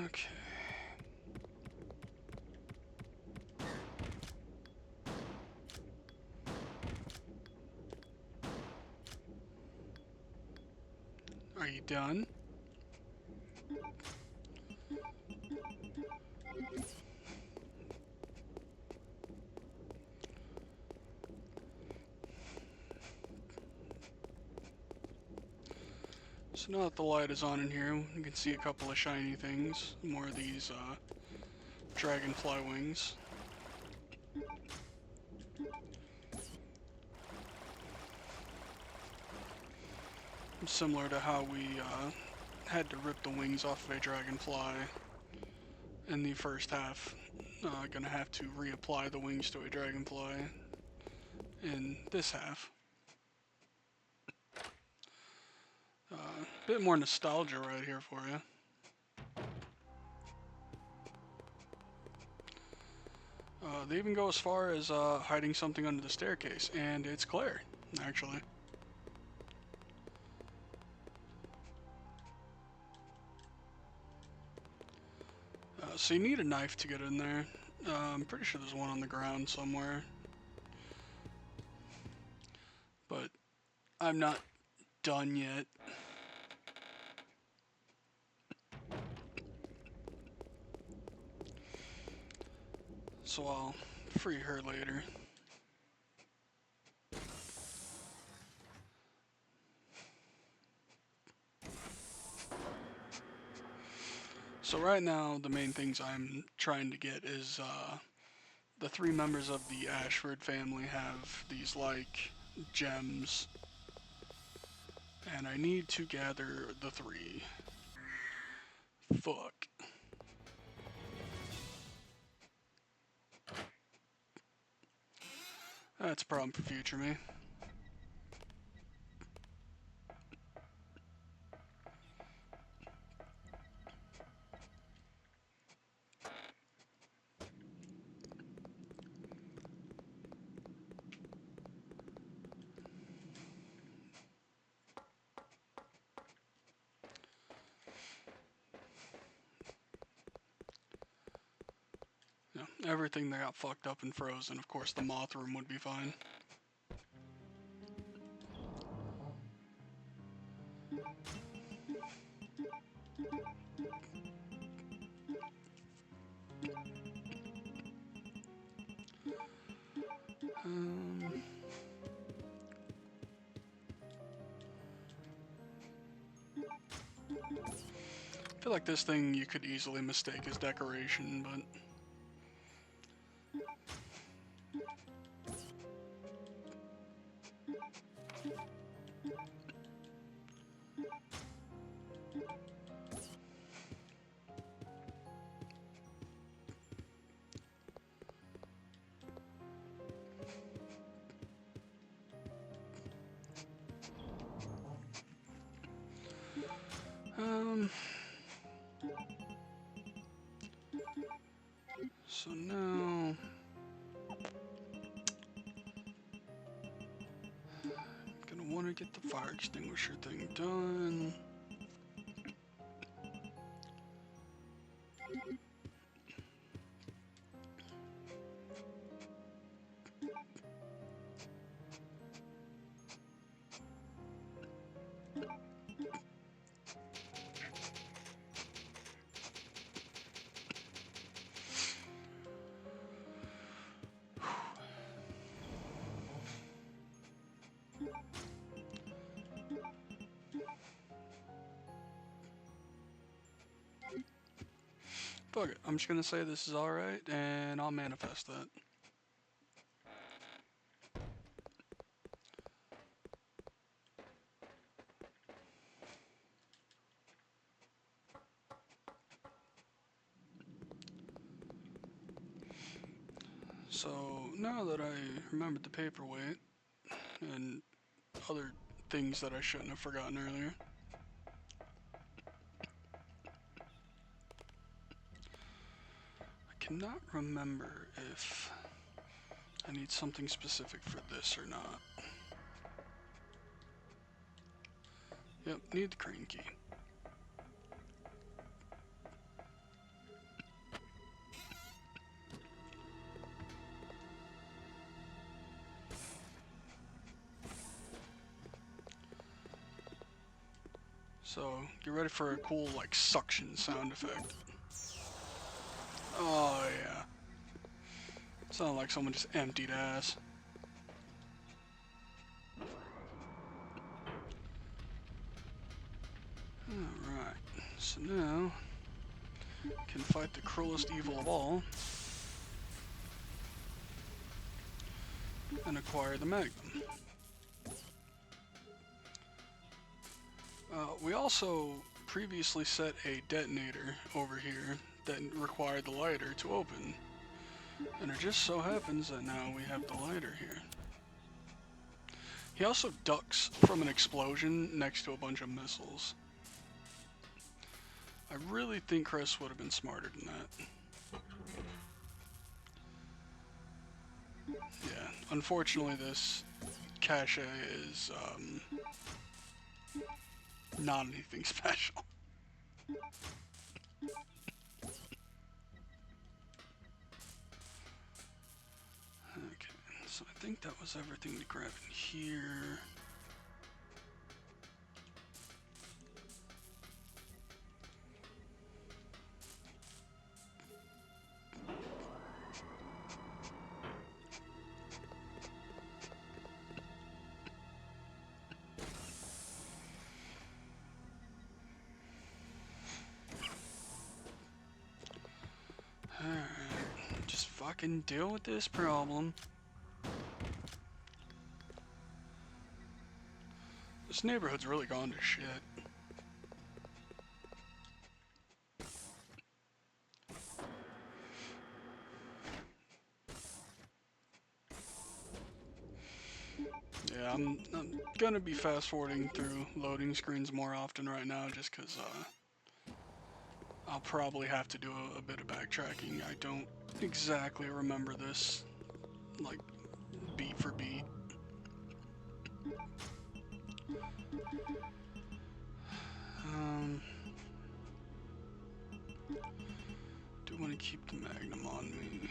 Okay. Are you done? So now that the light is on in here, you can see a couple of shiny things. More of these dragonfly wings. similar to how we had to rip the wings off of a dragonfly in the first half. Gonna have to reapply the wings to a dragonfly in this half. Bit more nostalgia right here for you. They even go as far as hiding something under the staircase, and it's Claire, actually. So you need a knife to get in there. I'm pretty sure there's one on the ground somewhere. But I'm not done yet. So I'll free her later. So right now, the main things I'm trying to get is the 3 members of the Ashford family have these, like, gems. And I need to gather the 3. Fuck. That's a problem for future me. Yeah, everything that got fucked up and frozen. Of course, the moth room would be fine. I feel like this thing you could easily mistake as decoration, but so now gonna want to get the fire extinguisher thing done. Fuck it, I'm just gonna say this is alright, and I'll manifest that. So, now that I remembered the paperweight, and other things that I shouldn't have forgotten earlier, I cannot remember if I need something specific for this or not. Yep, need the crane key. So, get ready for a cool, like, suction sound effect. Oh, yeah. Sounded like someone just emptied ass. Alright, so now, can fight the cruelest evil of all, and acquire the Magnum. We also previously set a detonator over here that required the lighter to open. And it just so happens that now we have the lighter here. He also ducks from an explosion next to a bunch of missiles. I really think Chris would have been smarter than that. Yeah, unfortunately this cache is not anything special. Okay, so I think that was everything to grab in here. Alright, just fucking deal with this problem. This neighborhood's really gone to shit. Yeah, I'm gonna be fast forwarding through loading screens more often right now just because I'll probably have to do a bit of backtracking. I don't exactly remember this, like, beat for beat. Do want to keep the Magnum on me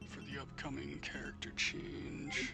for the upcoming character change.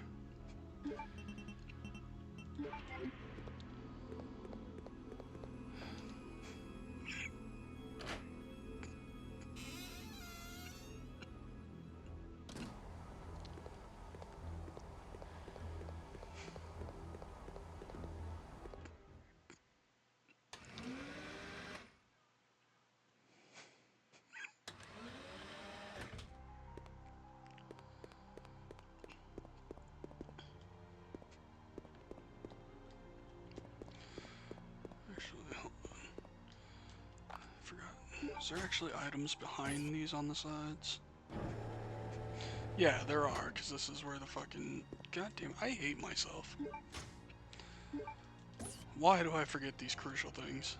Actually, hold on. I forgot. Is there actually items behind these on the sides? Yeah, there are, because this is where the fucking... Goddamn, I hate myself. Why do I forget these crucial things?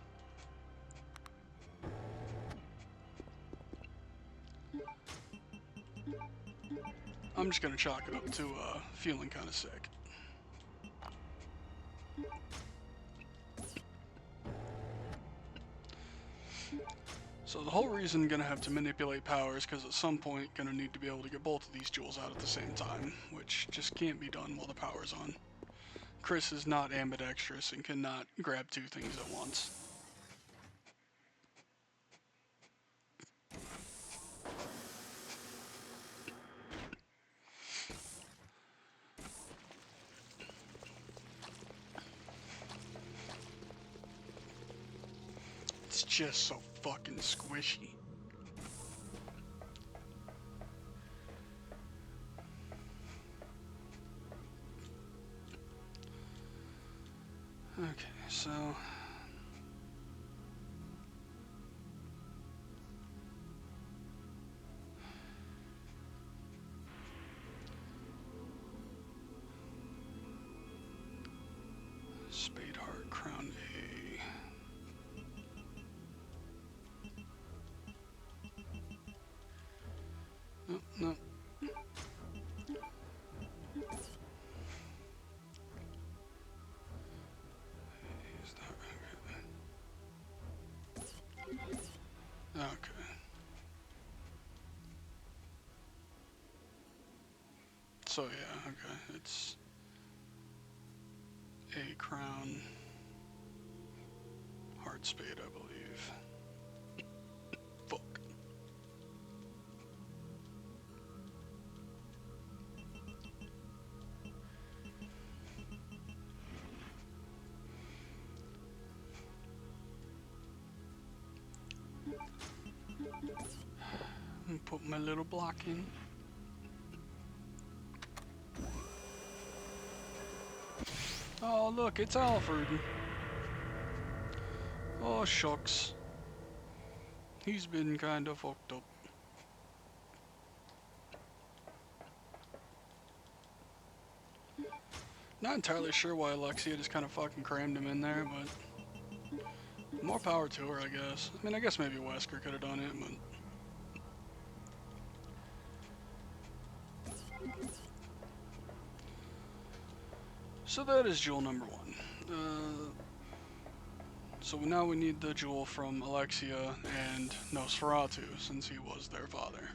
I'm just gonna chalk it up to feeling kind of sick. So the whole reason I'm gonna have to manipulate power is because at some point gonna need to be able to get both of these jewels out at the same time, which just can't be done while the power's on. Chris is not ambidextrous and cannot grab two things at once. It's just so fucking squishy. Okay, so... Spade Heart, Crown A. No, no. Is that okay? Okay. So yeah, okay, it's a crown, heart spade, I believe. Fuck. And put my little block in. Oh, look, it's Alfred. Oh, shucks. He's been kind of fucked up. Not entirely sure why Alexia just kind of fucking crammed him in there, but more power to her, I guess. I mean, I guess maybe Wesker could have done it, but... So that is jewel number 1. So now we need the jewel from Alexia and Nosferatu, since he was their father.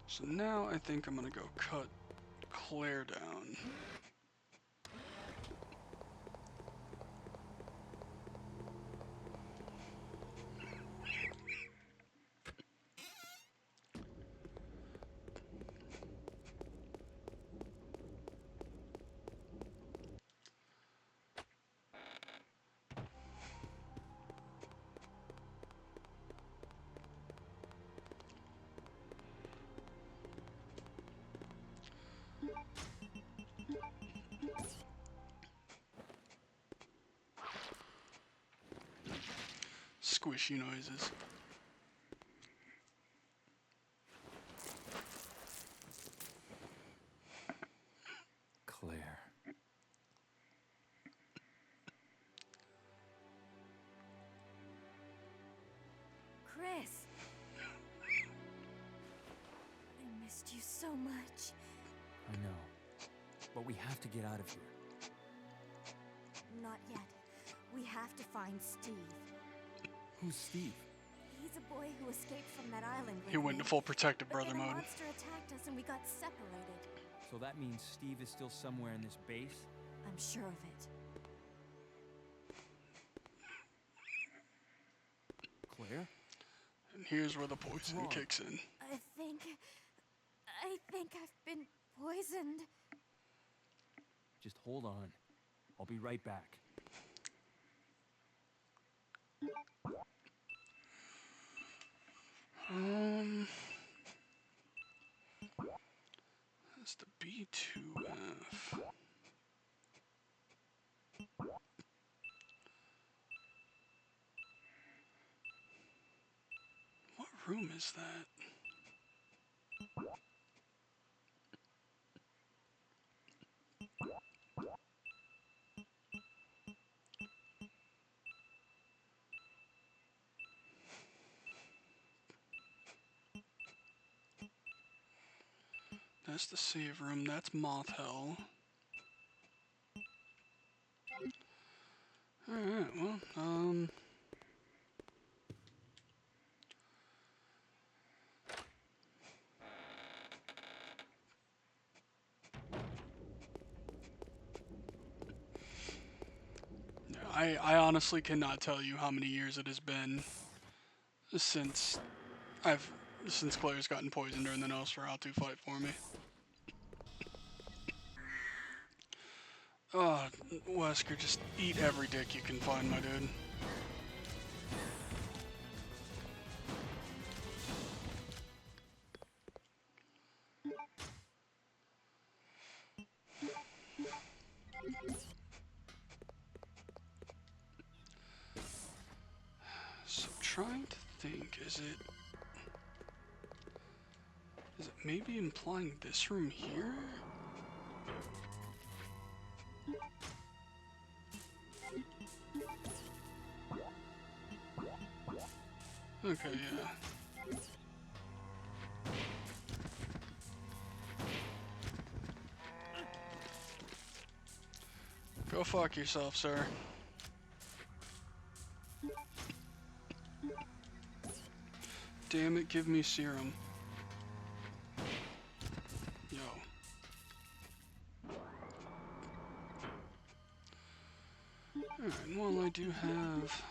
So now I think I'm gonna go cut Claire down. Squishy noises. Claire. Chris! I missed you so much. I know. But we have to get out of here. Not yet. We have to find Steve. Who's Steve? He's a boy who escaped from that island with He went me. into full protective But brother then a mode. monster attacked us and we got separated. So that means Steve is still somewhere in this base? I'm sure of it. Claire? And here's where the poison wrong? kicks in. I think I've been poisoned. Just hold on. I'll be right back. That's the B2F. What room is that? That's the save room. That's Moth Hell. Alright, well, I honestly cannot tell you how many years it has been since since Claire's gotten poisoned during the Nosferatu fight for me. Oh, Wesker, just eat every dick you can find, my dude. So trying to think, is it maybe implying this room here? Okay, yeah. Go fuck yourself, sir. Damn it, give me serum. Yo. Alright, well I do have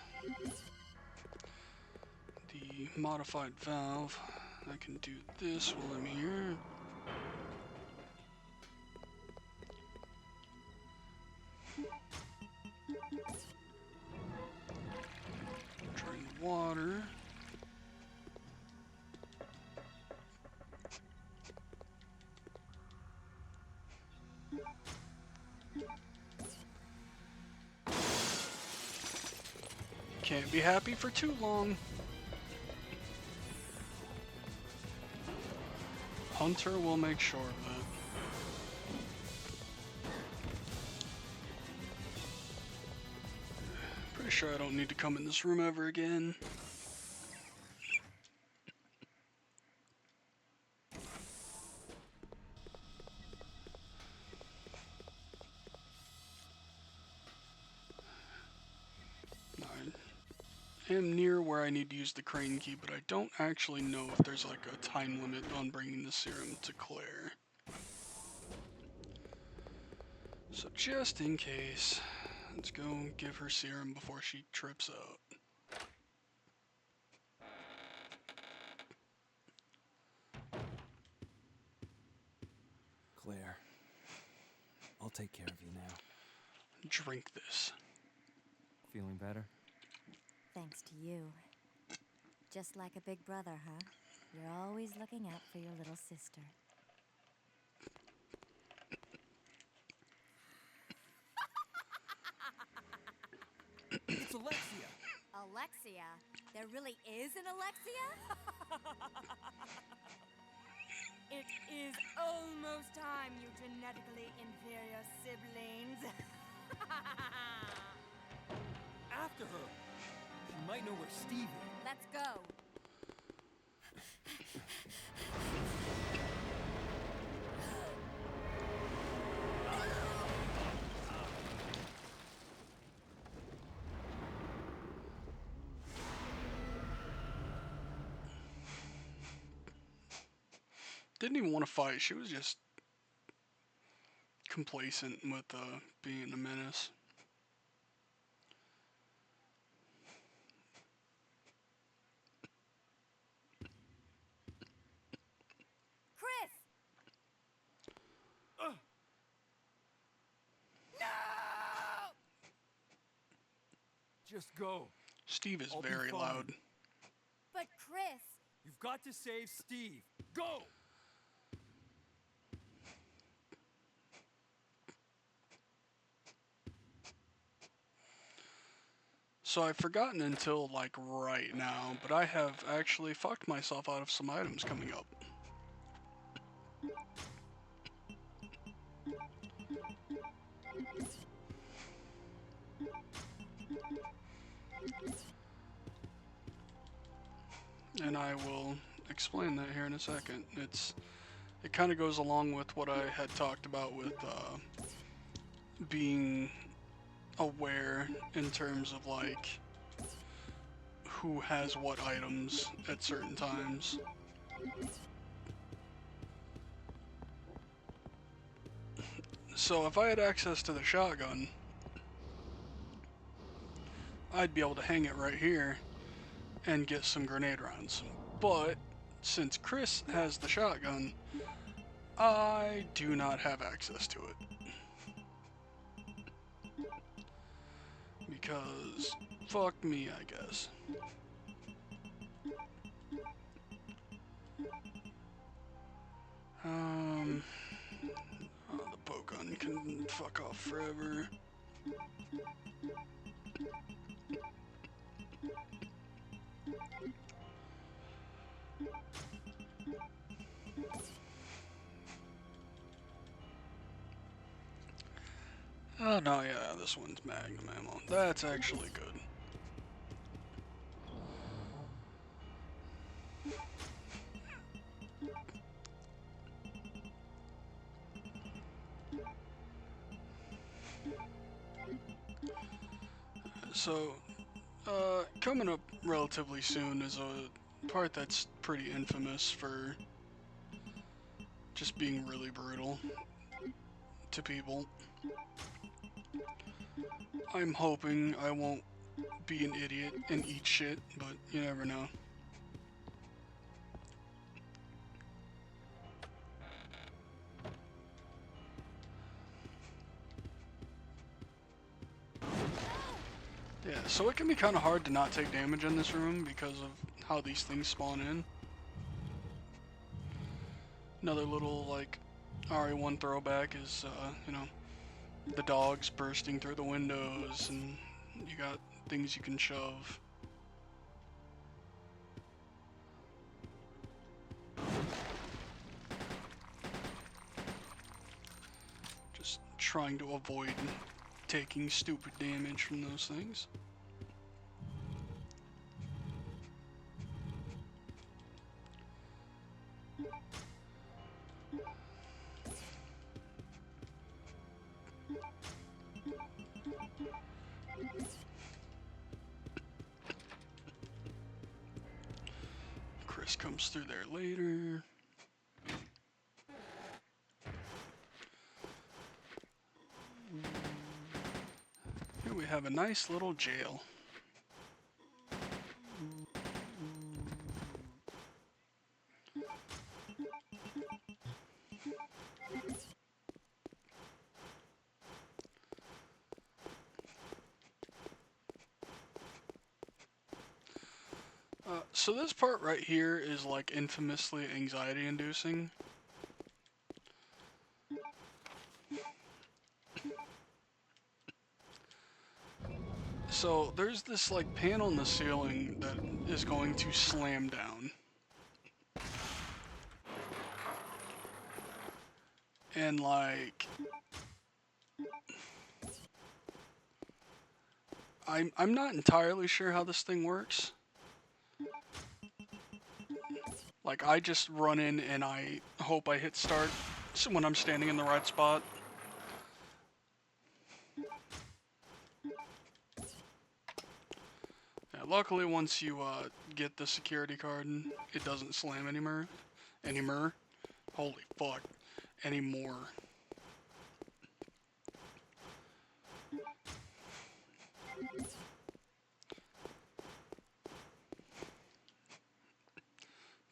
the modified valve. I can do this while I'm here. water. Can't be happy for too long. Hunter will make sure of it. Pretty sure I don't need to come in this room ever again. I am near where I need to use the crane key, but I don't actually know if there's like a time limit on bringing the serum to Claire. So just in case, let's go give her serum before she trips out. Claire, I'll take care of you now. Drink this. Feeling better? Thanks to you. Just like a big brother, huh? You're always looking out for your little sister. It's Alexia! Alexia? There really is an Alexia? It is almost time, you genetically inferior siblings. After her! She might know where Steve is. Let's go. Didn't even want to fight. She was just complacent with being a menace. Chris! Just go. Steve is I'll be very fine. loud. But Chris! You've got to save Steve. Go! So I've forgotten until like right now, but I have actually fucked myself out of some items coming up. And I will explain that here in a second. It kind of goes along with what I had talked about with being aware in terms of like who has what items at certain times. So if I had access to the shotgun, I'd be able to hang it right here and get some grenade rounds. But since Chris has the shotgun, I do not have access to it. Because fuck me, I guess. Oh, the bow gun can fuck off forever. Oh no, yeah, this one's Magnum ammo. That's actually good. So, coming up relatively soon is a part that's pretty infamous for just being really brutal to people. I'm hoping I won't be an idiot and eat shit, but you never know. Yeah, so it can be kind of hard to not take damage in this room because of how these things spawn in. Another little, like, RE1 throwback is, you know, the dogs bursting through the windows, and you got things you can shove. Just trying to avoid taking stupid damage from those things. Chris comes through there later. Here we have a nice little jail. So this part right here is like infamously anxiety inducing. So there's this like panel in the ceiling that is going to slam down. And like I'm not entirely sure how this thing works. Like, I just run in and I hope I hit start when I'm standing in the right spot. Yeah, luckily, once you get the security card, it doesn't slam anymore. Holy fuck. Anymore.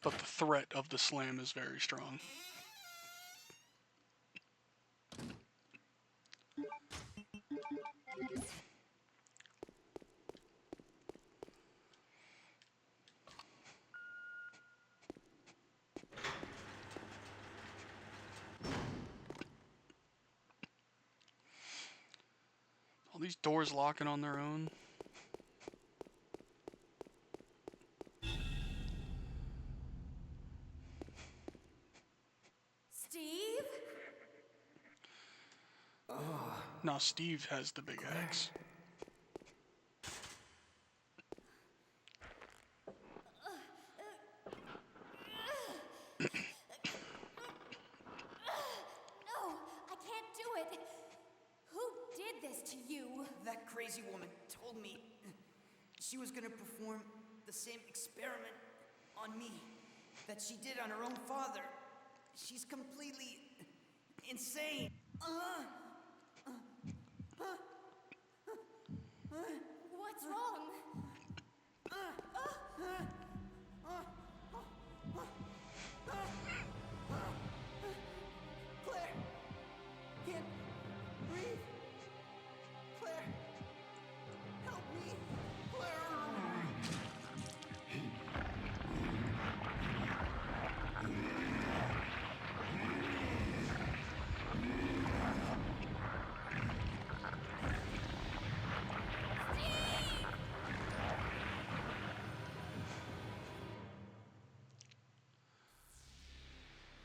But the threat of the slam is very strong. All these doors locking on their own. Steve? Now Steve has the big axe. No, I can't do it. Who did this to you? That crazy woman told me she was gonna perform the same experiment on me that she did on her own father. She's completely insane. What's wrong? Claire! Can't breathe. Claire! Help me! Claire!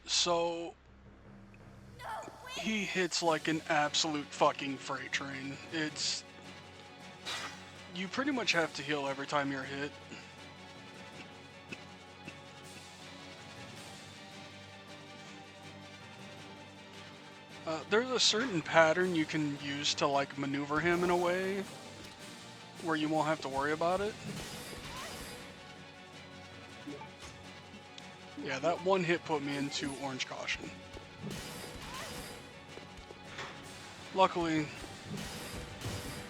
So he hits like an absolute fucking freight train. It's... You pretty much have to heal every time you're hit. There's a certain pattern you can use to like maneuver him in a way where you won't have to worry about it. Yeah, that one hit put me into orange caution. Luckily,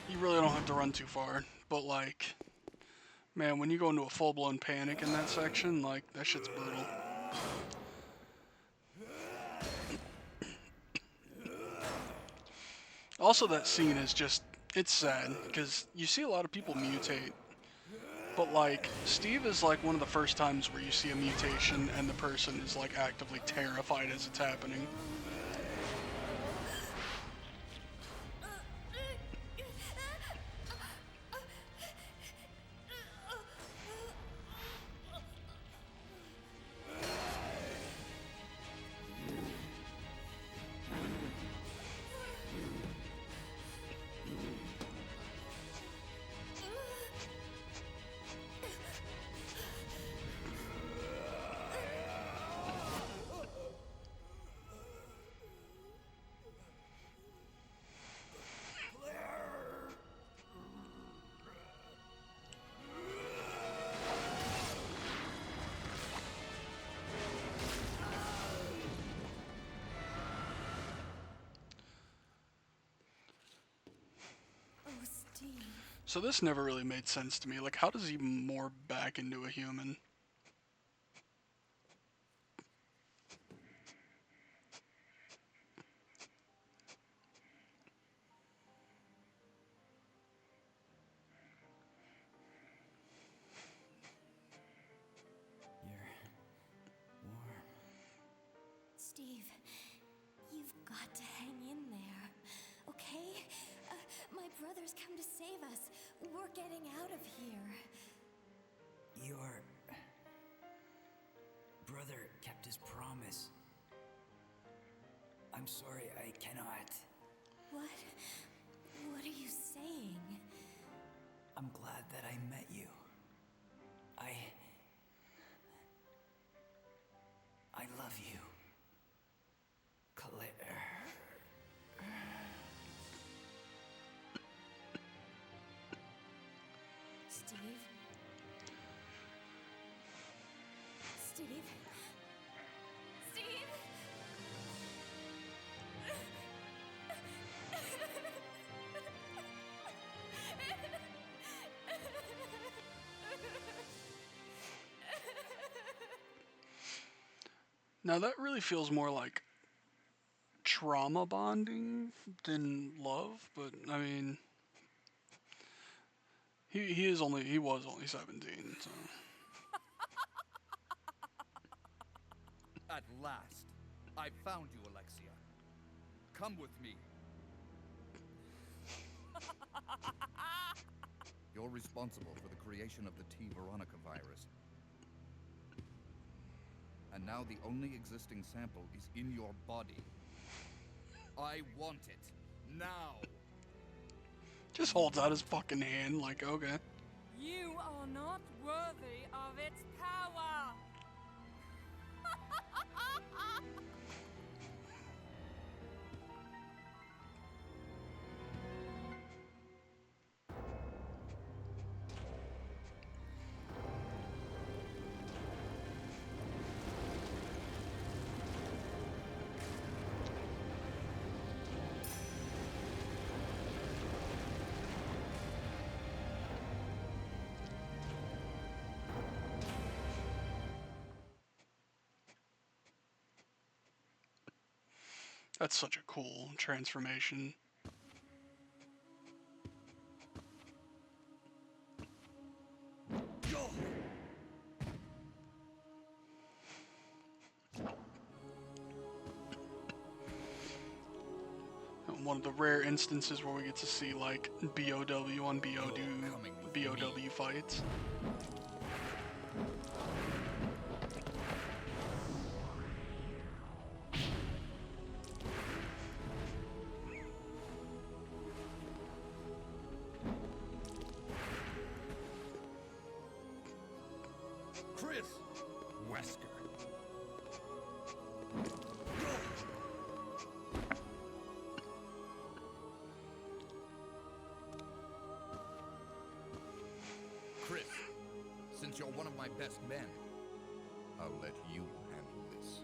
you really don't have to run too far, but like, man, when you go into a full-blown panic in that section, like, that shit's brutal. Also, that scene is just It's sad, because you see a lot of people mutate, but like, Steve is like one of the first times where you see a mutation and the person is like actively terrified as it's happening. Oh, Steve. So this never really made sense to me. Like, how does he morph back into a human? You're warm. Steve, you've got to hang in there, okay? My brother's come to save us. We're getting out of here. Your brother kept his promise. I'm sorry, I cannot. What? What are you saying? I'm glad that I met you. I love you. Claire. Steve? Steve? Steve? Now that really feels more like trauma bonding than love, but I mean, he was only 17, so. At last, I found you, Alexia. Come with me. You're responsible for the creation of the T. Veronica virus. And now the only existing sample is in your body. I want it. Now. Just holds out his fucking hand like, okay. You are not worthy of its power. That's such a cool transformation. One of the rare instances where we get to see like BOW on BOW fights. Chris! Wesker. Chris, since you're one of my best men, I'll let you handle this.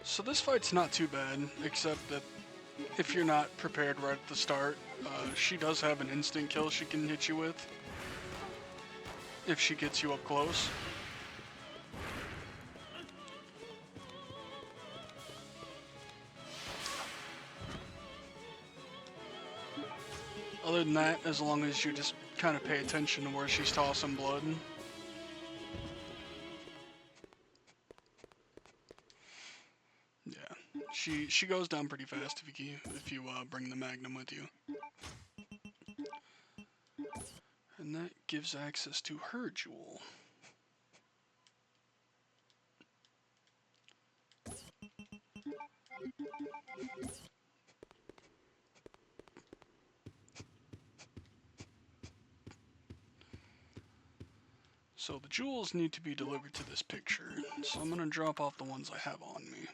So this fight's not too bad, except that if you're not prepared right at the start, she does have an instant kill she can hit you with. if she gets you up close. Other than that, as long as you just kind of pay attention to where she's tossing blood. Yeah, she goes down pretty fast if you bring the Magnum with you. And that gives access to her jewel. So the jewels need to be delivered to this picture, so I'm going to drop off the ones I have on me.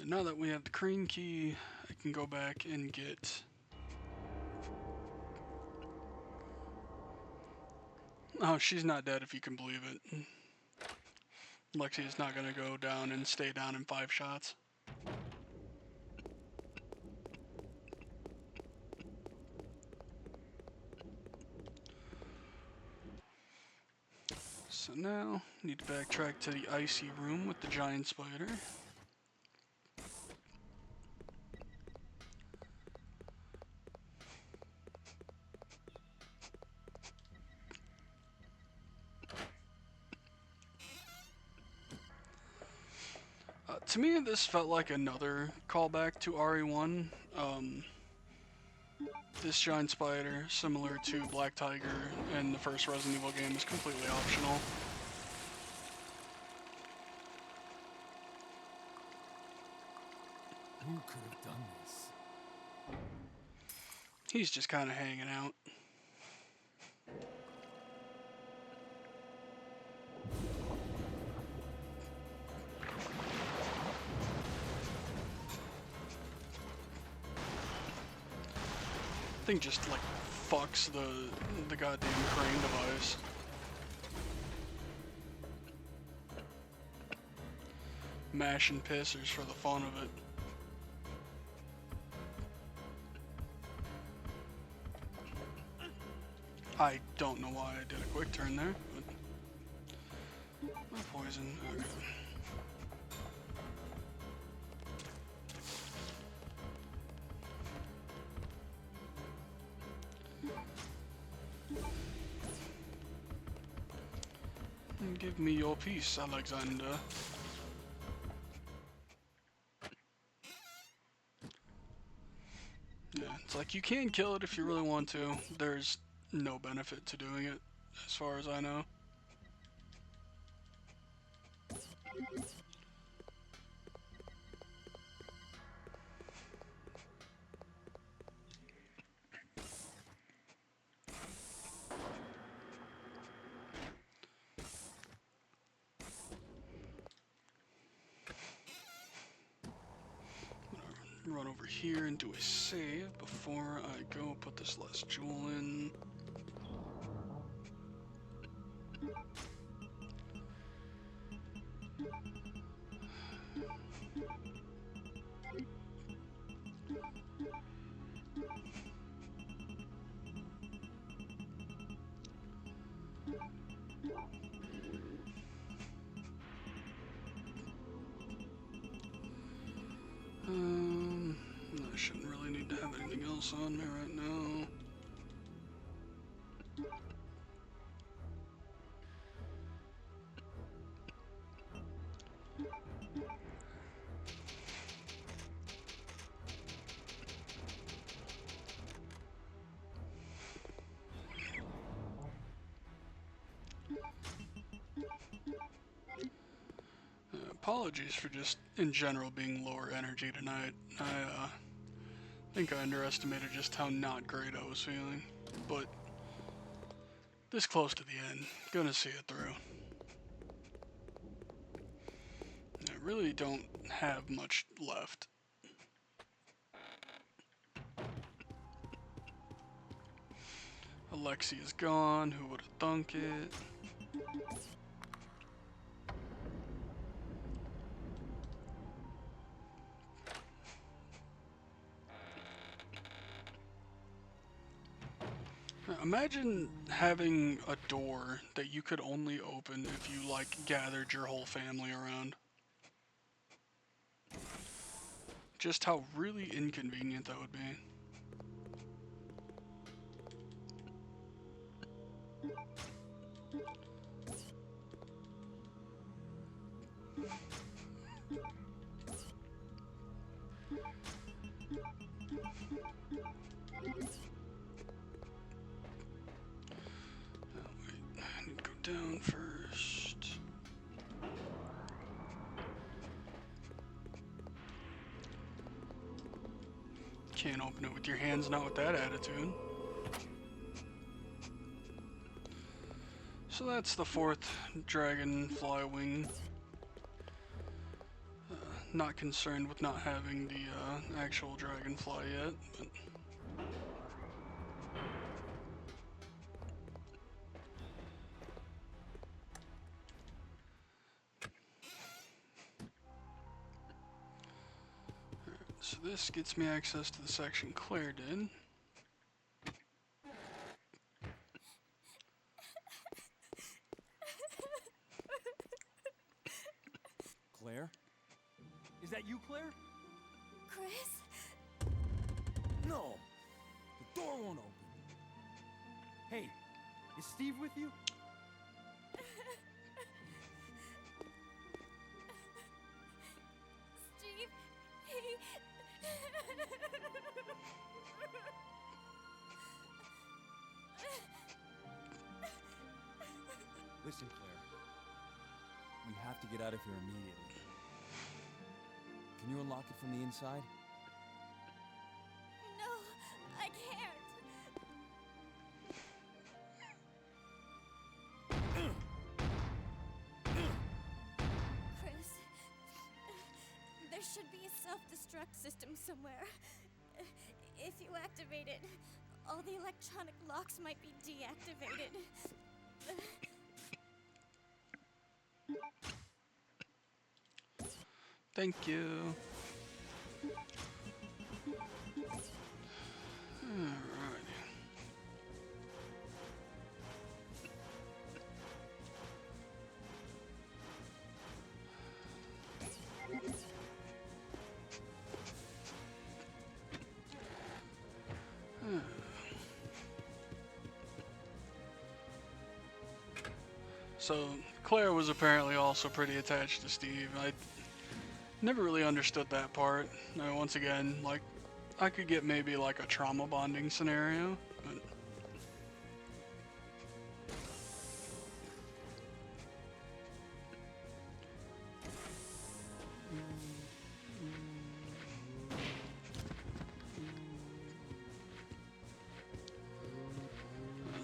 And now that we have the crane key, I can go back and get... Oh, she's not dead if you can believe it. Lexi is not going to go down and stay down in 5 shots. So now, need to backtrack to the icy room with the giant spider. To me, this felt like another callback to RE1. This giant spider, similar to Black Tiger in the first Resident Evil game, is completely optional. Who could have done this? He's just kind of hanging out. Thing just like fucks the goddamn crane device. Mashing pissers for the fun of it. I don't know why I did a quick turn there, but my poison. Okay. Give me your piece, Alexander. Yeah, it's like you can kill it if you really want to. There's no benefit to doing it, as far as I know. Run over here and do a save before I go put this last jewel in. I shouldn't really need to have anything else on me right now. Apologies for just, in general, being lower energy tonight. I think I underestimated just how not great I was feeling. But, this close to the end, gonna see it through. I really don't have much left. Alexi is gone, who would have thunk it? Imagine having a door that you could only open if you, like, gathered your whole family around. Just how really inconvenient that would be. I need to go down first. Can't open it with your hands, not with that attitude. So that's the fourth dragonfly wing. Not concerned with not having the actual dragonfly yet, but so this gets me access to the section Claire did. Claire? Is that you, Claire? Chris? No! The door won't open. Hey, is Steve with you? Steve, Listen, Claire. We have to get out of here immediately. Can you unlock it from the inside? No, I can't. Chris, there should be a self-destruct system somewhere. If you activate it, all the electronic locks might be deactivated. Thank you. Alright. So, Claire was apparently also pretty attached to Steve. I never really understood that part. Once again, like, I could get maybe like a trauma bonding scenario, but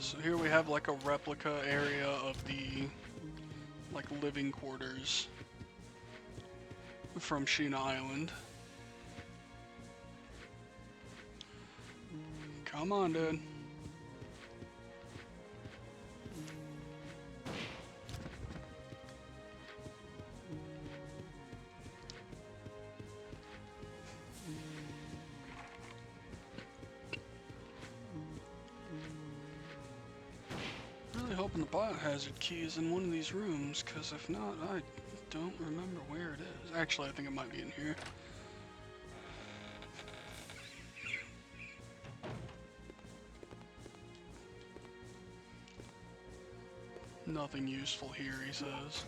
so here we have like a replica area of the like living quarters from Sheena Island. Come on, dude. Really hoping the biohazard key is in one of these rooms, because if not, I don't remember where it is. Actually, I think it might be in here. Nothing useful here, he says.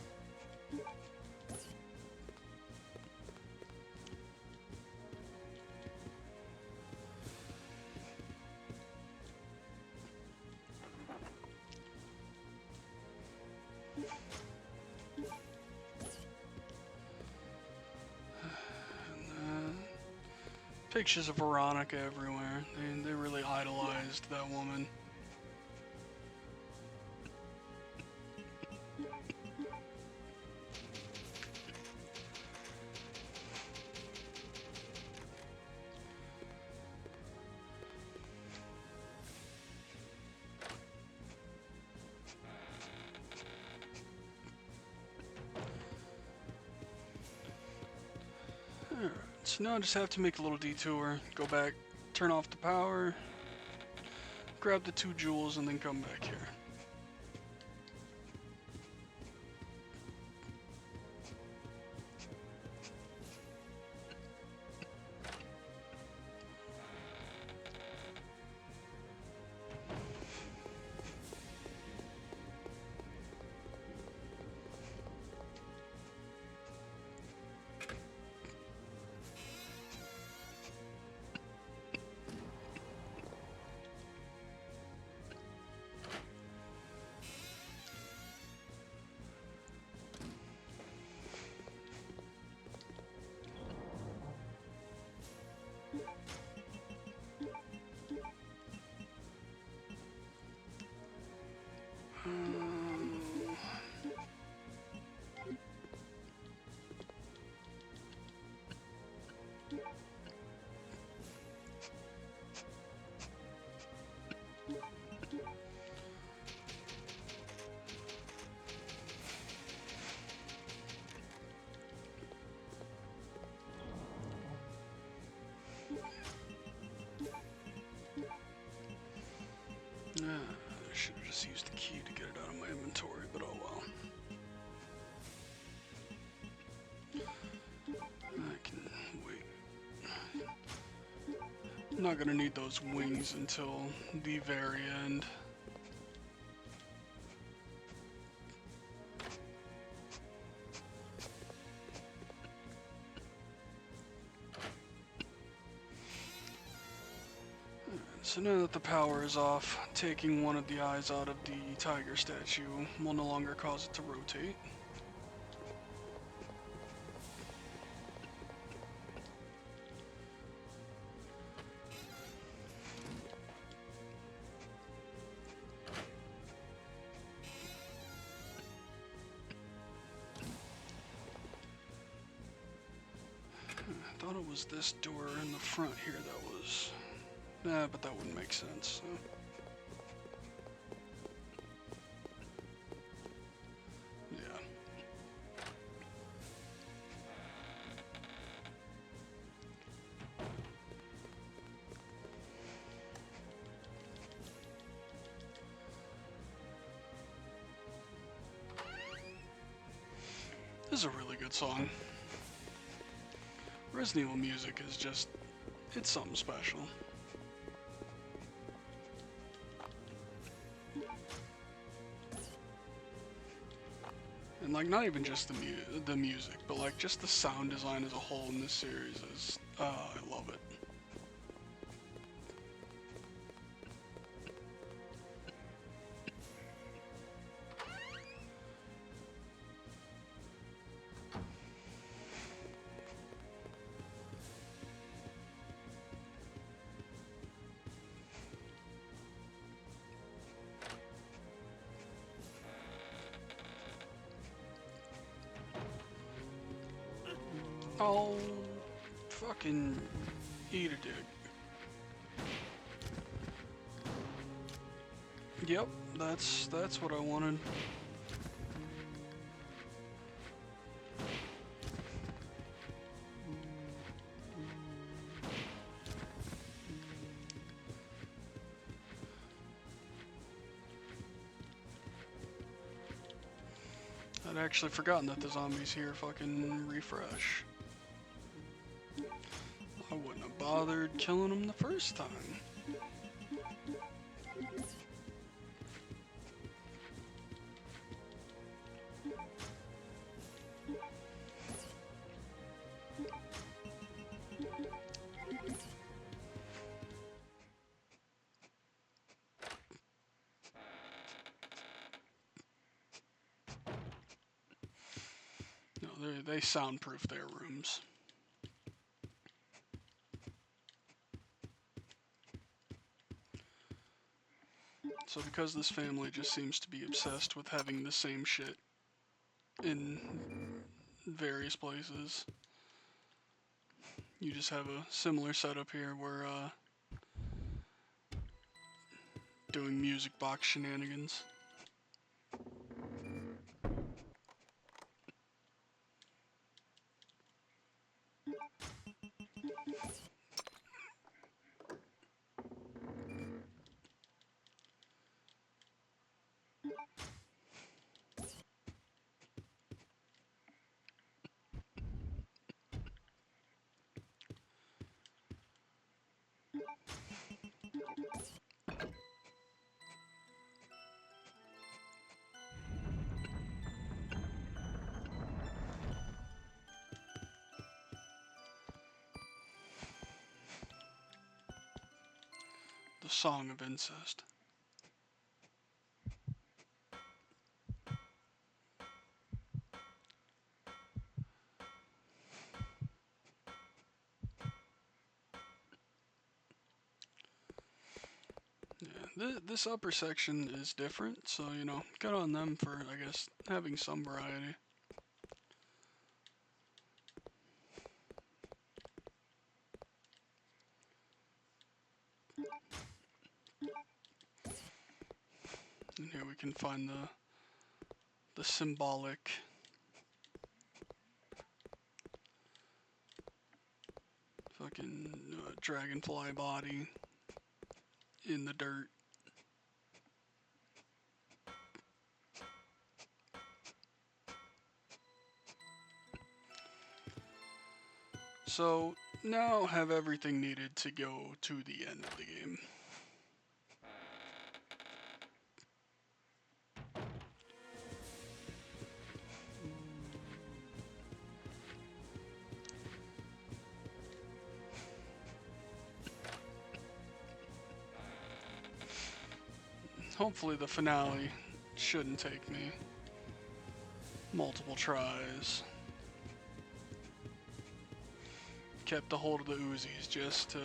Pictures of Veronica everywhere. They really idolized that woman. Alright, so now I just have to make a little detour, go back, turn off the power, grab the 2 jewels and then come back here. I should have just used the key to get it out of my inventory, but oh well. I can wait. I'm not gonna need those wings until the very end. So now that the power is off, taking one of the eyes out of the tiger statue will no longer cause it to rotate. I thought it was this door in the front here that was... Nah, but that wouldn't make sense. So. Yeah. This is a really good song. Resident Evil music is just... it's something special. And like, not even just the music, but like just the sound design as a whole in this series is, I love it. Oh, fucking eat a dick. Yep, that's what I wanted. I'd actually forgotten that the zombies here fucking refresh. I wouldn't have bothered killing them the first time. No, they soundproof their rooms. So because this family just seems to be obsessed with having the same shit in various places, you just have a similar setup here where doing music box shenanigans. The Song of Incest. Yeah, this upper section is different, so, you know, good on them for, I guess, having some variety. And here we can find the symbolic fucking dragonfly body in the dirt. So now have everything needed to go to the end of the game. Hopefully the finale shouldn't take me multiple tries. Kept a hold of the Uzis just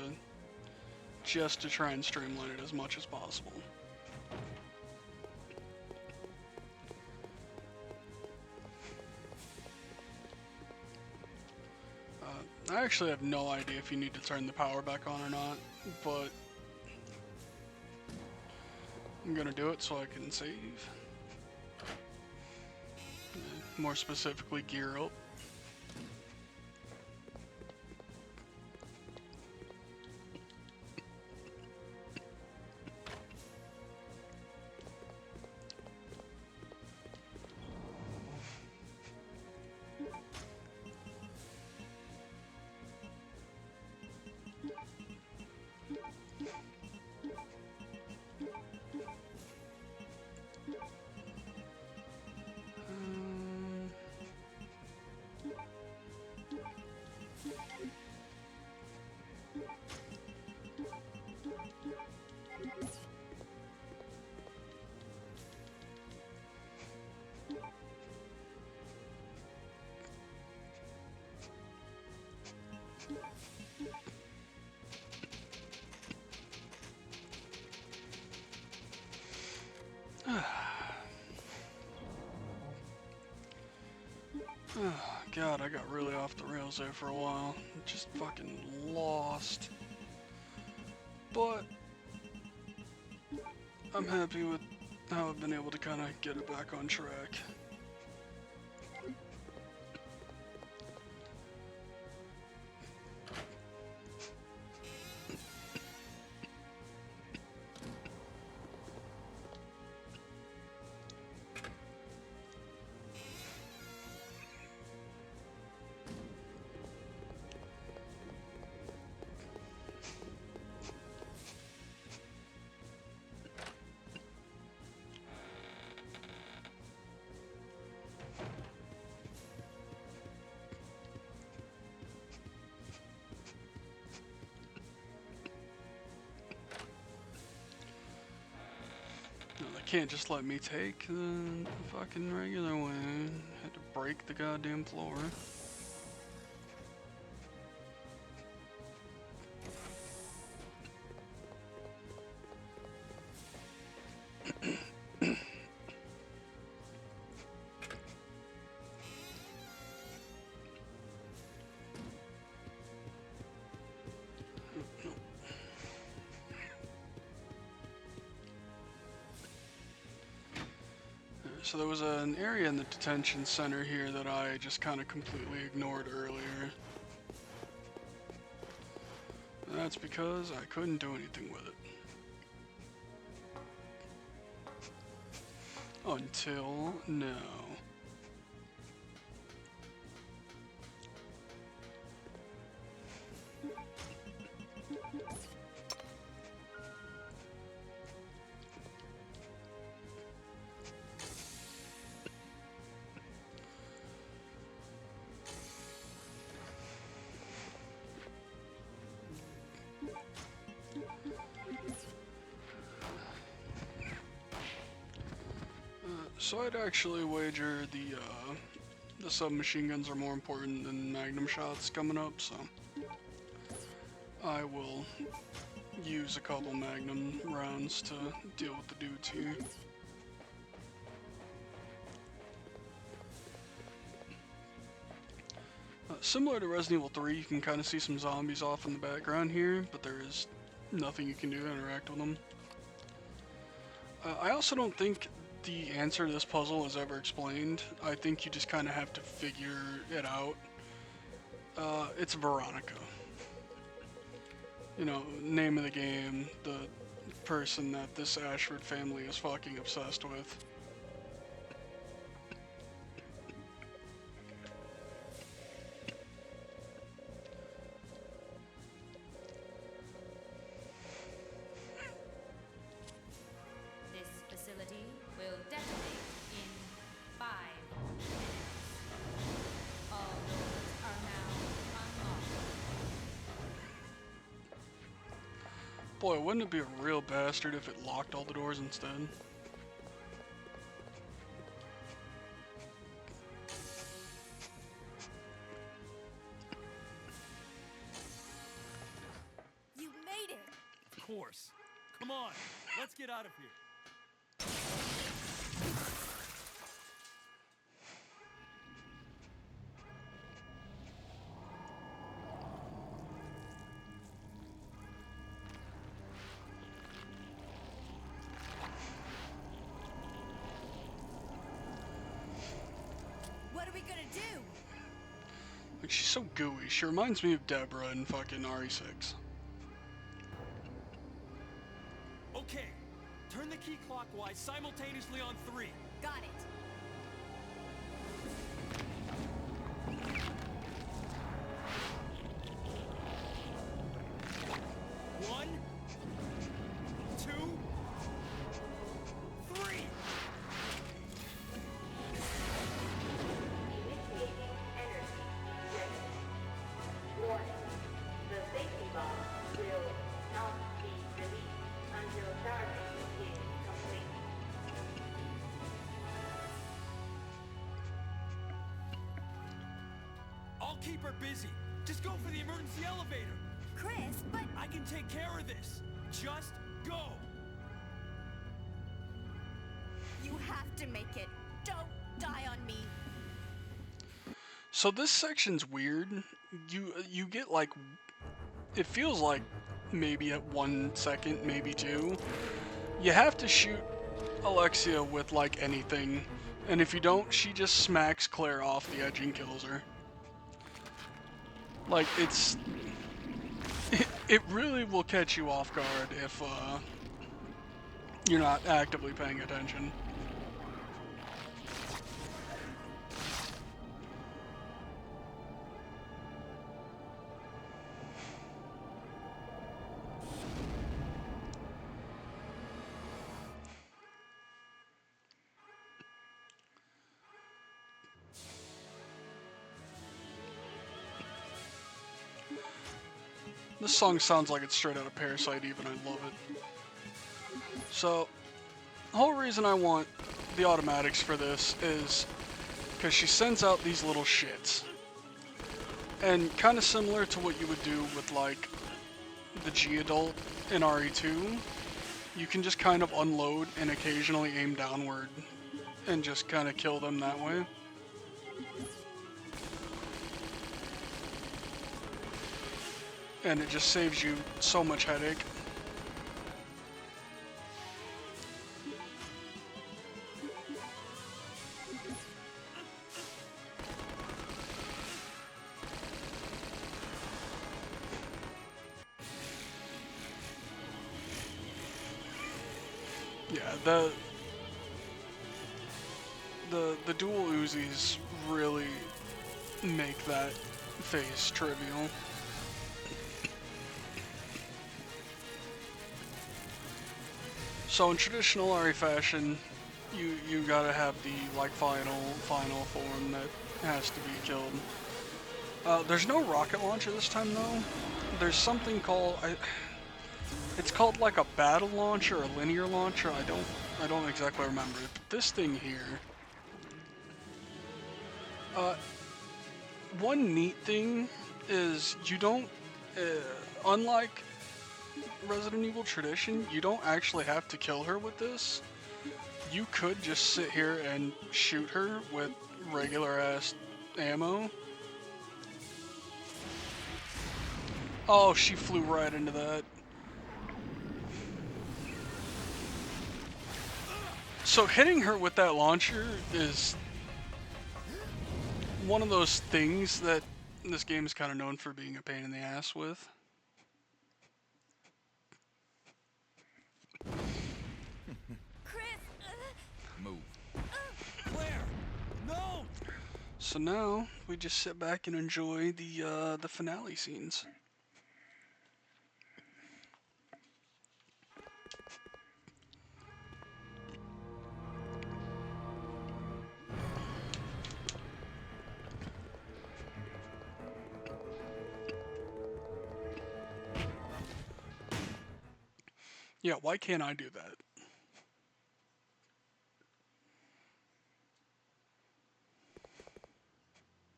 to try and streamline it as much as possible. I actually have no idea if you need to turn the power back on or not, but I'm gonna do it so I can save. More specifically, gear up. God, I got really off the rails there for a while. Just fucking lost. But I'm happy with how I've been able to kind of get it back on track. No, they can't just let me take the fucking regular way. Had to break the goddamn floor. So there was an area in the detention center here that I just kind of completely ignored earlier. And that's because I couldn't do anything with it. Until now. So I'd actually wager the submachine guns are more important than magnum shots coming up, so I will use a couple magnum rounds to deal with the dudes here. Similar to Resident Evil 3, you can kind of see some zombies off in the background here, but there is nothing you can do to interact with them. I also don't think the answer to this puzzle is ever explained. I think you just kind of have to figure it out. It's Veronica. You know, name of the game, the person that this Ashford family is fucking obsessed with. This facility will detonate in 5 minutes. All doors are now unlocked. Boy, wouldn't it be a real bastard if it locked all the doors instead? You made it! Of course. Come on, let's get out of here. What are we gonna do? Like, she's so gooey. She reminds me of Deborah in fucking RE6. Okay, turn the key clockwise simultaneously on 3. Got it. One, 2, 3. Warning. The safety bomb will not be released until charging is complete. I'll keep her busy. Just go for the emergency elevator. Chris, but I can take care of this. Just go. you have to make it. Don't die on me. So this section's weird. You get like, it feels like maybe at 1 second, maybe 2. You have to shoot Alexia with like anything, and if you don't, she just smacks Claire off the edge and kills her. Like, it really will catch you off guard if you're not actively paying attention. This song sounds like it's straight out of Parasite even, I love it. So, the whole reason I want the automatics for this is because she sends out these little shits. And kind of similar to what you would do with like the G-Adult in RE2, you can just kind of unload and occasionally aim downward and just kind of kill them that way. And it just saves you so much headache. Yeah, the dual Uzis really make that phase trivial. So in traditional RE fashion, you gotta have the like final form that has to be killed. There's no rocket launcher this time though. There's something called it's called like a battle launcher or a linear launcher. I don't exactly remember it, but this thing here. One neat thing is you don't, unlike Resident Evil Tradition, you don't actually have to kill her with this. You could just sit here and shoot her with regular ass ammo. Oh, she flew right into that. So hitting her with that launcher is one of those things that this game is kind of known for being a pain in the ass with. Chris! Move. Claire! No! So now we just sit back and enjoy the finale scenes. Yeah, why can't I do that?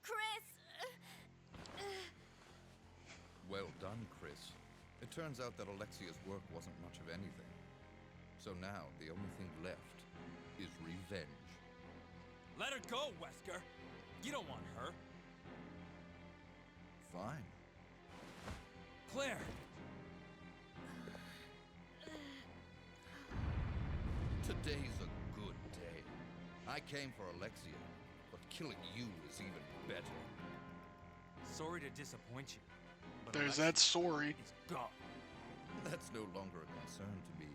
Chris! Well done, Chris. It turns out that Alexia's work wasn't much of anything. So now, the only thing left is revenge. Let her go, Wesker! You don't want her. Fine. Claire! Today's a good day. I came for Alexia, but killing you is even better. Sorry to disappoint you, but There's Alexia that sorry. is gone. That's no longer a concern to me.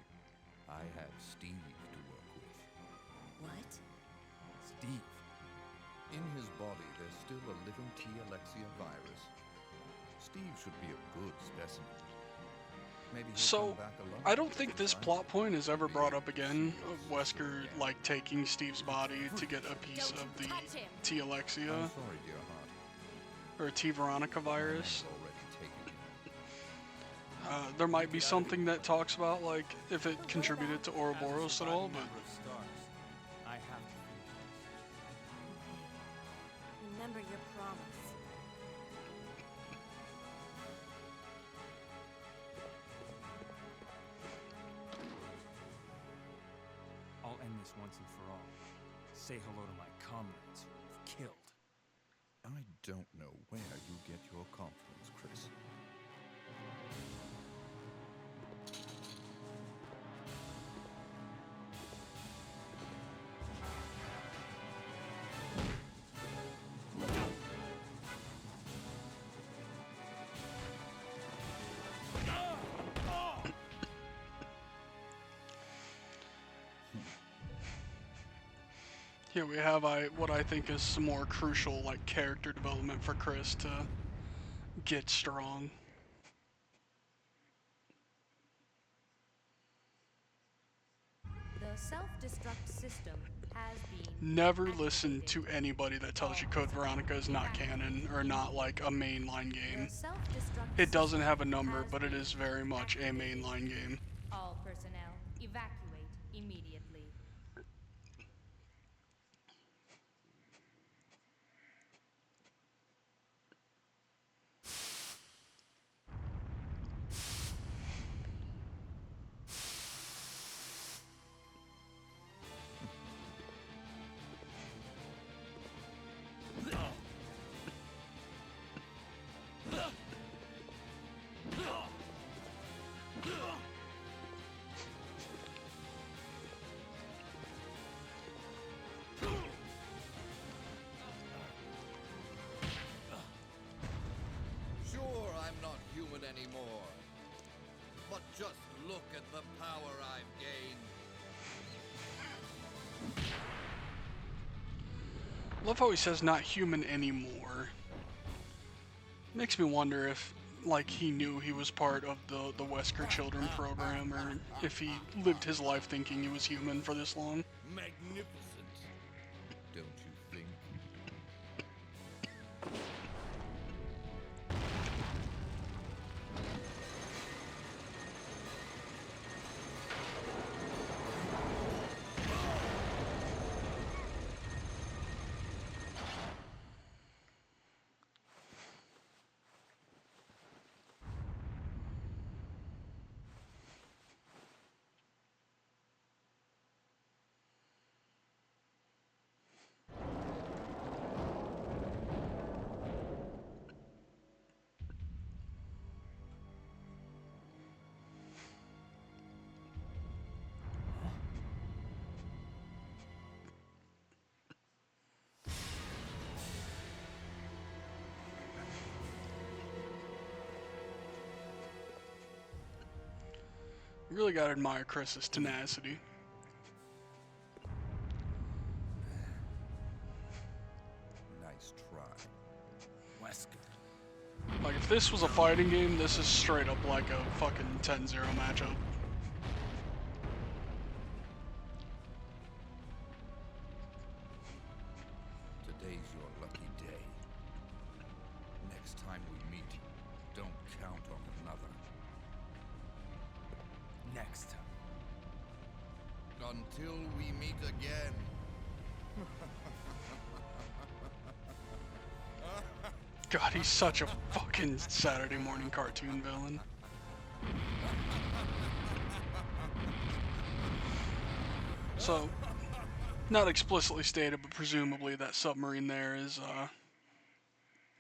I have Steve to work with. What? Steve. In his body, there's still a living T. Alexia virus. Steve should be a good specimen. Maybe he'll So, come back alone I don't think this sometime. plot point is ever brought up again, of Wesker, like, taking Steve's body to get a piece of the T. Alexia, I'm sorry, dear heart. or T. Veronica virus. I've already taken it. There might be something that talks about, like, if it contributed to Ouroboros at all, but I have to Remember your promise. I'll end this once and for all. Say hello to my comrades who you've killed. I don't know where you get your confidence, Chris. here we have what I think is some more crucial, like, character development for Chris to get strong. The self-destruct system has been Never listen activated. to anybody that tells you Code Veronica is not canon, or not, like, a mainline game. The self-destruct It doesn't have a system number, has but it been is very much a activated. mainline game. All personnel evacuate immediately. Sure, I'm not human anymore. But just look at the power I've gained. Love how he says not human anymore. Makes me wonder if, like, he knew he was part of the Wesker Children program, or if he lived his life thinking he was human for this long. Magnificent. Don't you think? You really gotta admire Chris's tenacity. Nice try. Wesker. Like, if this was a fighting game, this is straight up like a fucking 10-0 matchup. Today's your lucky day. Next time we meet, don't count on another. Next time. Until we meet again. God, he's such a fucking Saturday morning cartoon villain. So, not explicitly stated, but presumably that submarine there is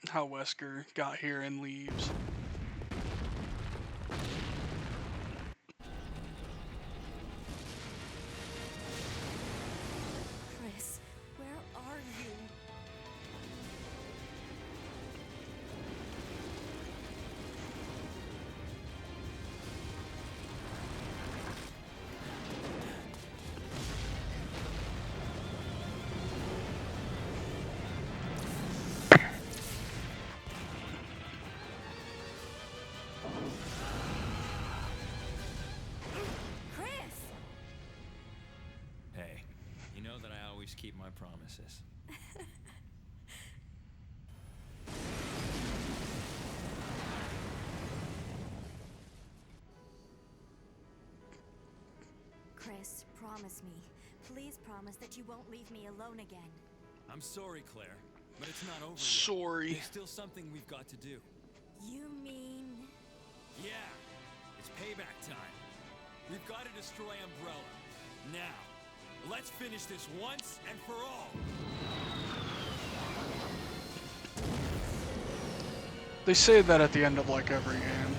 how Wesker got here and leaves. Chris, where are you? Chris! Hey, you know that I always keep my promises. Chris, promise me. Please promise that you won't leave me alone again. I'm sorry, Claire, but it's not over yet. Sorry. There's still something we've got to do. You mean... Yeah, it's payback time. We've got to destroy Umbrella. Now, let's finish this once and for all. They say that at the end of like every game,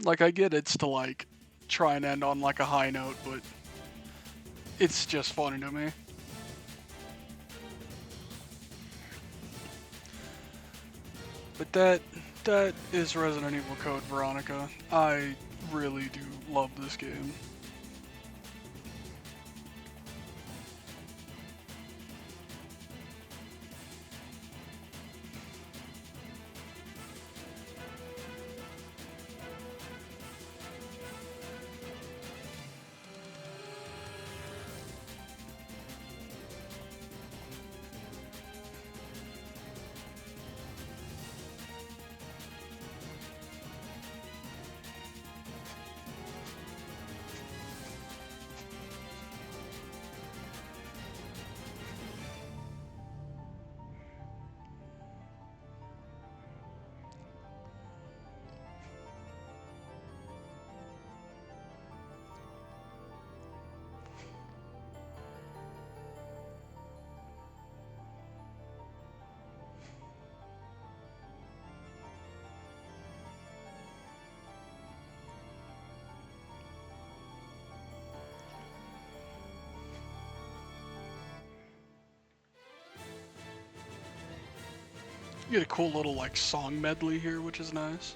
like I get it's to like try and end on like a high note, but it's just funny to me. But that is Resident Evil Code Veronica. I really do love this game. You get a cool little like song medley here, which is nice.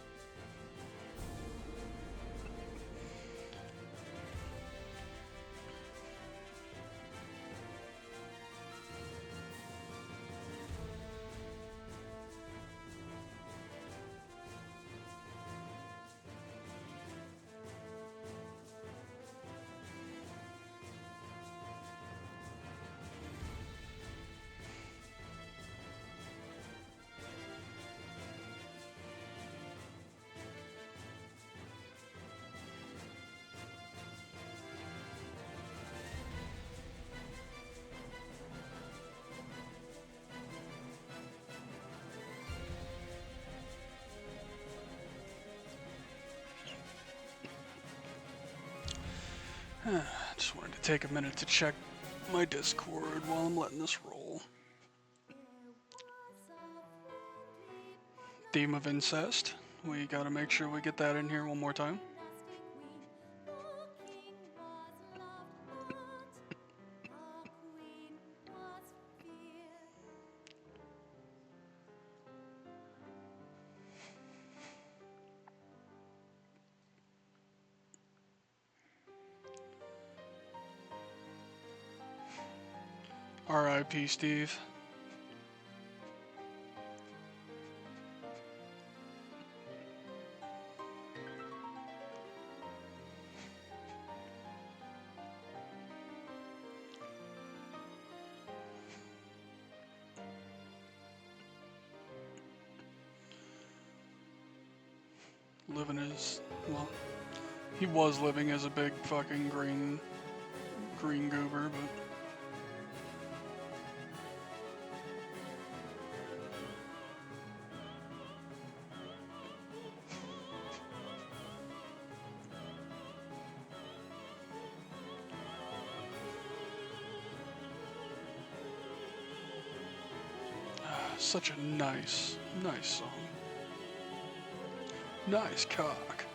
Just wanted to take a minute to check my Discord while I'm letting this roll. Theme of incest. We gotta make sure we get that in here one more time. R.I.P. Steve. Living as, well, he was living as a big fucking green goober, but such a nice song. Nice cock.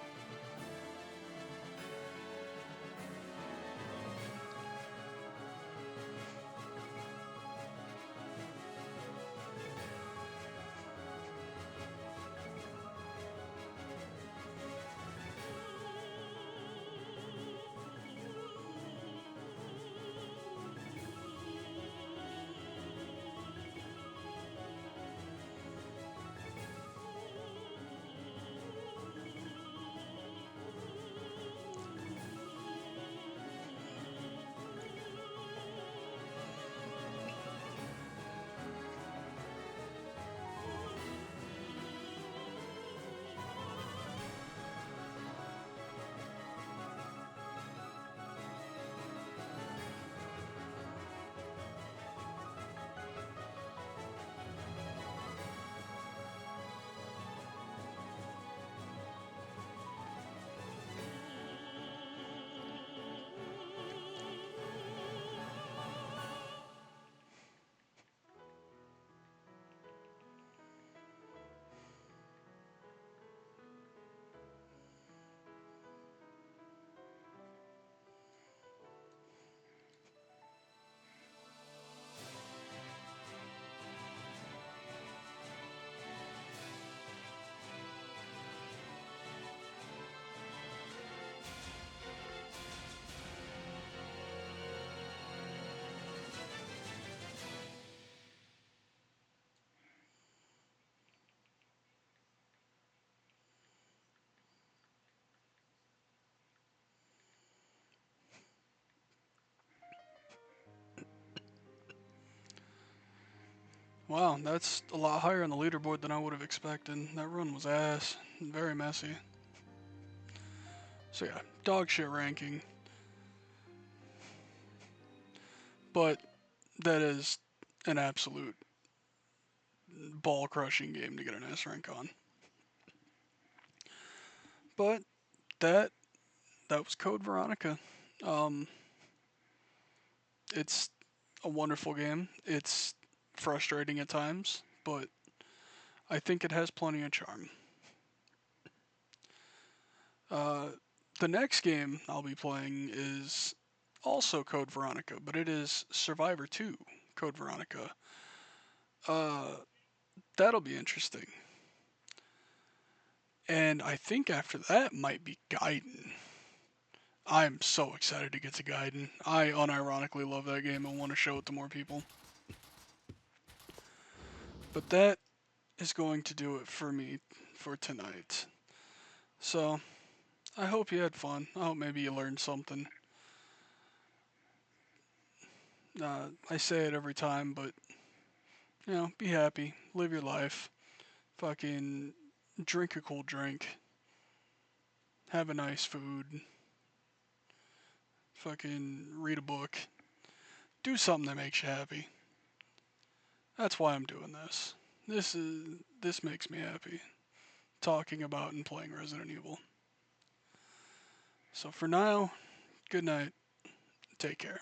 Wow, that's a lot higher on the leaderboard than I would have expected. That run was ass. Very messy. So yeah, dog shit ranking. But that is an absolute ball crushing game to get an S rank on. But that was Code Veronica. It's a wonderful game. It's frustrating at times, but I think it has plenty of charm. The next game I'll be playing is also Code Veronica, but it is Survivor 2 Code Veronica. That'll be interesting. And I think after that might be Gaiden. I'm so excited to get to Gaiden. I unironically love that game and want to show it to more people. But that is going to do it for me for tonight. So, I hope you had fun. I hope maybe you learned something. I say it every time, but, you know, be happy. Live your life. Fucking drink a cool drink. Have a nice food. Fucking read a book. Do something that makes you happy. That's why I'm doing this. This makes me happy. Talking about and playing Resident Evil. So for now, good night. Take care.